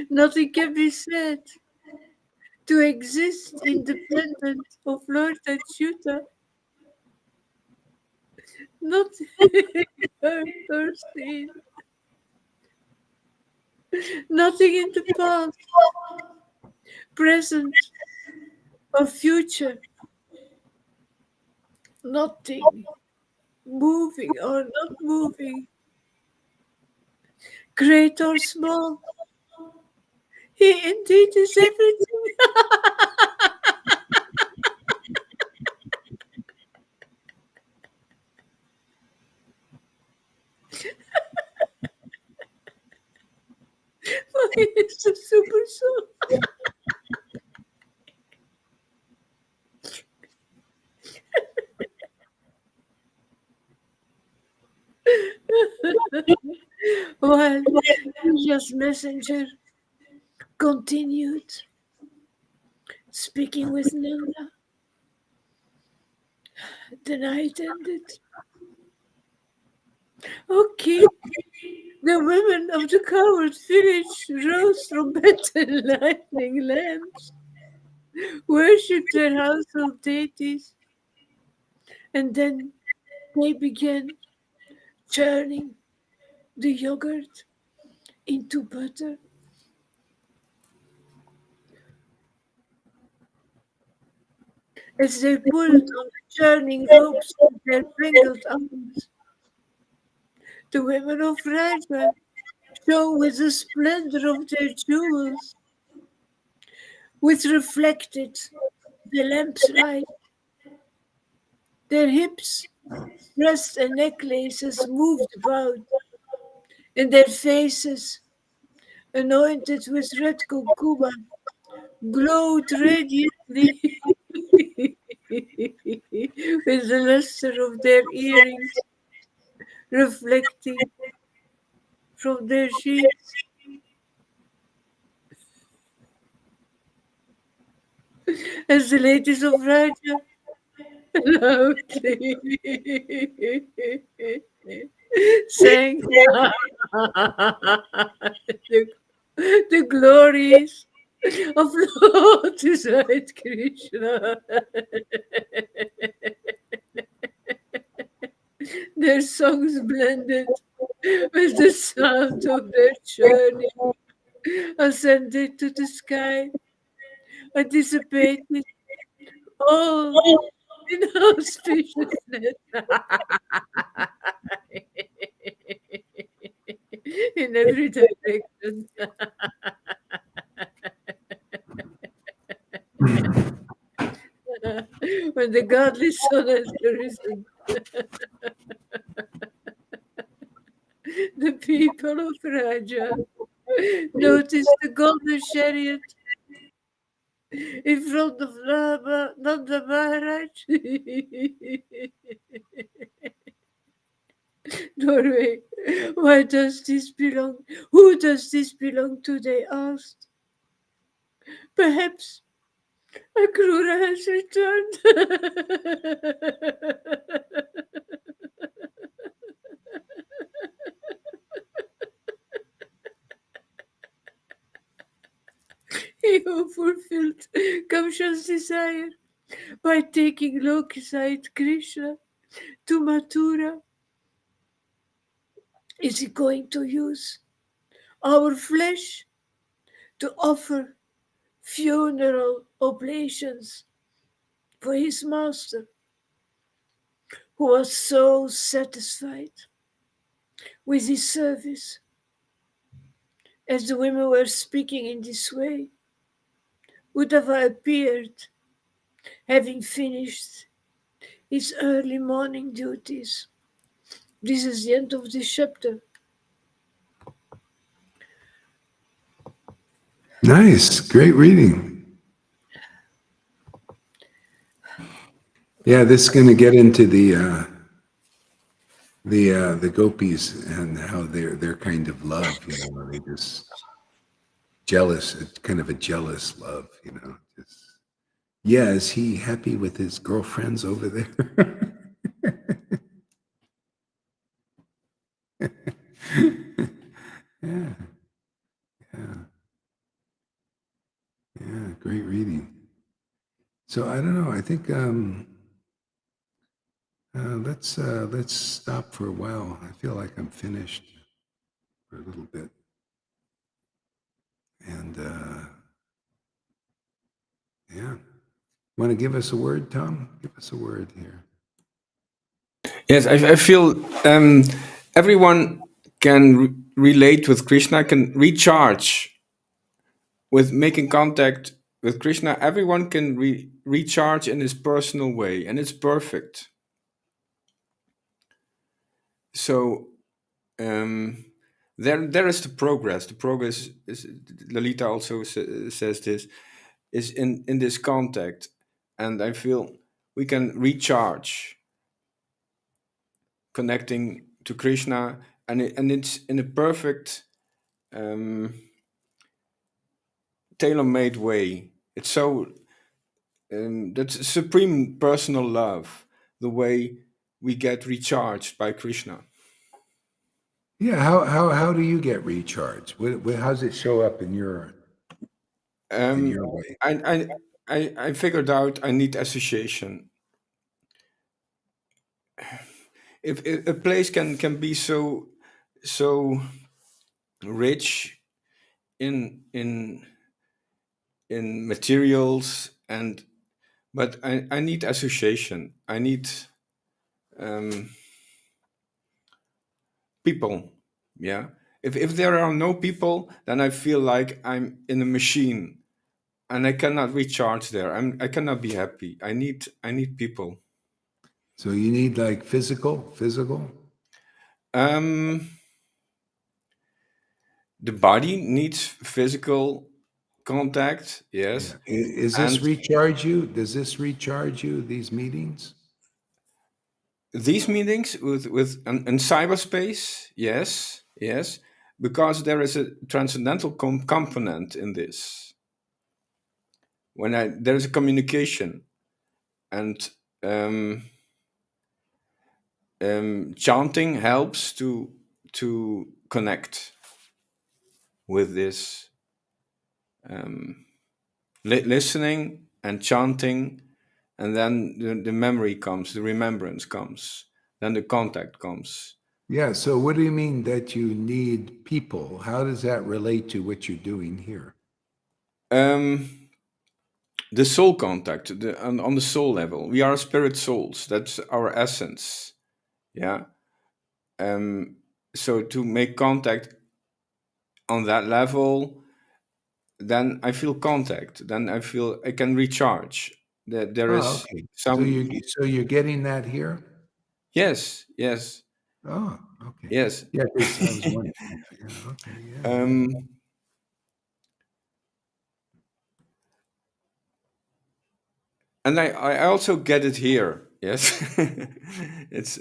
Nothing can be said to exist independent of Lord Achyuta. Nothing heard or seen. Nothing in the past, present, or future. Nothing moving or not moving, great or small. He indeed is everything. For he is the super soul. While India's messenger continued speaking with Nanda, the night ended. Okay, the women of the coward village rose from bed and lightning lamps, worshipped their household deities, and then they began churning the yogurt into butter. As they pulled on the churning ropes with their tangled arms, the women of Raja shone with the splendor of their jewels, which reflected the lamp's light. Their hips, breasts, and necklaces moved about, and their faces, anointed with red kumkuma, glowed radiantly with the luster of their earrings reflecting from their sheets. As the ladies of Raja loudly sang the glories of Lord Side Krishna. Their songs blended with the sound of their journey, ascended to the sky, anticipated all in auspiciousness in every direction. When the godly sun has risen, the people of Raja noticed the golden chariot in front of Nanda Maharaj. Norway, why does this belong? Who does this belong to? They asked. Perhaps Akrura has returned. He who fulfilled Kamsha's desire by taking Lokisite Krishna to Mathura, is he going to use our flesh to offer funeral oblations for his master, who was so satisfied with his service? As the women were speaking in this way, Uddhava appeared, having finished his early morning duties. This is the end of this chapter. Nice, great reading. Yeah, this is going to get into the gopis and how their kind of love, they just jealous. It's kind of a jealous love, Just, yeah, is he happy with his girlfriends over there? Yeah, great reading. So I don't know. I think let's stop for a while. I feel like I'm finished for a little bit, and yeah. Want to give us a word, Tom? Give us a word here. Yes, I feel everyone can relate with Krishna, can recharge with making contact with Krishna. Everyone can recharge in his personal way, and it's perfect. So there is the progress. The progress is, Lalita also says this, is in this contact, and I feel we can recharge connecting to Krishna, and it's in a perfect tailor-made way. It's so that's supreme personal love, the way we get recharged by Krishna. Yeah, how do you get recharged? How does it show up in your way? I figured out I need association. If a place can be so rich in materials, but I need association. I need people. Yeah. If there are no people, then I feel like I'm in a machine, and I cannot recharge there. I cannot be happy. I need people. So you need like physical. the body needs physical contact, yes. Yeah. Is this And recharge you? Does this recharge you, these meetings? these meetings with in cyberspace, yes, because there is a transcendental component in this. When there is a communication, and chanting helps to connect with this, listening and chanting, and then the memory comes, the remembrance comes, then the contact comes. Yeah. So what do you mean that you need people? How does that relate to what you're doing here? The soul contact, on the soul level, we are spirit souls. That's our essence. Yeah. So to make contact on that level, then I feel contact. Then I feel I can recharge. That there Oh, is okay. some. So you're getting that here? Yes. Oh, okay. Yes. Yeah, because I was wondering. Yeah, okay, yeah. um, and I also get it here. Yes. It's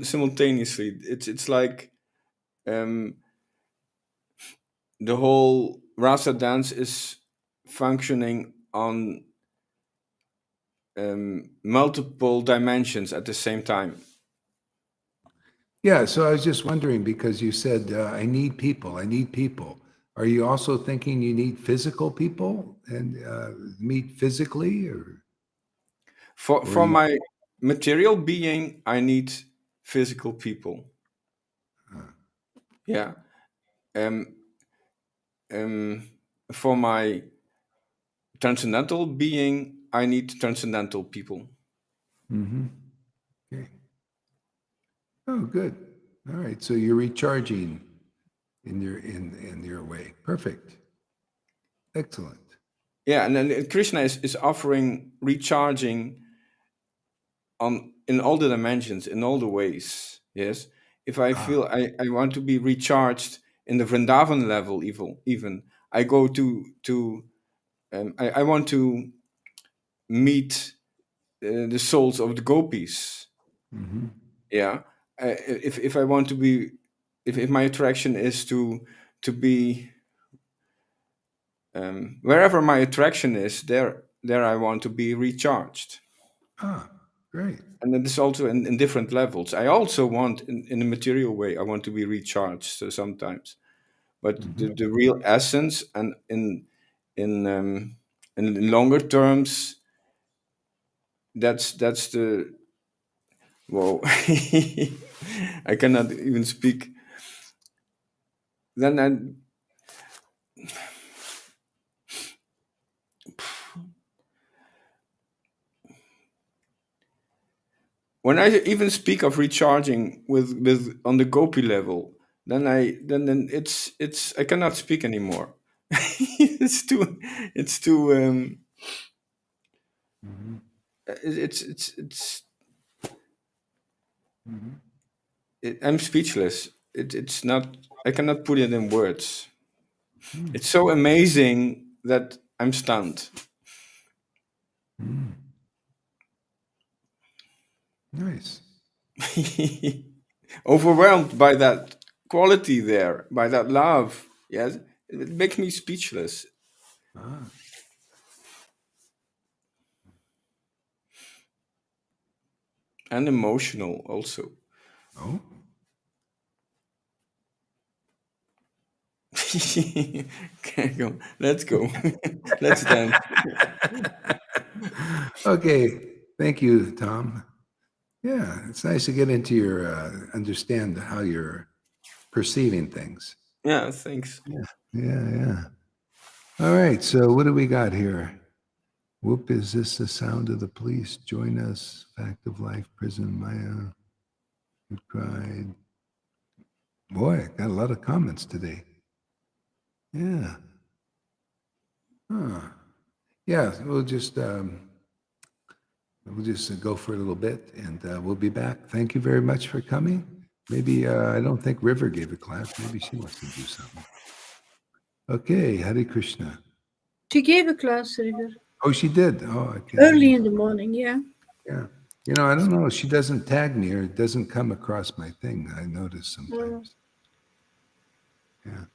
simultaneously. It's like the whole rasa dance is functioning on multiple dimensions at the same time. Yeah, so I was just wondering because you said, I need people, I need people. Are you also thinking you need physical people and meet physically or For you? my material being, I need physical people. Yeah. Um, for my transcendental being, I need transcendental people. Mm-hmm. Okay. Oh, good. All right. So you're recharging in your way. Perfect. Excellent. Yeah, and then Krishna is offering recharging in all the dimensions, in all the ways. Yes. If I Ah, feel I want to be recharged in the Vrindavan level, even I go to I want to meet the souls of the gopis. mm-hmm. Yeah. If I want to be, if my attraction is to be wherever my attraction is, there I want to be recharged. Ah, great. And it is also in different levels. I also want, in a material way, I want to be recharged, so sometimes. But Mm-hmm. the real essence, and in um, in longer terms, that's the whoa. I cannot even speak. Then when I even speak of recharging with on the gopi level, then it's I cannot speak anymore. It's too Mm-hmm. it's Mm-hmm. I'm speechless. It's not. I cannot put it in words. Mm-hmm. It's so amazing that I'm stunned, Mm. Nice. overwhelmed by that quality there, by that love. Yes, it makes me speechless Ah, and emotional also. oh. Okay, go. Let's go. Let's dance. Okay. Thank you, Tom. Yeah, it's nice to get into your understand how you're perceiving things. Yeah, thanks. Yeah. All right. So what do we got here? Whoop, is this the sound of the police? Join us. Fact of life, prison, Maya. You cried. Boy, got a lot of comments today. Yeah. Huh. Yeah, we'll just go for a little bit and we'll be back. Thank you very much for coming. Maybe I don't think River gave a class. Maybe she wants to do something. Okay, Hare Krishna. She gave a class, River. Oh, she did. Oh, okay. Early in the morning, yeah. Yeah. You know, I don't know. She doesn't tag me or it doesn't come across my thing. I notice sometimes. Yeah.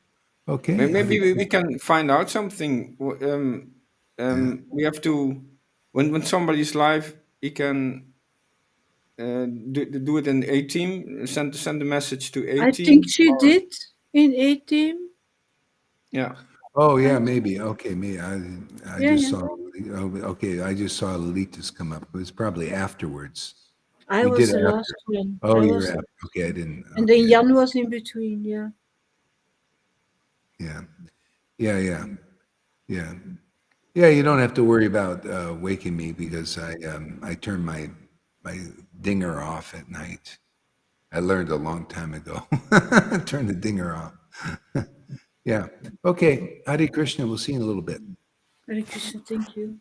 Okay. Maybe Hare we can find out something. We have to, when somebody's live, he can do it in A team. Send a message to A I think team. she did in 18. Yeah. Oh yeah, maybe. Okay, me. I Yeah, just yeah. saw. Oh, okay, I just saw Lolita's come up. It was probably afterwards. I We did was the it after. last one. Oh, I you're was, after. Okay, I didn't. and then Okay, Jan was in between, yeah. yeah, yeah, yeah, yeah, yeah. You don't have to worry about waking me because I turn my dinger off at night. I learned a long time ago. Turn the dinger off. Yeah. Okay. Hare Krishna. We'll see you in a little bit. Hare Krishna, thank you.